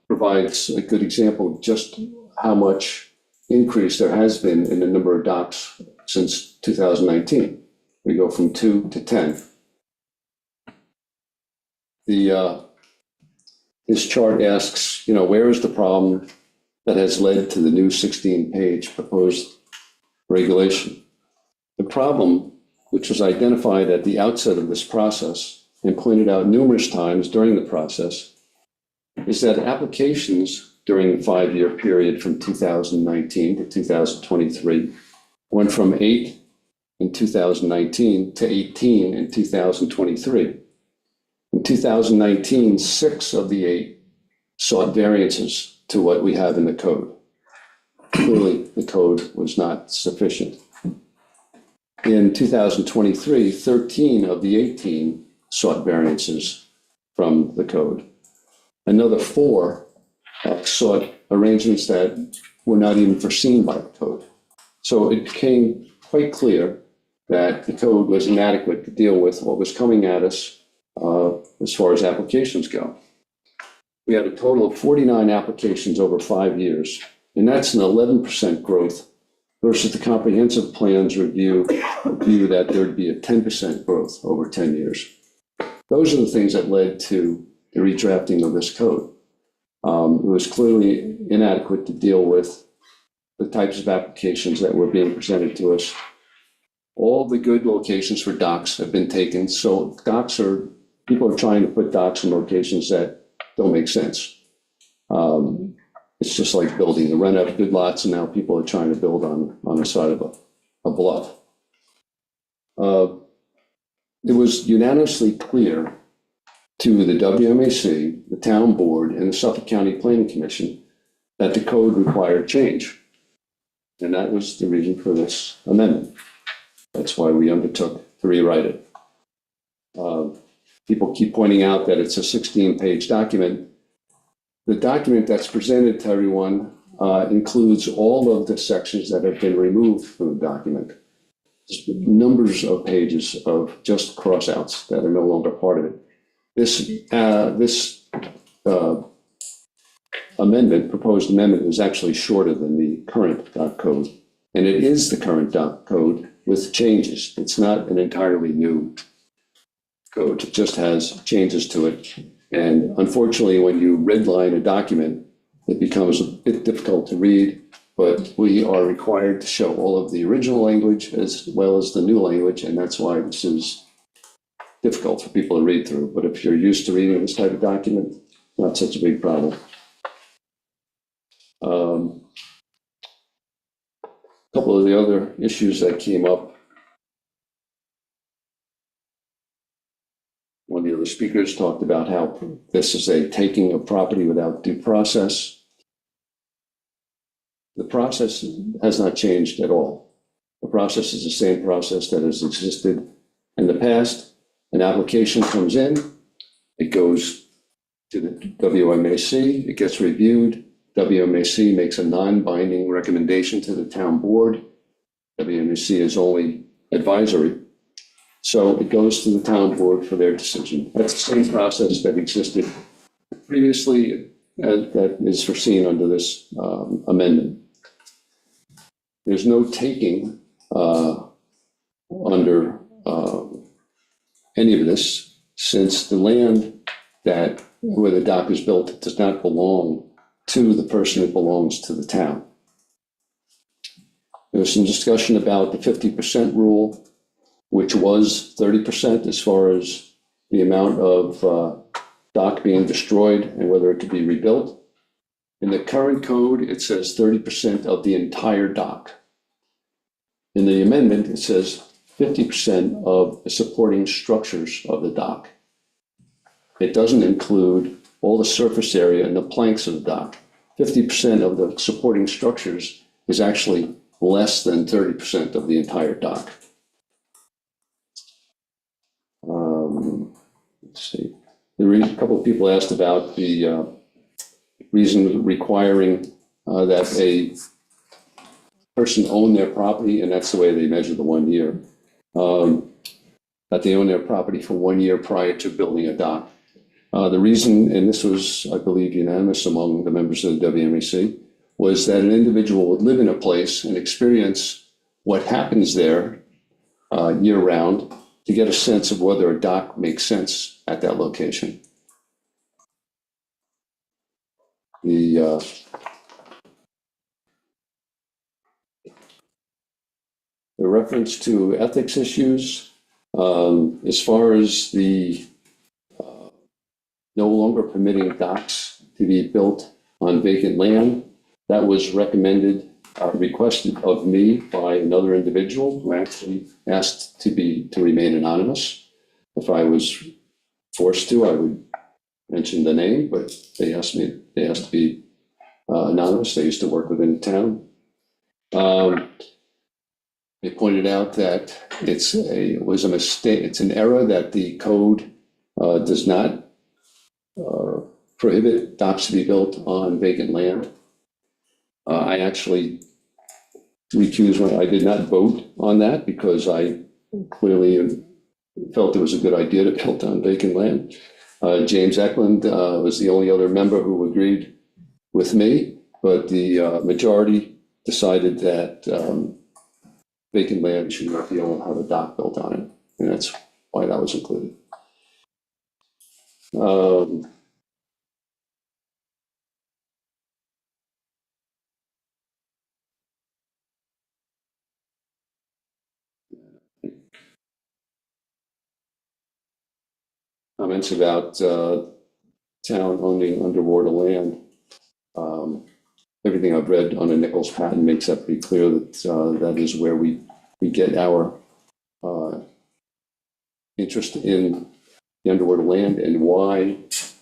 provides a good example of just how much increase there has been in the number of docks since 2019. We go from 2 to 10. This chart asks, where is the problem that has led to the new 16-page proposed regulation? The problem, which was identified at the outset of this process and pointed out numerous times during the process, is that applications during the 5-year period from 2019 to 2023 went from 8 in 2019 to 18 in 2023. In 2019, 6 of the 8 sought variances to what we have in the code. Clearly, the code was not sufficient. In 2023, 13 of the 18 sought variances from the code. Another 4 sought arrangements that were not even foreseen by the code. So it became quite clear that the code was inadequate to deal with what was coming at us as far as applications go. We had a total of 49 applications over 5 years, and that's an 11% growth versus the comprehensive plans review that there'd be a 10% growth over 10 years. Those are the things that led to the redrafting of this code. It was clearly inadequate to deal with the types of applications that were being presented to us. All the good locations for docks have been taken, so people are trying to put docks in locations that don't make sense. It's just like building. The rent out good lots, and now people are trying to build on the side of a bluff. It was unanimously clear to the WMAC, the town board, and the Suffolk County Planning Commission that the code required change. And that was the reason for this amendment. That's why we undertook to rewrite it. People keep pointing out that it's a 16-page document. The document that's presented to everyone includes all of the sections that have been removed from the document. There's numbers of pages of just crossouts that are no longer part of it. This proposed amendment, is actually shorter than the current dock code. And it is the current dock code with changes. It's not an entirely new code. It just has changes to it. And unfortunately, when you redline a document, it becomes a bit difficult to read, but we are required to show all of the original language as well as the new language, and that's why this is difficult for people to read through. But if you're used to reading this type of document, not such a big problem. A couple of the other issues that came up. One of the other speakers talked about how this is a taking of property without due process. The process has not changed at all. The process is the same process that has existed in the past. An application comes in, it goes to the WMAC, it gets reviewed. WMAC makes a non-binding recommendation to the town board. WMAC is only advisory. So it goes to the town board for their decision. That's the same process that existed previously that is foreseen under this amendment. There's no taking under any of this, since the land where the dock is built does not belong to the person. It belongs to the town. There was some discussion about the 50% rule, which was 30% as far as the amount of dock being destroyed and whether it could be rebuilt. In the current code, it says 30% of the entire dock. In the amendment, it says 50% of the supporting structures of the dock. It doesn't include all the surface area and the planks of the dock. 50% of the supporting structures is actually less than 30% of the entire dock. Let's see. A couple of people asked about the reason requiring that a person own their property, and that's the way they measure the 1 year, that they own their property for 1 year prior to building a dock. The reason, and this was, I believe, unanimous among the members of the WMAC, was that an individual would live in a place and experience what happens there year round to get a sense of whether a dock makes sense at that location. The reference to ethics issues, as far as the no longer permitting docks to be built on vacant land, that was requested of me by another individual who actually asked to remain anonymous. If I was forced to, I would mention the name, but they asked to be anonymous. They used to work within the town. They pointed out that it was a mistake, it's an error that the code does not prohibit docks to be built on vacant land. I actually recused, I did not vote on that because I clearly felt it was a good idea to build on vacant land. James Eklund was the only other member who agreed with me, but the majority decided that vacant land should not be able to have a dock built on it, and that's why that was included. Comments about town owning underwater land. Everything I've read on the Nichols patent makes that pretty clear that that is where we get our interest in the underwater land, and why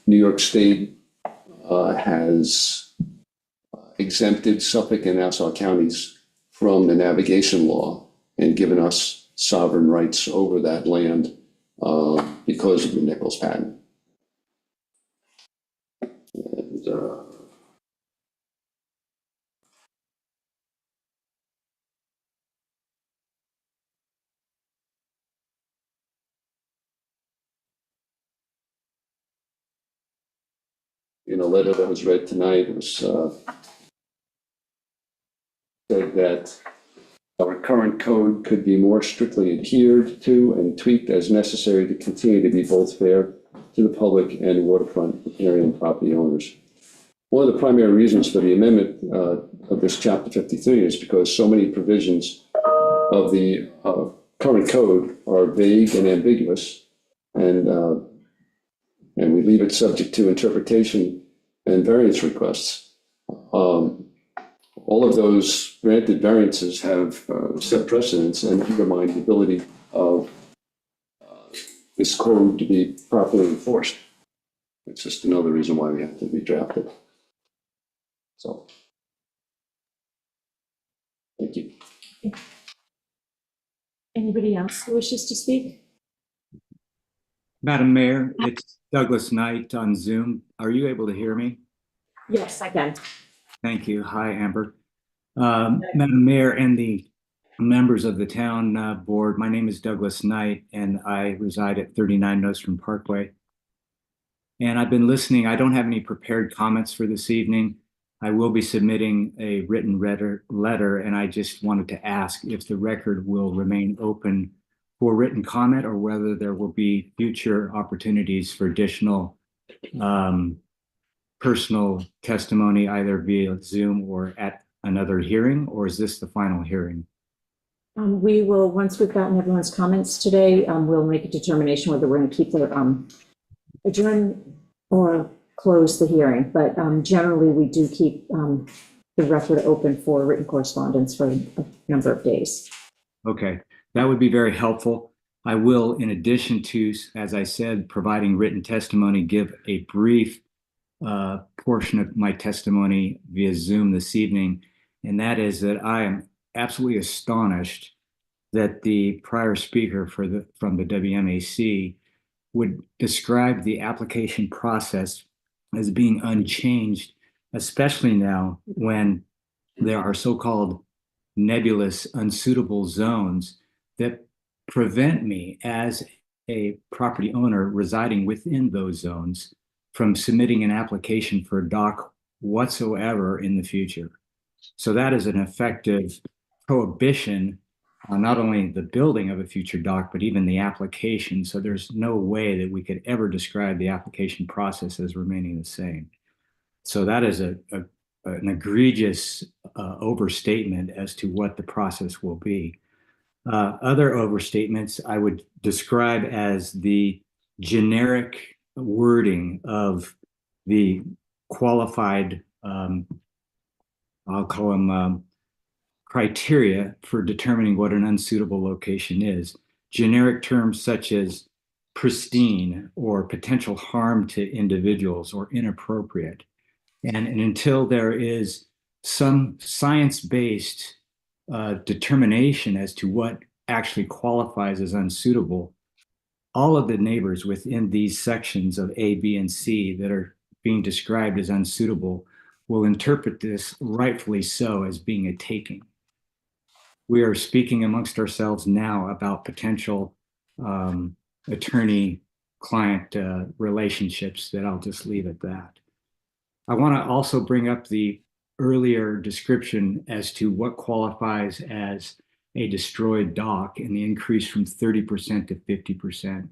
New York State has exempted Suffolk and Nassau counties from the navigation law and given us sovereign rights over that land because of the Nichols patent. And, in a letter that was read tonight, it was said that our current code could be more strictly adhered to and tweaked as necessary to continue to be both fair to the public and waterfront area and property owners. One of the primary reasons for the amendment of this chapter 53 is because so many provisions of the current code are vague and ambiguous, and we leave it subject to interpretation and variance requests. All of those granted variances have set precedents and undermine the ability of this code to be properly enforced. It's just another reason why we have to redraft it. So, thank you. Anybody else who wishes to speak? Madam Mayor, it's Douglas Knight on Zoom. Are you able to hear me? Yes, I can. Thank you. Hi, Amber. Madam Mayor and the members of the town board, my name is Douglas Knight, and I reside at 39 Nostrum Parkway. And I've been listening. I don't have any prepared comments for this evening. I will be submitting a written letter, and I just wanted to ask if the record will remain open for written comment, or whether there will be future opportunities for additional personal testimony, either via Zoom or at another hearing, or is this the final hearing? We will, once we've gotten everyone's comments today, we'll make a determination whether we're going to keep the adjourn or close the hearing. But generally, we do keep the record open for written correspondence for a number of days. Okay, that would be very helpful. I will, in addition to, as I said, providing written testimony, give a brief portion of my testimony via Zoom this evening, and that is that I am absolutely astonished that the prior speaker from the WMAC would describe the application process as being unchanged, especially now when there are so-called nebulous, unsuitable zones that prevent me as a property owner residing within those zones from submitting an application for a dock whatsoever in the future. So that is an effective prohibition on not only the building of a future dock, but even the application. So there's no way that we could ever describe the application process as remaining the same. So that is an egregious overstatement as to what the process will be. Other overstatements I would describe as the generic wording of the qualified, I'll call them criteria for determining what an unsuitable location is. Generic terms such as pristine or potential harm to individuals or inappropriate. And until there is some science-based determination as to what actually qualifies as unsuitable, all of the neighbors within these sections of A, B, and C that are being described as unsuitable will interpret this, rightfully so, as being a taking. We are speaking amongst ourselves now about potential attorney-client relationships that I'll just leave at that. I want to also bring up the earlier description as to what qualifies as a destroyed dock and the increase from 30% to 50%.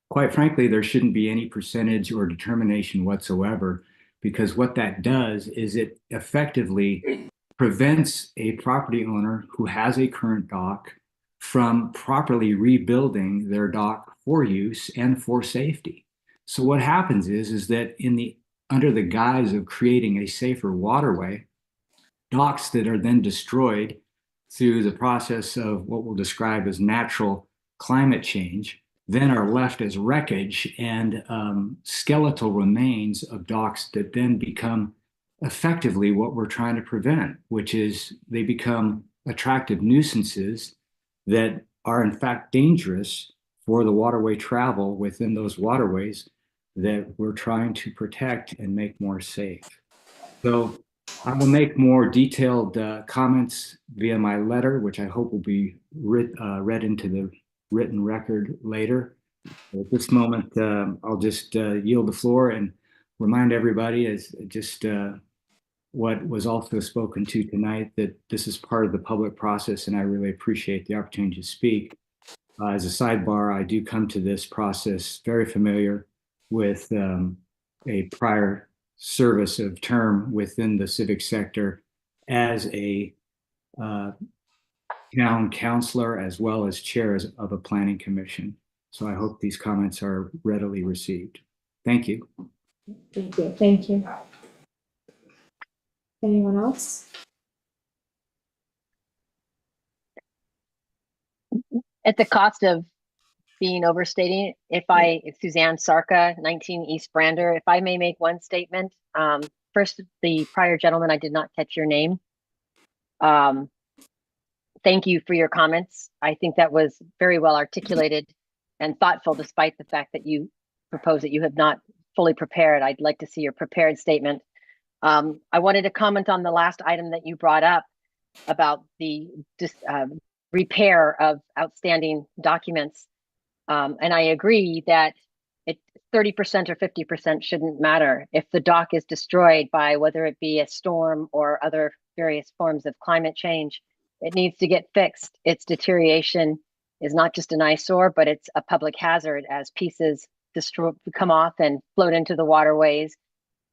Quite frankly, there shouldn't be any percentage or determination whatsoever, because what that does is it effectively prevents a property owner who has a current dock from properly rebuilding their dock for use and for safety. So what happens is that under the guise of creating a safer waterway, docks that are then destroyed through the process of what we'll describe as natural climate change then are left as wreckage and skeletal remains of docks that then become effectively what we're trying to prevent, which is they become attractive nuisances that are in fact dangerous for the waterway travel within those waterways that we're trying to protect and make more safe. So I will make more detailed comments via my letter, which I hope will be read into the written record later. At this moment, I'll just yield the floor and remind everybody, as just what was also spoken to tonight, that this is part of the public process, and I really appreciate the opportunity to speak. As a sidebar, I do come to this process very familiar with a prior service of term within the civic sector as a town councilor as well as chair of a planning commission. So I hope these comments are readily received. Thank you. Thank you. Thank you. Anyone else? At the cost of being overstating, it's Suzanne Sarka, 19 East Brander. If I may make one statement. First, the prior gentleman, I did not catch your name. Thank you for your comments. I think that was very well articulated and thoughtful, despite the fact that you propose that you have not fully prepared. I'd like to see your prepared statement. I wanted to comment on the last item that you brought up about the repair of outstanding documents. And I agree that 30% or 50% shouldn't matter. If the dock is destroyed by whether it be a storm or other various forms of climate change, it needs to get fixed. Its deterioration is not just an eyesore, but it's a public hazard as pieces come off and float into the waterways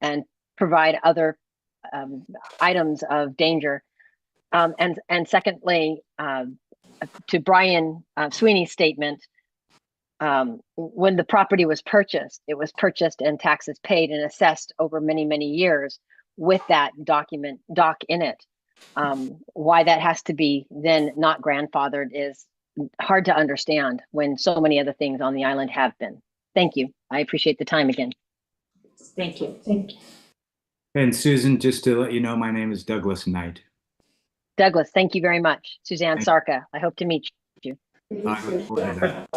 and provide other items of danger. And secondly, to Brian Sweeney's statement, when the property was purchased, it was purchased and taxes paid and assessed over many, many years with that dock in it. Why that has to be then not grandfathered is hard to understand when so many other things on the island have been. Thank you. I appreciate the time again. Thank you. Thank you. And Susan, just to let you know, my name is Douglas Knight. Douglas, thank you very much. Suzanne Sarka, I hope to meet you. I look forward to that.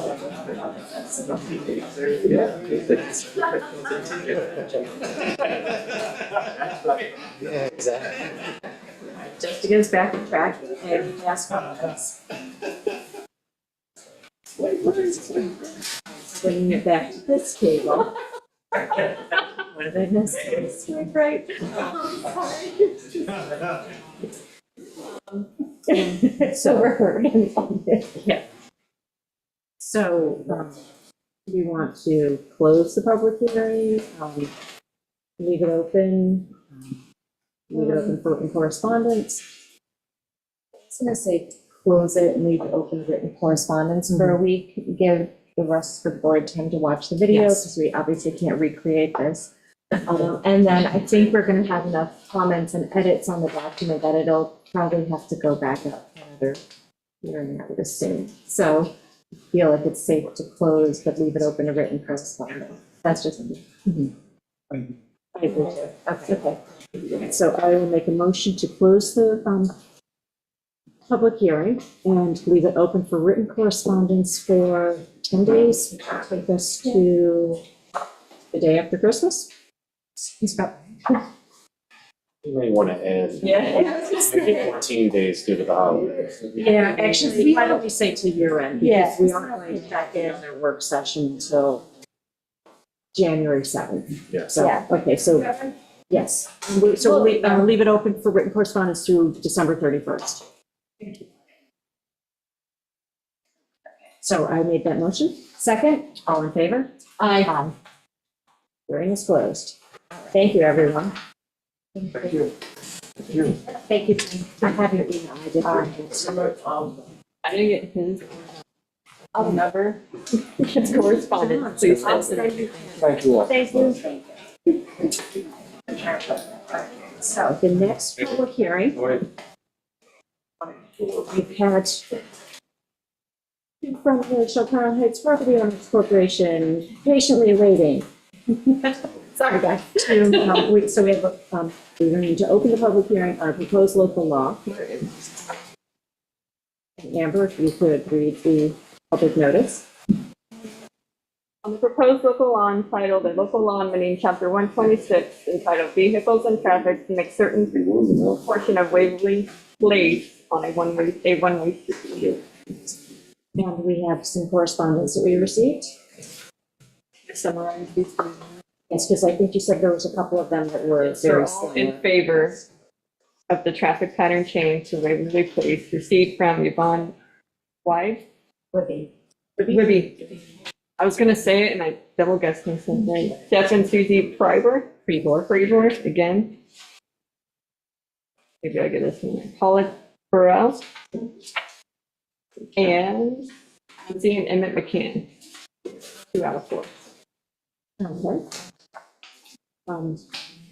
Yeah, exactly. Just to get us back on track and ask questions. Bringing it back to this table. What did I miss? Right. So we're heard. Yeah. So, do you want to close the public hearing? Leave it open? Leave it open for written correspondence? I was gonna say close it and leave it open written correspondence for a week. Give the rest of the board time to watch the video because we obviously can't recreate this. And then I think we're gonna have enough comments and edits on the document that it'll probably have to go back up for another hearing, I would assume. So I feel like it's safe to close, but leave it open to written correspondence. That's just me. I agree too. Okay. So I will make a motion to close the public hearing and leave it open for written correspondence for 10 days, which will take us to the day after Christmas. He's got. You may want to add. Yeah. 14 days due to the holidays. Yeah, actually, why don't we say to year end? Because we Yeah. aren't going to back in their work session until January 7th. Yeah. So, Yeah. okay, so, yes. So we'll leave it open for written correspondence through December 31st. So I made that motion. Second, all in favor? Aye. Hearing is closed. Thank you, everyone. Thank you. Thank you. I have your email. I did. I didn't get his number. It's correspondence, please. Thank you all. Thank you. So the next public hearing, we've had from the Chiltern Heights Property Owners Corporation patiently waiting. Sorry, guys. So we have, we're going to need to open the public hearing on a proposed local law. And Amber, if you could read the public notice. On the proposed local law entitled, a local law amending chapter 126 entitled Vehicles and Traffic to make certain portion of Waverly Place on a one-way street. And we have some correspondence that we received. Summarize these. Yes, because I think you said there was a couple of them that were They're very all similar. in favor of the traffic pattern change to Waverly Place received from Yvonne White. Libby. I was gonna say it and I double guessed myself, right? Jeff and Susie Freebor, again. Maybe I'll get this one. Paula Burrell. And Lindsay and Emmett McCann. 2 out of 4. Okay.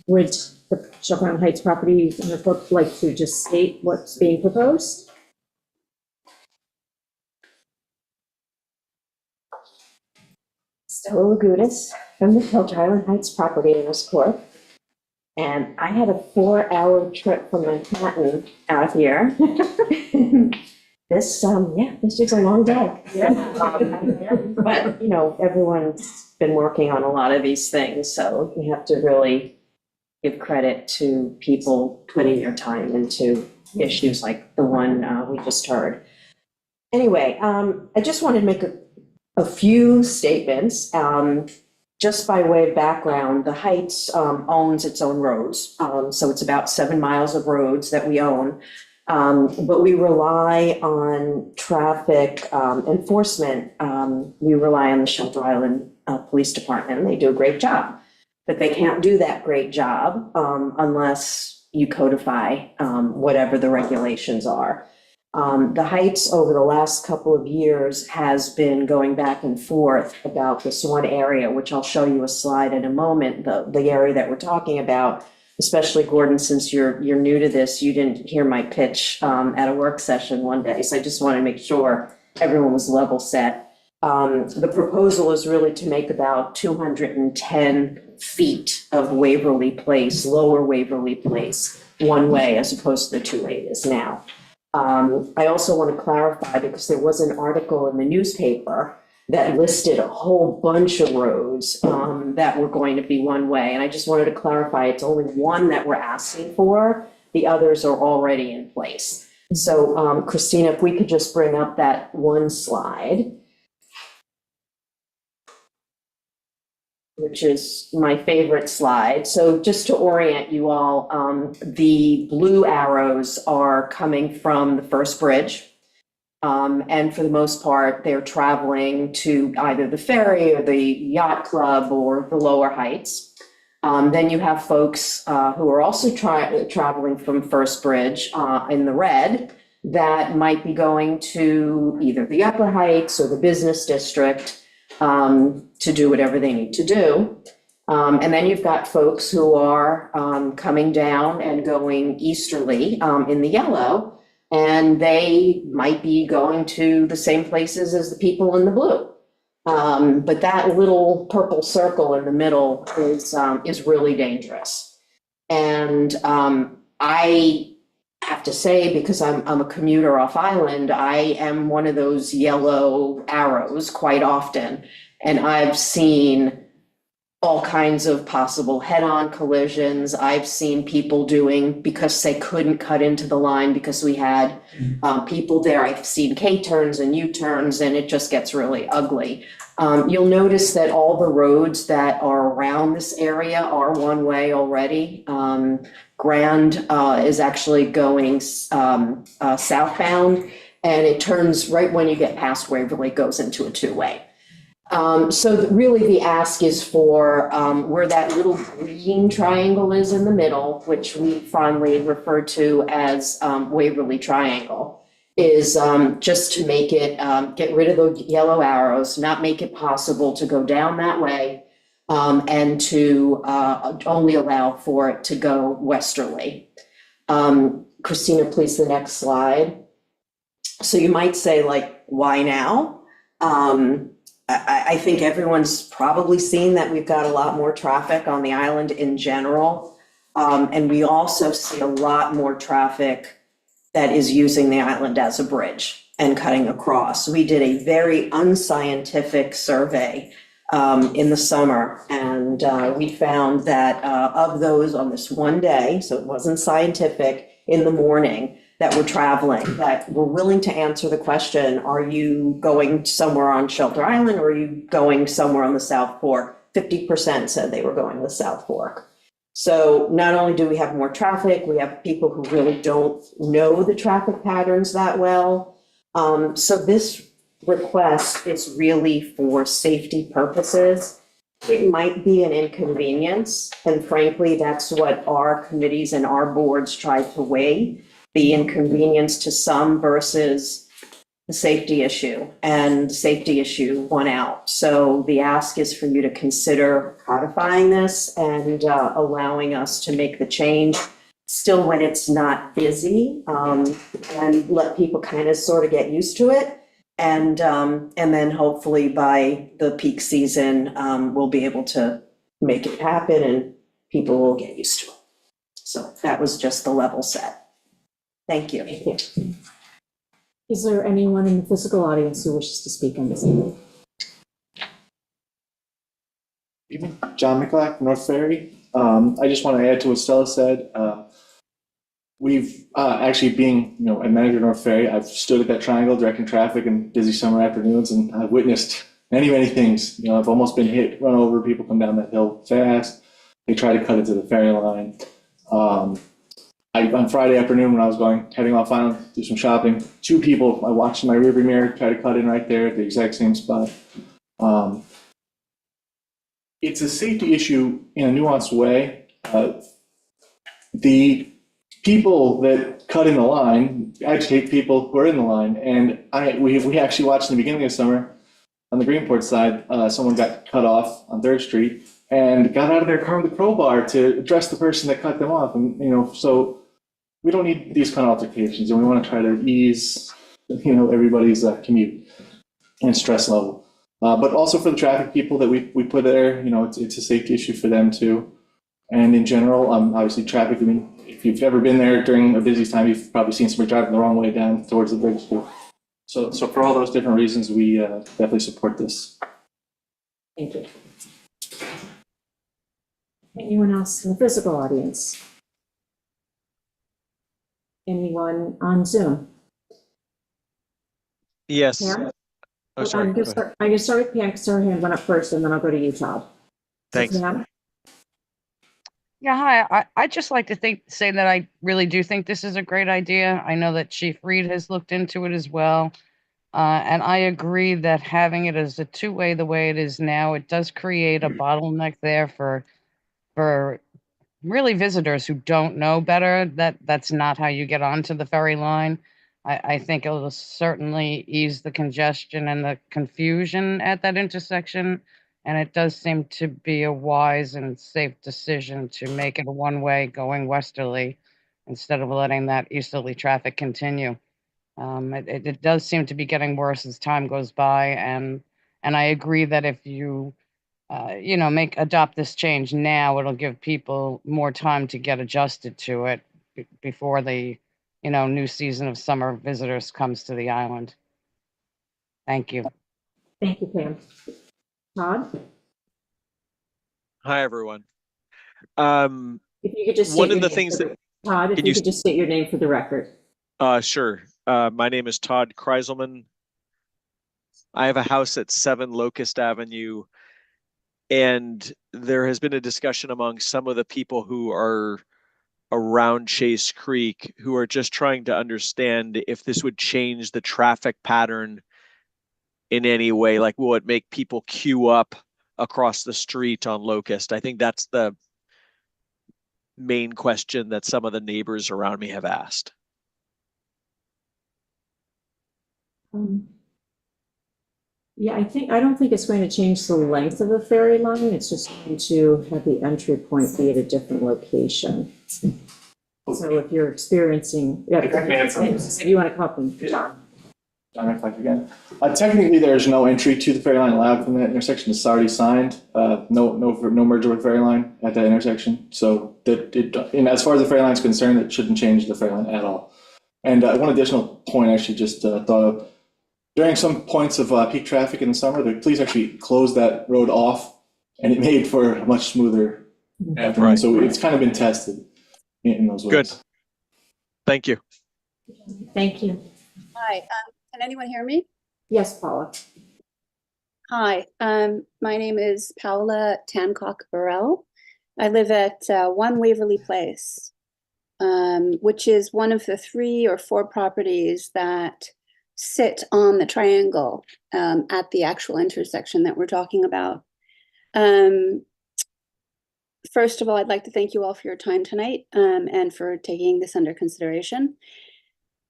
Would the Chiltern Heights Property Owner Corp like to just state what's being proposed? Stella Lagudis from the Chiltern Heights Property Owners Corp. And I had a 4-hour trip from Manhattan out here. This is a long day. But, you know, everyone's been working on a lot of these things, so we have to really give credit to people putting their time into issues like the one we just heard. Anyway, I just wanted to make a few statements. Just by way of background, the Heights owns its own roads. So it's about 7 miles of roads that we own. But we rely on traffic enforcement. We rely on the Shelter Island Police Department. They do a great job. But they can't do that great job unless you codify whatever the regulations are. The Heights over the last couple of years has been going back and forth about this one area, which I'll show you a slide in a moment, the area that we're talking about. Especially Gordon, since you're new to this, you didn't hear my pitch at a work session one day. So I just want to make sure everyone was level set. The proposal is really to make about 210 feet of Waverly Place, lower Waverly Place, one way as opposed to the 2 way it is now. I also want to clarify, because there was an article in the newspaper that listed a whole bunch of roads that were going to be one way. And I just wanted to clarify, it's only one that we're asking for. The others are already in place. So Christina, if we could just bring up that one slide, which is my favorite slide. So just to orient you all, the blue arrows are coming from the first bridge. And for the most part, they're traveling to either the ferry or the yacht club or the lower Heights. Then you have folks who are also traveling from First Bridge in the red that might be going to either the upper Heights or the business district to do whatever they need to do. And then you've got folks who are coming down and going easterly in the yellow. And they might be going to the same places as the people in the blue. But that little purple circle in the middle is really dangerous. And I have to say, because I'm a commuter off island, I am one of those yellow arrows quite often. And I've seen all kinds of possible head-on collisions. I've seen people doing, because they couldn't cut into the line because we had people there. I've seen K-turns and U-turns, and it just gets really ugly. You'll notice that all the roads that are around this area are one-way already. Grand is actually going southbound, and it turns right when you get past Waverly, goes into a two-way. So really the ask is for where that little green triangle is in the middle, which we fondly refer to as Waverly Triangle, is just to make it, get rid of the yellow arrows, not make it possible to go down that way, and to only allow for it to go westerly. Christina, please, the next slide. So you might say, like, why now? I think everyone's probably seen that we've got a lot more traffic on the island in general. And we also see a lot more traffic that is using the island as a bridge and cutting across. We did a very unscientific survey in the summer, and we found that of those on this one day, so it wasn't scientific, in the morning, that were traveling, that were willing to answer the question, are you going somewhere on Shelter Island or are you going somewhere on the South Fork? 50% said they were going to the South Fork. So not only do we have more traffic, we have people who really don't know the traffic patterns that well. So this request is really for safety purposes. It might be an inconvenience, and frankly, that's what our committees and our boards try to weigh, the inconvenience to some versus the safety issue, and the safety issue won out. So the ask is for you to consider codifying this and allowing us to make the change still when it's not busy, and let people kind of sort of get used to it. And then hopefully by the peak season, we'll be able to make it happen and people will get used to it. So that was just the level set. Thank you. Is there anyone in the physical audience who wishes to speak on this? Evening, John McLack, North Ferry. I just want to add to what Stella said. We've actually, being a manager at North Ferry, I've stood at that triangle directing traffic in busy summer afternoons, and I've witnessed many things. I've almost been hit, run over. People come down that hill fast. They try to cut into the ferry line. On Friday afternoon when I was heading off island to do some shopping, two people I watched in my rearview mirror try to cut in right there at the exact same spot. It's a safety issue in a nuanced way. The people that cut in the line agitate people who are in the line, and we actually watched in the beginning of summer on the Greenport side, someone got cut off on 3rd Street and got out of their car with a crowbar to address the person that cut them off, and so. We don't need these kind of altercations, and we want to try to ease, everybody's commute and stress level. But also for the traffic people that we put there, it's a safety issue for them too. And in general, obviously traffic. I mean, if you've ever been there during a busy time, you've probably seen somebody driving the wrong way down towards the bridge. So for all those different reasons, we definitely support this. Thank you. Anyone else in the physical audience? Anyone on Zoom? Yes. Pam? Oh, sorry. I'm just start with Pam because her hand went up first, and then I'll go to you, Todd. Thanks. Pam? Yeah, hi. I'd just like to say that I really do think this is a great idea. I know that Chief Reed has looked into it as well. And I agree that having it as a two-way the way it is now, it does create a bottleneck there for really visitors who don't know better. That's not how you get onto the ferry line. I think it'll certainly ease the congestion and the confusion at that intersection. And it does seem to be a wise and safe decision to make it a one-way going westerly instead of letting that easterly traffic continue. It does seem to be getting worse as time goes by. And I agree that if you adopt this change now, it'll give people more time to get adjusted to it before the new season of summer visitors comes to the island. Thank you. Thank you, Pam. Todd, Hi, everyone. if you could just One state of your the name things for that, Todd, if can you you, could just state your name for the record. sure. My name is Todd Kreiselman. I have a house at 7 Locust Avenue, and there has been a discussion among some of the people who are around Chase Creek who are just trying to understand if this would change the traffic pattern in any way. Like, will it make people queue up across the street on Locust? I think that's the main question that some of the neighbors around me have asked. Yeah, I don't think it's going to change the length of the ferry line. It's just going to have the entry point be at a different location. So if you're experiencing, I can answer this. if you want to come up and John, if I again. Technically, there's no entry to the ferry line allowed from that intersection. It's already signed. No merger with ferry line at that intersection. So and as far as the ferry line is concerned, it shouldn't change the ferry line at all. And one additional point I actually just thought of. During some points of peak traffic in the summer, the police actually closed that road off, and it made for a much smoother afternoon. Right. So it's kind of been tested in those ways. Good. Thank you. Thank you. Hi, can anyone hear me? Yes, Paula. Hi, my name is Paula Tancock Burrell. I live at 1 Waverly Place, which is one of the 3 or 4 properties that sit on the triangle at the actual intersection that we're talking about. First of all, I'd like to thank you all for your time tonight and for taking this under consideration.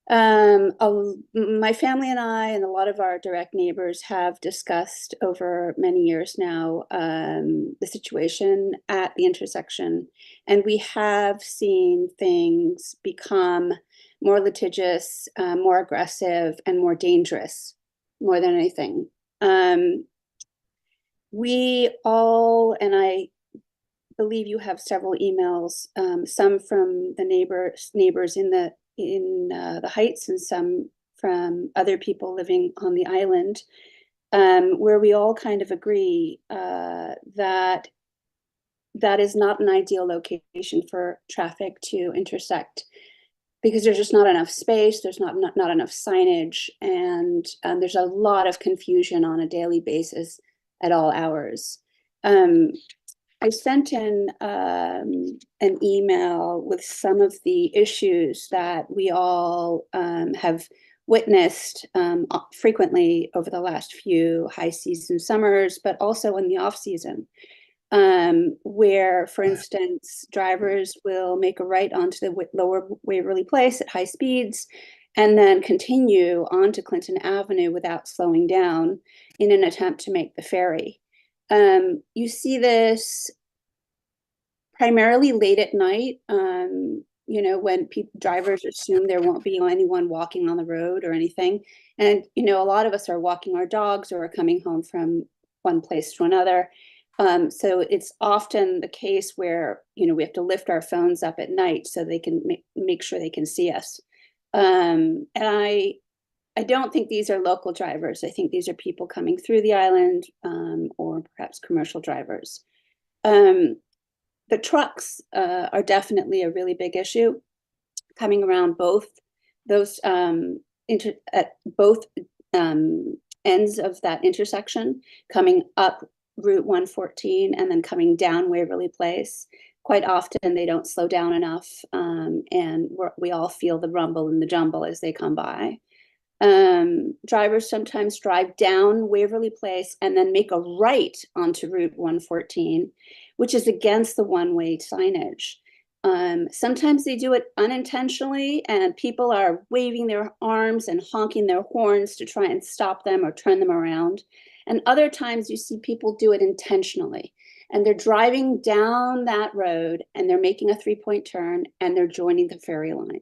My family and I and a lot of our direct neighbors have discussed over many years now the situation at the intersection, and we have seen things become more litigious, more aggressive, and more dangerous, more than anything. We all, and I believe you have several emails, some from the neighbors in the Heights and some from other people living on the island, where we all kind of agree that that is not an ideal location for traffic to intersect, because there's just not enough space, there's not enough signage, and there's a lot of confusion on a daily basis at all hours. I sent in an email with some of the issues that we all have witnessed frequently over the last few high season summers, but also in the off season, where, for instance, drivers will make a right onto the lower Waverly Place at high speeds and then continue onto Clinton Avenue without slowing down in an attempt to make the ferry. You see this primarily late at night, when drivers assume there won't be anyone walking on the road or anything. And, a lot of us are walking our dogs or are coming home from one place to another. So it's often the case where, we have to lift our phones up at night so they can make sure they can see us. And I don't think these are local drivers. I think these are people coming through the island, or perhaps commercial drivers. The trucks are definitely a really big issue, coming around both those at both ends of that intersection, coming up Route 114 and then coming down Waverly Place. Quite often they don't slow down enough, and we all feel the rumble and the jumble as they come by. Drivers sometimes drive down Waverly Place and then make a right onto Route 114, which is against the one-way signage. Sometimes they do it unintentionally, and people are waving their arms and honking their horns to try and stop them or turn them around. And other times you see people do it intentionally, and they're driving down that road and they're making a 3-point turn and they're joining the ferry line.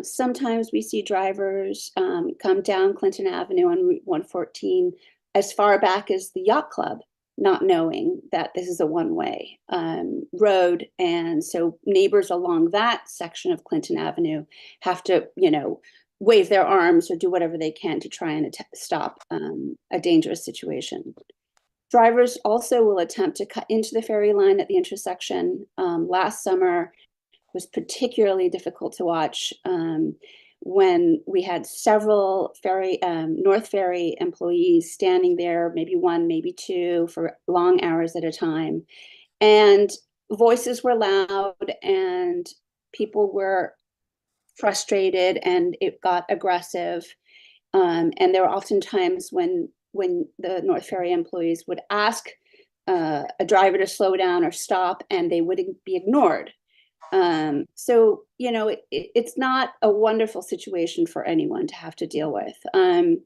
Sometimes we see drivers come down Clinton Avenue on Route 114 as far back as the Yacht Club not knowing that this is a one-way road. And so neighbors along that section of Clinton Avenue have to, wave their arms or do whatever they can to try and stop a dangerous situation. Drivers also will attempt to cut into the ferry line at the intersection. Last summer was particularly difficult to watch when we had several North Ferry employees standing there, maybe one, maybe two, for long hours at a time. And voices were loud and people were frustrated and it got aggressive. And there were often times when the North Ferry employees would ask a driver to slow down or stop, and they would be ignored. So, it's not a wonderful situation for anyone to have to deal with. And,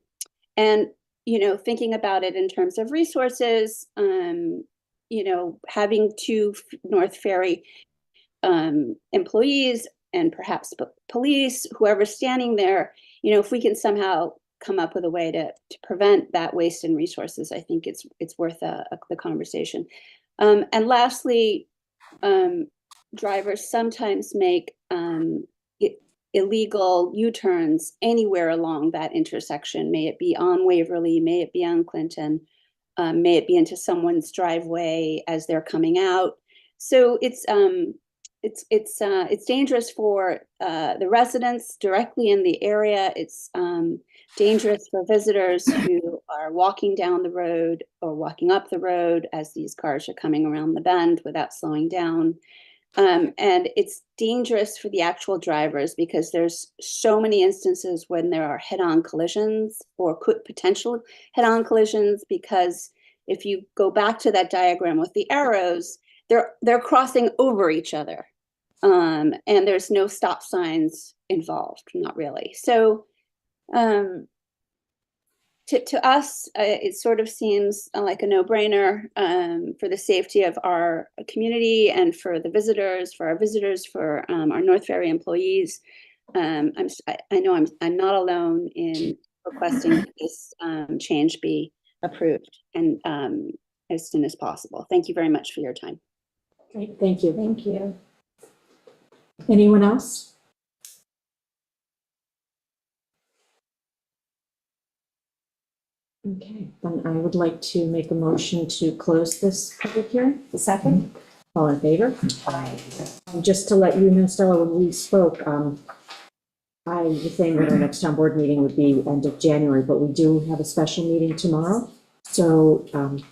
thinking about it in terms of resources, having two North Ferry employees and perhaps police, whoever's standing there, if we can somehow come up with a way to prevent that waste in resources, I think it's worth the conversation. And lastly, drivers sometimes make illegal U-turns anywhere along that intersection. May it be on Waverly, may it be on Clinton, may it be into someone's driveway as they're coming out. So it's dangerous for the residents directly in the area. It's dangerous for visitors who are walking down the road or walking up the road as these cars are coming around the bend without slowing down. And it's dangerous for the actual drivers because there's so many instances when there are head-on collisions or potential head-on collisions, because if you go back to that diagram with the arrows, they're crossing over each other. And there's no stop signs involved, not really. So to us, it sort of seems like a no-brainer for the safety of our community and for the visitors, for our North Ferry employees. I know I'm not alone in requesting that this change be approved and as soon as possible. Thank you very much for your time. Great, thank you. Thank you. Anyone else? Okay, then I would like to make a motion to close this public hearing. The second. All in favor? Aye. Just to let you know, Stella, when we spoke, I was saying that our next town board meeting would be end of January, but we do have a special meeting tomorrow. So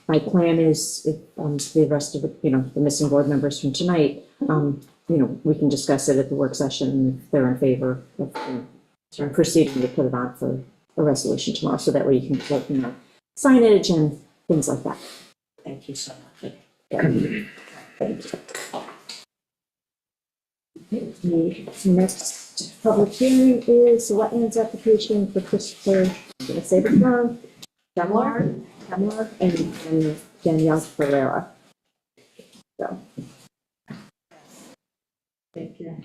my plan is if the rest of the missing board members from tonight, we can discuss it at the work session if they're in favor of proceeding to put it on for a resolution tomorrow, so that way you can put, signage and things like that. Thank you so much. Thank you. The next public hearing is the wetlands application for Christopher, I'm going to say this wrong, Kemmler and Danielle Ferreira. So. Thank you.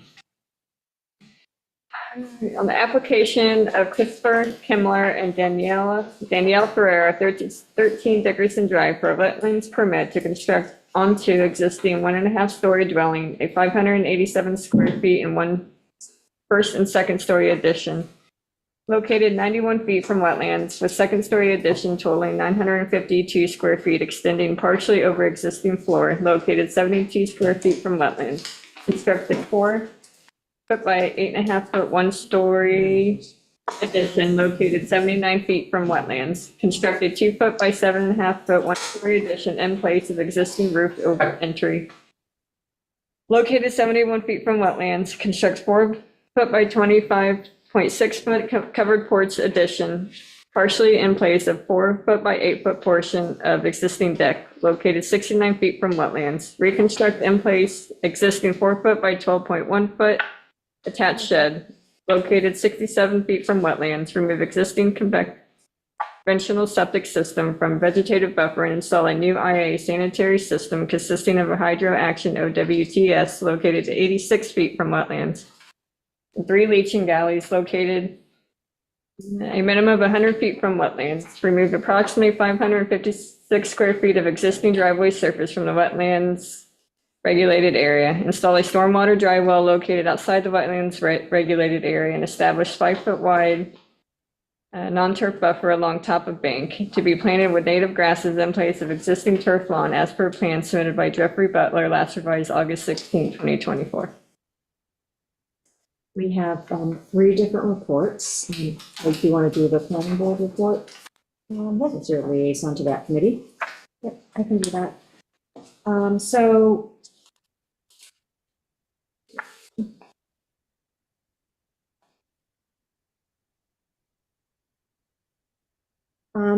On the application of Christopher Kemmler and Danielle Ferreira, 13 Dickerson Drive, for a wetlands permit to construct onto existing 1.5-story dwelling, a 587 square feet and one first and second story addition, located 91 feet from wetlands, with second story addition totaling 952 square feet, extending partially over existing floor, located 72 square feet from wetlands, constructed 4 foot by 8.5 foot 1-story addition, located 79 feet from wetlands, constructed 2 foot by 7.5 foot 1-story addition in place of existing roof over entry, located 71 feet from wetlands, construct 4 foot by 25.6 foot covered porch addition, partially in place of 4 foot by 8 foot portion of existing deck, located 69 feet from wetlands, reconstruct in place existing 4 foot by 12.1 foot attached shed, located 67 feet from wetlands, remove existing conventional septic system from vegetative buffer and install a new IA sanitary system consisting of a hydro action OWTS located to 86 feet from wetlands, 3 leaching galleys located A minimum of 100 feet from wetlands. Remove approximately 556 square feet of existing driveway surface from the wetlands regulated area. Install a stormwater dry well located outside the wetlands regulated area and establish 5-foot wide non-turf buffer along top of bank to be planted with native grasses in place of existing turf lawn as per plan submitted by Jeffrey Butler, last revised August 16, 2024. We have 3 different reports. If you want to do the planning board report, that's your liaison to that committee. Yep, I can do that.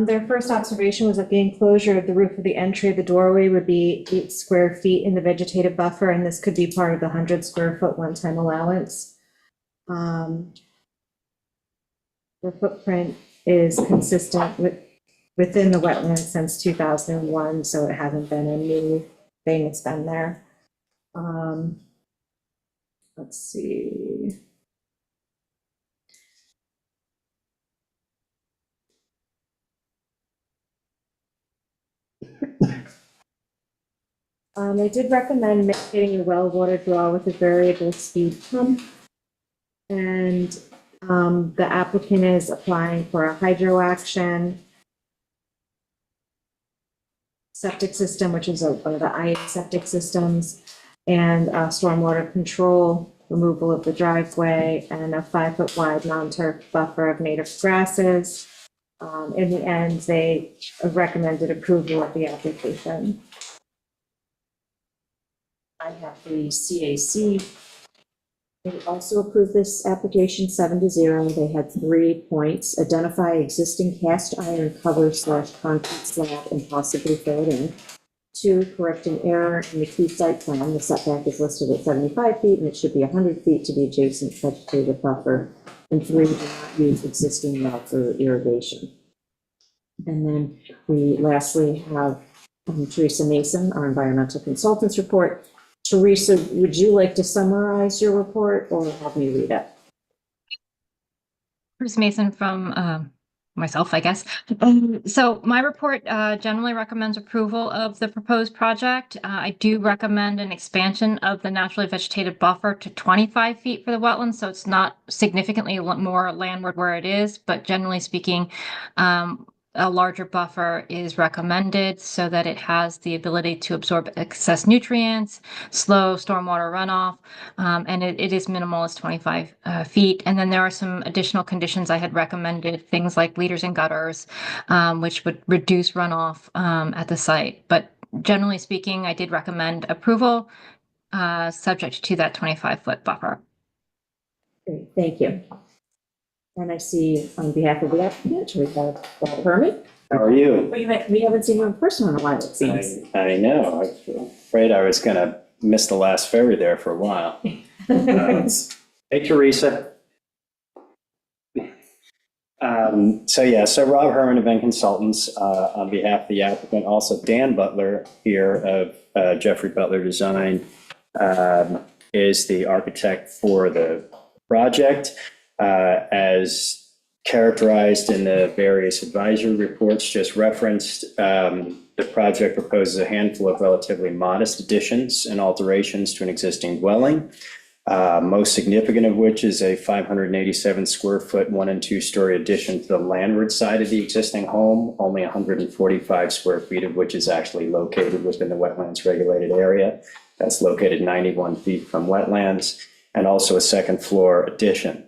Their first observation was that the enclosure of the roof of the entry of the doorway would be 8 square feet in the vegetative buffer, and this could be part of the 100 square foot one-time allowance. The footprint is consistent within the wetland since 2001, so it hasn't been a new thing, it's been there. Let's see. They did recommend making a well water draw with a variable speed pump. And the applicant is applying for a hydro action septic system, which is one of the IA septic systems, and stormwater control, removal of the driveway, and a 5-foot wide non-turf buffer of native grasses. In the end, they recommended approval of the application. I have the CAC. They also approved this application 7-0. They had 3 points: identify existing cast iron cover / concrete slab and possibly fill it in. 2, correct an error in the key site plan. The setback is listed at 75 feet and it should be 100 feet to the adjacent vegetative buffer. And 3, do not use existing well for irrigation. And then we lastly have Teresa Mason, our environmental consultants report. Teresa, would you like to summarize your report or have me read it? Bruce Mason from myself, I guess. So my report generally recommends approval of the proposed project. I do recommend an expansion of the naturally vegetated buffer to 25 feet for the wetlands, so it's not significantly more landward where it is, but generally speaking, a larger buffer is recommended so that it has the ability to absorb excess nutrients, slow stormwater runoff, and it is minimal as 25 feet. And then there are some additional conditions I had recommended, things like leaders and gutters, which would reduce runoff at the site. But generally speaking, I did recommend approval subject to that 25-foot buffer. Great, thank you. And I see on behalf of the applicant, we have Bob Herman. How are you? We haven't seen you in person in a while, it seems. I know. I'm afraid I was going to miss the last ferry there for a while. Hey, Teresa. So Rob Herman of Venn Consultants on behalf of the applicant, also Dan Butler here of Jeffrey Butler Design is the architect for the project. As characterized in the various advisory reports just referenced, the project proposes a handful of relatively modest additions and alterations to an existing dwelling, most significant of which is a 587 square foot 1- and 2-story addition to the landward side of the existing home, only 145 square feet of which is actually located within the wetlands regulated area. That's located 91 feet from wetlands, and also a second floor addition.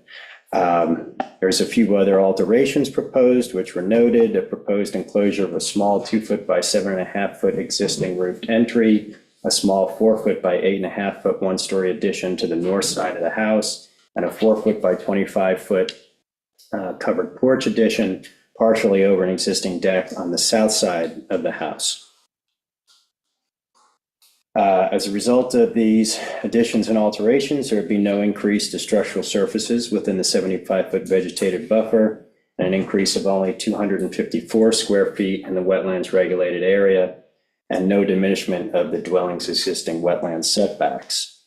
There's a few other alterations proposed, which were noted: a proposed enclosure of a small 2-foot by 7.5-foot existing roofed entry, a small 4-foot by 8.5-foot 1-story addition to the north side of the house, and a 4-foot by 25-foot covered porch addition, partially over an existing deck on the south side of the house. As a result of these additions and alterations, there would be no increase to structural surfaces within the 75-foot vegetated buffer, and an increase of only 254 square feet in the wetlands regulated area, and no diminishment of the dwelling's existing wetland setbacks.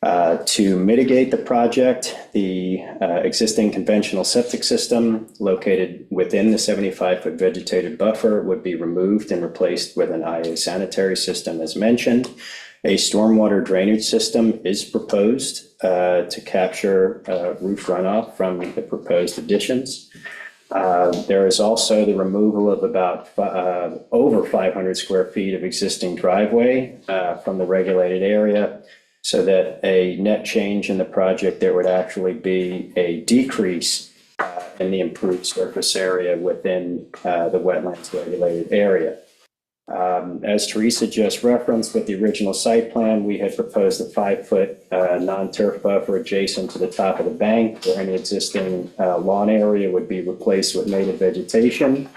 To mitigate the project, the existing conventional septic system located within the 75-foot vegetated buffer would be removed and replaced with an IA sanitary system as mentioned. A stormwater drainage system is proposed to capture roof runoff from the proposed additions. There is also the removal of about over 500 square feet of existing driveway from the regulated area, so that a net change in the project, there would actually be a decrease in the improved surface area within the wetlands regulated area. As Teresa just referenced with the original site plan, we had proposed a 5-foot non-turf buffer adjacent to the top of the bank, where any existing lawn area would be replaced with native vegetation.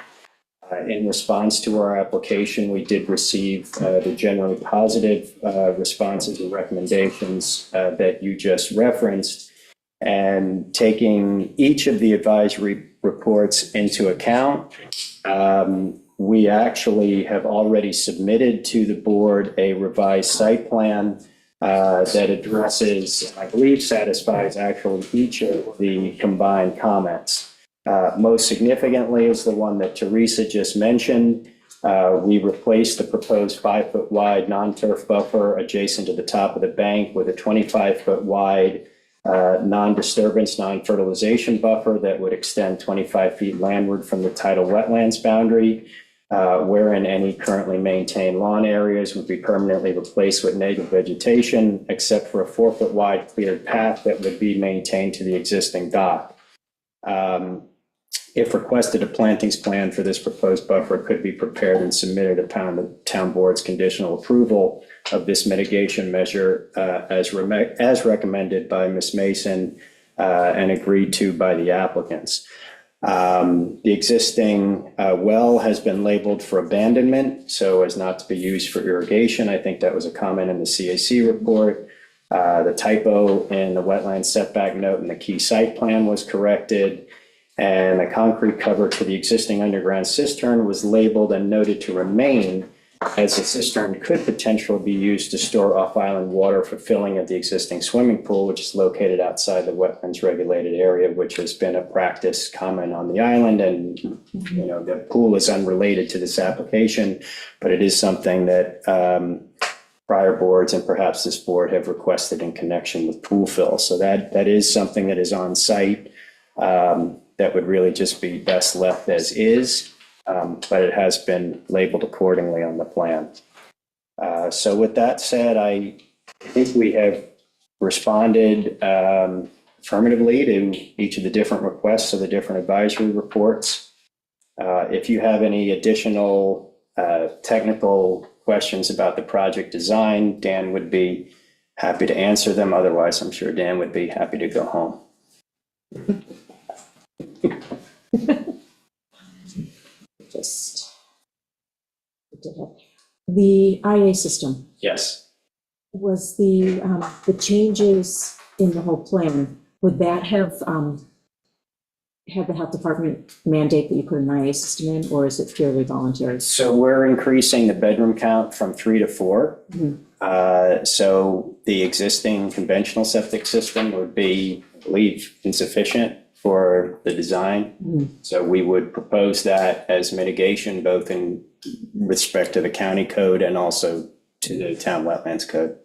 In response to our application, we did receive the generally positive responses and recommendations that you just referenced. And taking each of the advisory reports into account, we actually have already submitted to the board a revised site plan that addresses, I believe satisfies actually each of the combined comments. Most significantly is the one that Teresa just mentioned. We replaced the proposed 5-foot wide non-turf buffer adjacent to the top of the bank with a 25-foot wide non-disturbance, non-fertilization buffer that would extend 25 feet landward from the tidal wetlands boundary, wherein any currently maintained lawn areas would be permanently replaced with native vegetation, except for a 4-foot wide cleared path that would be maintained to the existing dock. If requested, a plantings plan for this proposed buffer could be prepared and submitted upon the town board's conditional approval of this mitigation measure as recommended by Ms. Mason and agreed to by the applicants. The existing well has been labeled for abandonment so as not to be used for irrigation. I think that was a comment in the CAC report. The typo in the wetland setback note in the key site plan was corrected. And the concrete cover to the existing underground cistern was labeled and noted to remain, as the cistern could potentially be used to store off-island water for filling of the existing swimming pool, which is located outside the wetlands regulated area, which has been a practice common on the island. And, you know, the pool is unrelated to this application, but it is something that prior boards and perhaps this board have requested in connection with pool fill. So that is something that is on site. That would really just be best left as is, but it has been labeled accordingly on the plan. So with that said, I think we have responded affirmatively to each of the different requests of the different advisory reports. If you have any additional technical questions about the project design, Dan would be happy to answer them. Otherwise, I'm sure Dan would be happy to go home. Just the IA system, Yes. was the changes in the whole plan, would that have the health department mandate that you put an IA system in, or is it purely voluntary? So we're increasing the bedroom count from 3 to 4. So the existing conventional septic system would be, I believe, insufficient for the design. So we would propose that as mitigation, both in respect to the county code and also to the town wetlands code.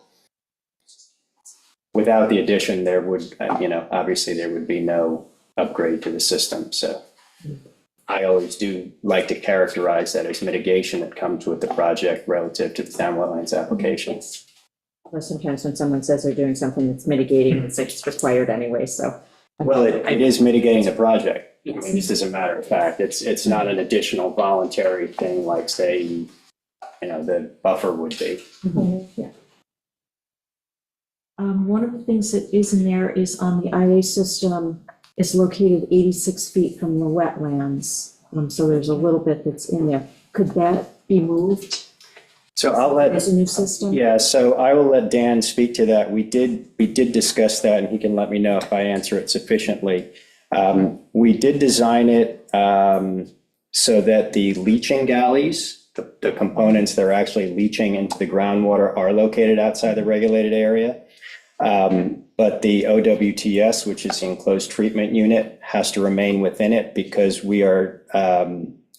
Without the addition, there would, obviously there would be no upgrade to the system. So I always do like to characterize that as mitigation that comes with the project relative to the town wetlands application. Or sometimes when someone says they're doing something that's mitigating, it's like it's required anyway, so. Well, it is mitigating the project. I mean, just as a matter of fact, it's not an additional voluntary thing like, say, the buffer would be. Yeah. One of the things that is in there is on the IA system is located 86 feet from the wetlands. So there's a little bit that's in there. Could that be moved? So I'll let. As a new system? Yeah, so I will let Dan speak to that. We did discuss that, and he can let me know if I answer it sufficiently. We did design it so that the leaching galleys, the components that are actually leaching into the groundwater, are located outside the regulated area. But the OWTS, which is the enclosed treatment unit, has to remain within it because we are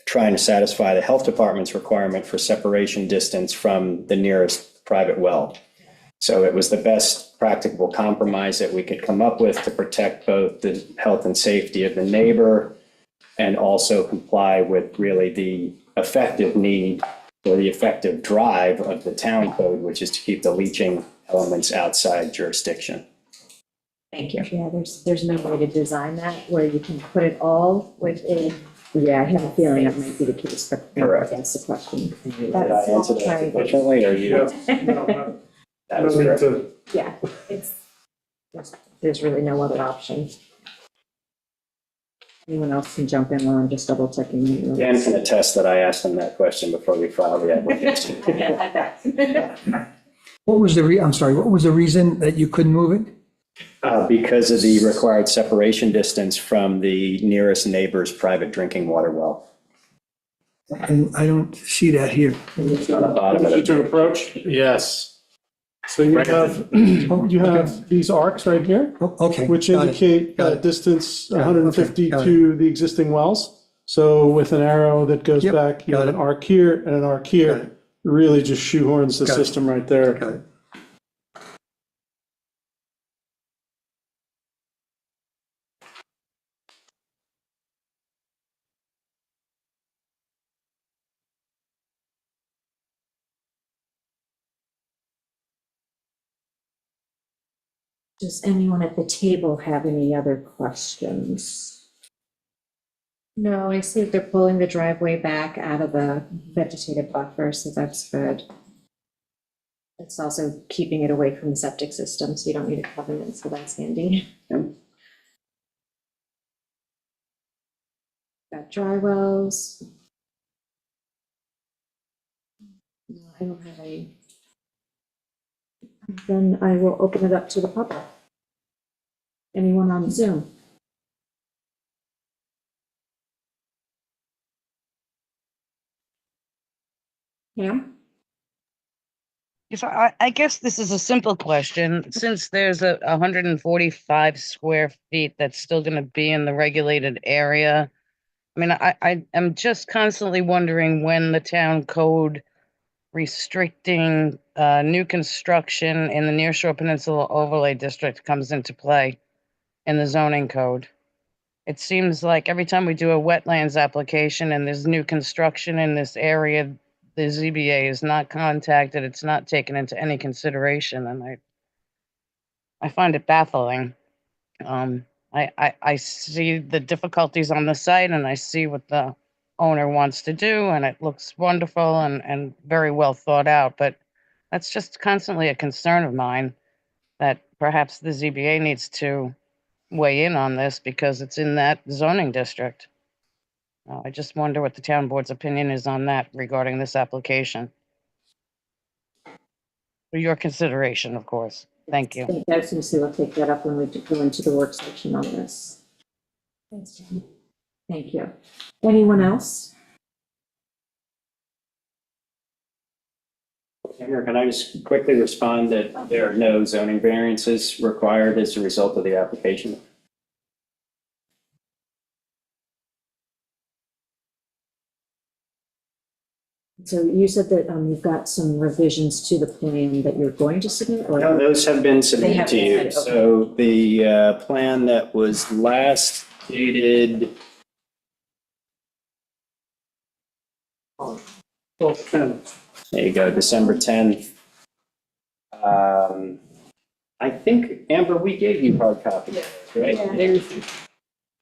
trying to satisfy the health department's requirement for separation distance from the nearest private well. So it was the best practicable compromise that we could come up with to protect both the health and safety of the neighbor and also comply with really the effective need or the effective drive of the town code, which is to keep the leaching elements outside jurisdiction. Thank you. Yeah, there's no way to design that where you can put it all within. Yeah, I have a feeling that might be the case, but Correct. that's the question. Did I answer that sufficiently, or you? That was correct. Yeah, there's really no other option. Anyone else can jump in while I'm just double checking. Dan can attest that I asked him that question before we filed the application. What was I'm sorry, what was the reason that you couldn't move it? Because of the required separation distance from the nearest neighbor's private drinking water well. And I don't see that here. It's on the bottom of it. To approach? Yes. So you have these arcs right here. Okay. Which got it, indicate got a it. distance Yeah, 150 okay, got to the existing wells. So with an arrow that goes Yep, back, you got have it. an arc here and an arc Got here. it. Really just shoehorns the Got it. system right there. Got it. Does anyone at the table have any other questions? No, I see they're pulling the driveway back out of the vegetative buffer, so that's good. It's also keeping it away from the septic system, so you don't need a covenant, so that's handy. Got dry wells. No, I don't have any. Then I will open it up to the public. Anyone on Zoom? Pam? Yes, I guess this is a simple question. Since there's a 145 square feet that's still going to be in the regulated area, I mean, I am just constantly wondering when the town code restricting new construction in the Nearshore Peninsula Overlay District comes into play in the zoning code. It seems like every time we do a wetlands application and there's new construction in this area, the ZBA is not contacted, it's not taken into any consideration, and I find it baffling. I see the difficulties on the site and I see what the owner wants to do, and it looks wonderful and very well thought out, but that's just constantly a concern of mine, that perhaps the ZBA needs to weigh in on this because it's in that zoning district. I just wonder what the town board's opinion is on that regarding this application. For your consideration, of course. Thank you. Thank you. I was going to say, we'll take that up when we go into the work section on this. Thanks, Jen. Thank you. Anyone else? Mayor, can I just quickly respond that there are no zoning variances required as a result of the application? So you said that you've got some revisions to the plan that you're going to submit? Or? No, those have been They submitted have to been you. submitted, okay. So the plan that was last dated, there you go, December 10th. I think, Amber, we gave you hard copies, right?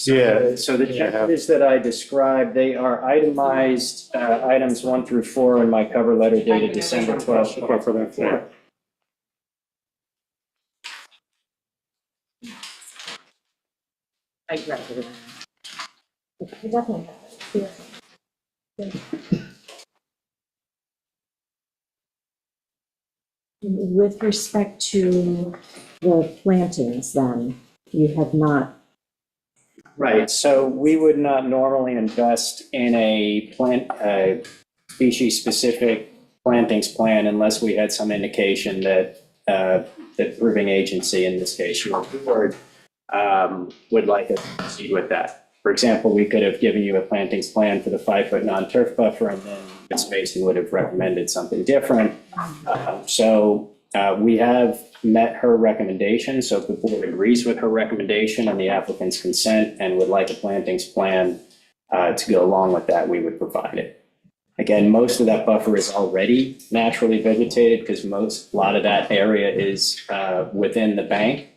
Yeah. So the changes that I described, they are itemized, items 1 through 4 in my cover letter dated December 12th. I grabbed it. I definitely have it. With respect to the plantings, then, you have not. Right, so we would not normally invest in a species-specific plantings plan unless we had some indication that the approving agency, in this case, your board, would like us to proceed with that. For example, we could have given you a plantings plan for the 5-foot non-turf buffer, and then Ms. Mason would have recommended something different. We have met her recommendation, so if the board agrees with her recommendation and the applicant's consent and would like a plantings plan to go along with that, we would provide it. Again, most of that buffer is already naturally vegetated because a lot of that area is within the bank.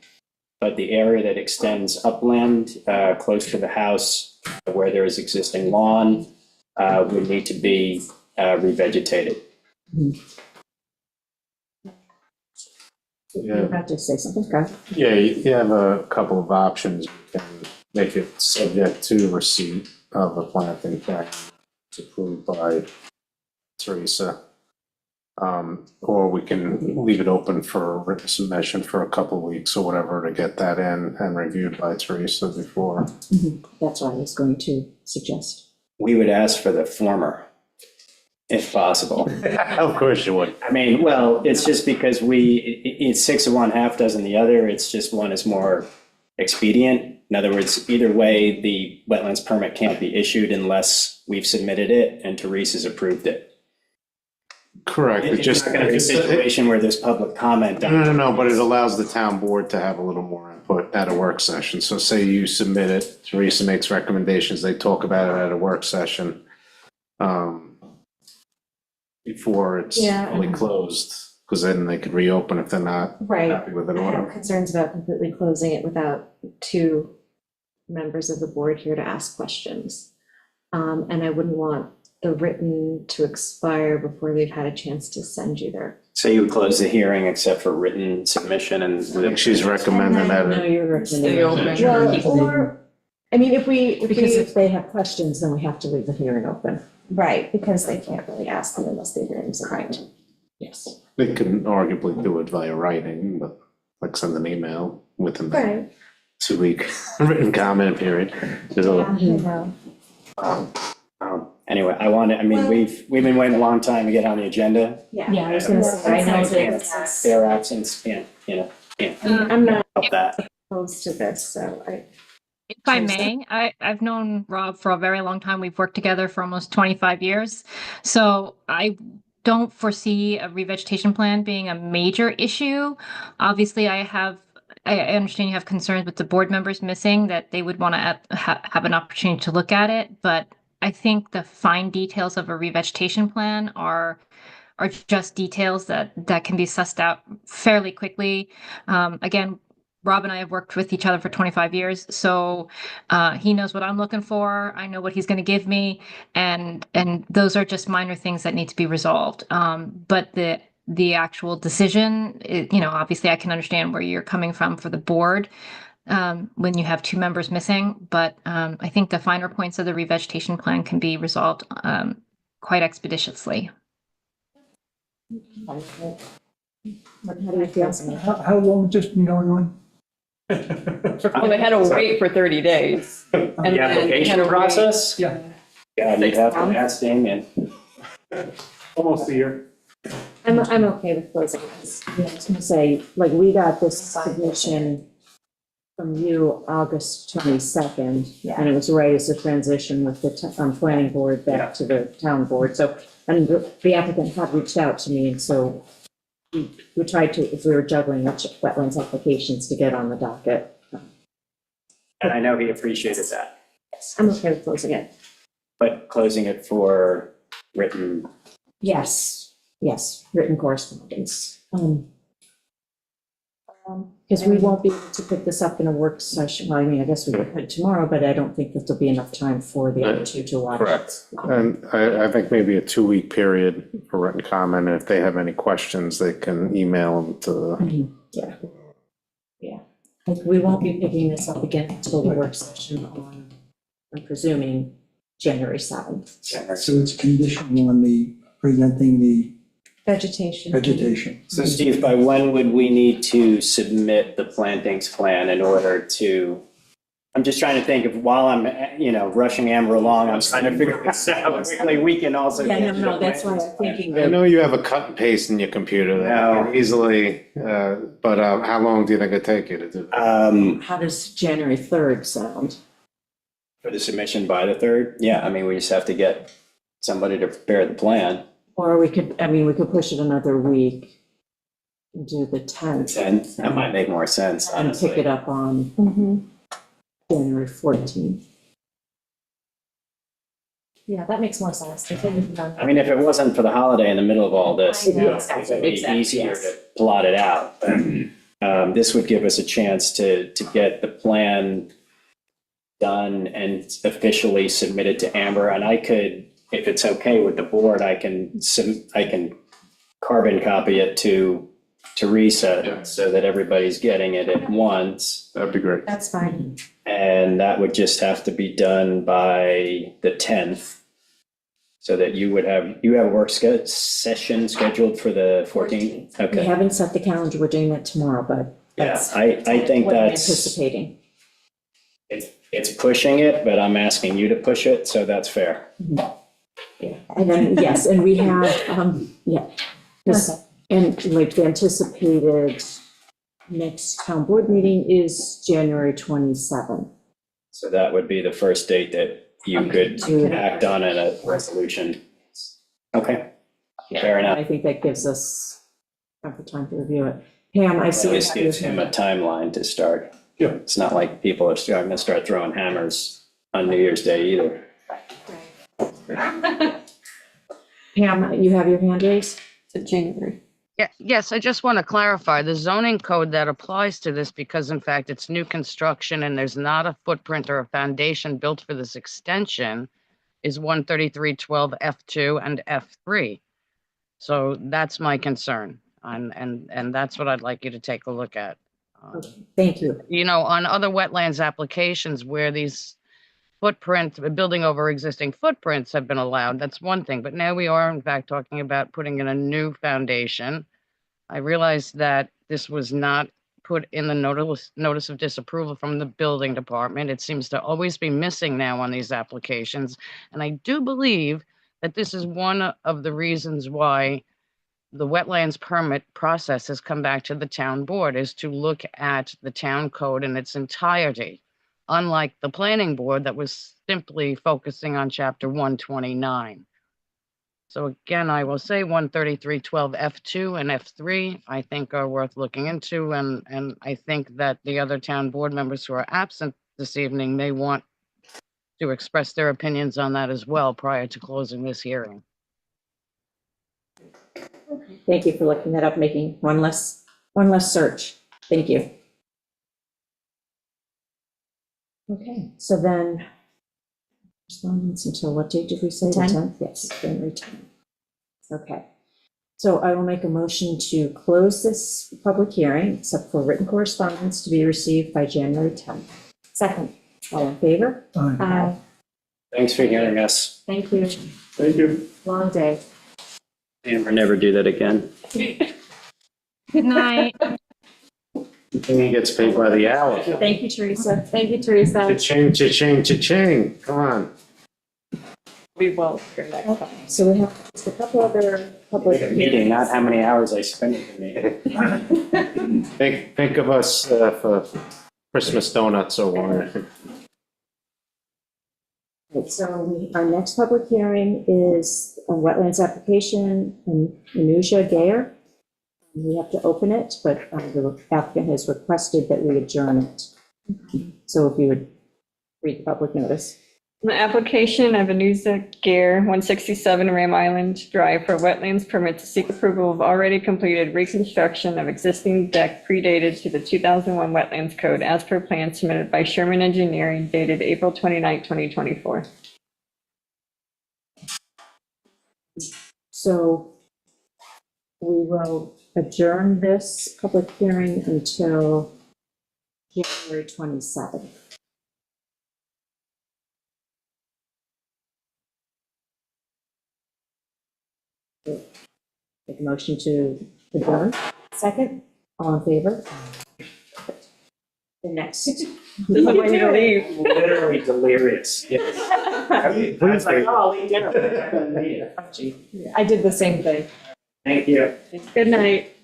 But the area that extends upland close to the house where there is existing lawn would need to be revegetated. You're about to say something, Scott? Yeah, you have a couple of options. You can make it subject to receipt of a planting plan approved by Teresa. Or we can leave it open for written submission for a couple of weeks or whatever to get that in and reviewed by Teresa before. That's what I was going to suggest. We would ask for the former, if possible. Of course you would. I mean, well, it's just because it's 6 of one, half dozen the other. It's just one is more expedient. In other words, either way, the wetlands permit can't be issued unless we've submitted it and Teresa's approved it. Correct. It's just going to be a situation where there's public comment. No, but it allows the town board to have a little more input at a work session. So say you submit it, Teresa makes recommendations, they talk about it at a work session before it's fully closed, because then they could reopen if they're not happy with an I have order. concerns about completely closing it without 2 members of the board here to ask questions. And I wouldn't want the written to expire before they've had a chance to send you their. So you would close the hearing except for written submission and. I think she's recommending that. No, you're recommending. Stay open. Well, or, I mean, Because if they have questions, then we have to leave the hearing open. right, because they can't really ask them unless they hear them, so right. Yes. They can arguably do it via writing, but like send an email within the Right. 2-week written comment period. There's a- Anyway, we've been waiting a long time to get on the agenda. Yeah. Yeah, I was gonna say, I know that. Fair absence, can't I'm not help that. opposed to this, so If I may, I've known Rob for a very long time. We've worked together for almost 25 years. So I don't foresee a revegetation plan being a major issue. Obviously, I understand you have concerns with the board members missing, that they would want to have an opportunity to look at it. But I think the fine details of a revegetation plan are just details that can be sussed out fairly quickly. Again, Rob and I have worked with each other for 25 years, so he knows what I'm looking for. I know what he's going to give me, and those are just minor things that need to be resolved. But the actual decision, obviously I can understand where you're coming from for the board when you have 2 members missing, but I think the finer points of the revegetation plan can be resolved quite expeditiously. How do you feel? How long has this been going on? Well, they had to wait for 30 days. And The then they had application to wait- process? Yeah. Yeah, you'd have to ask Damien. Almost a year. I'm okay with closing this. Yeah, I was gonna say, like, we got this submission from you August 22nd, and it was right as the transition with the planning board back to the town board. So, and the applicant had reached out to me, and so we tried to, if we were juggling wetlands applications to get on the docket. And I know he appreciated that, I'm okay with closing it. but closing it for written. Yes, written correspondence. Because we won't be able to pick this up in a work session. Well, I mean, I guess we could tomorrow, but I don't think that there'll be enough time for the other 2 to watch. Correct. And I think maybe a 2-week period for written comment. And if they have any questions, they can email them to. Yeah. Like, we won't be picking this up again until the work session on, I'm presuming, January 7th. So it's conditional on the presenting the Vegetation. vegetation. So Steve, by when would we need to submit the plantings plan in order to I'm just trying to think of while I'm, rushing Amber along, I'm trying to figure this out. Quickly, we can also. Yeah, no, that's why I'm thinking I that know you have a cut and paste in your computer that can easily, but how long do you think it'd take you to do that? how does January 3rd sound? For the submission by the 3rd? Yeah, I mean, we just have to get somebody to prepare the plan. Or we could push it another week, and do the 10th. 10th, that might make more sense, And honestly. pick it up on January 14th. Yeah, that makes more sense. I mean, if it wasn't for the holiday in the middle of all this, I know, it would be exactly, easier yes. to plot it out. But this would give us a chance to get the plan done and officially submitted to Amber. And I could, if it's okay with the board, I can carbon copy it to Teresa so that everybody's getting it at once. That'd be great. That's fine. And that would just have to be done by the 10th. So that you have a work session scheduled for the 14th? We Okay. haven't set the calendar, we're doing that tomorrow, but Yeah, that's I think what I'm that's, anticipating. it's pushing it, but I'm asking you to push it, so that's fair. And then, yes, and we have, yes, and like the anticipated next town board meeting is January 27th. So that would be the first date that you could act on in a resolution. Okay, fair enough. I think that gives us ample time to review it. Pam, I see. This gives him a timeline to start. Yeah. It's not like people are going to start throwing hammers on New Year's Day either. Pam, you have your hand raised? To January. Yeah, yes, I just want to clarify, the zoning code that applies to this, because in fact it's new construction and there's not a footprint or a foundation built for this extension, is 13312 F2 and F3. So that's my concern, and that's what I'd like you to take a look at. Thank you. You know, on other wetlands applications where these building over existing footprints have been allowed, that's one thing, but now we are in fact talking about putting in a new foundation. I realize that this was not put in the notice of disapproval from the building department. It seems to always be missing now on these applications. And I do believe that this is one of the reasons why the wetlands permit process has come back to the town board, is to look at the town code in its entirety, unlike the planning board that was simply focusing on chapter 129. So again, I will say 13312 F2 and F3, I think are worth looking into. And I think that the other town board members who are absent this evening may want to express their opinions on that as well prior to closing this hearing. Thank you for looking that up, making one less search. Thank you. Okay, so then, respondents until what date did we say? The 10th? Yes, January 10th. Okay. So I will make a motion to close this public hearing, except for written correspondence to be received by January 10th. Second. All in favor? Aye. Thanks for hearing us. Thank you. Thank you. Long day. Amber, never do that again. Good night. He gets paid by the hour. Thank you, Teresa. Thank you, Teresa. Cha-ching, cha-ching, cha-ching, come on. We will for next time. So we have just a couple other public Meeting, not how many hours I spend in the meeting. Think of us for Christmas donuts or wine. Right, so our next public hearing is a wetlands application in Minutia Gayer. We have to open it, but the applicant has requested that we adjourn it. So if you would read the public notice. The application of Anusa Gare, 167 Ram Island Drive for wetlands permit to seek approval of already completed reconstruction of existing deck predated to the 2001 Wetlands Code as per plan submitted by Sherman Engineering dated April 29, 2024. So we will adjourn this public hearing until January 27th. Make a motion to adjourn. Second, all in favor? The next. Doesn't want you to leave. Literally delirious. I was like, oh, I'll eat dinner. I did the same thing. Thank you. Good night.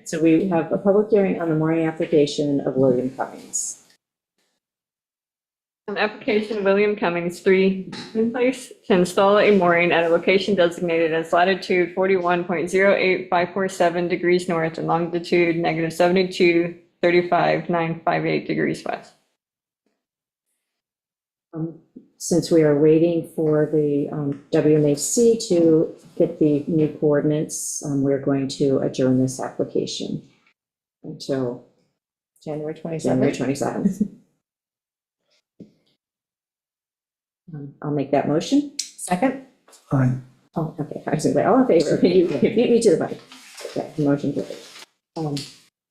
So we have a public hearing on the mooring application of William Cummings. An application, William Cummings, 3 in place to install a mooring at a location designated as latitude 41.08547 degrees north and longitude -72.35.958 degrees west. Since we are waiting for the WMAC to get the new coordinates, we're going to adjourn this application until January 27th. January 27th. I'll make that motion. Second? Fine. Oh, okay. I was gonna say, all in favor? You beat me to the button. Okay, motion carried.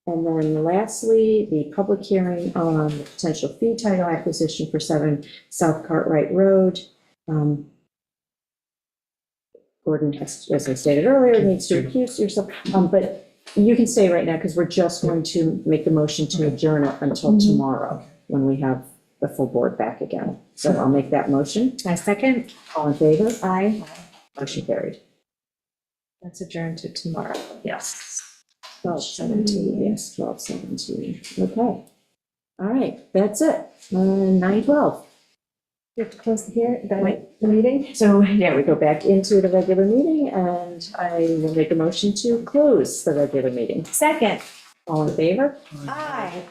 And then lastly, the public hearing on the potential fee title acquisition for 7 South Cartwright Road. Gordon has, as I stated earlier, needs to recuse yourself, but you can stay right now because we're just going to make the motion to adjourn it until tomorrow when we have the full board back again. So I'll make that motion. My second? All in favor? Aye. Motion carried. Let's adjourn to tomorrow. Yes. 12:17, yes, 12:17. Okay. All right, that's it. 9:12. We have to close the meeting? So, yeah, we go back into the regular meeting, and I will make a motion to close the regular meeting. Second. All in favor? Aye.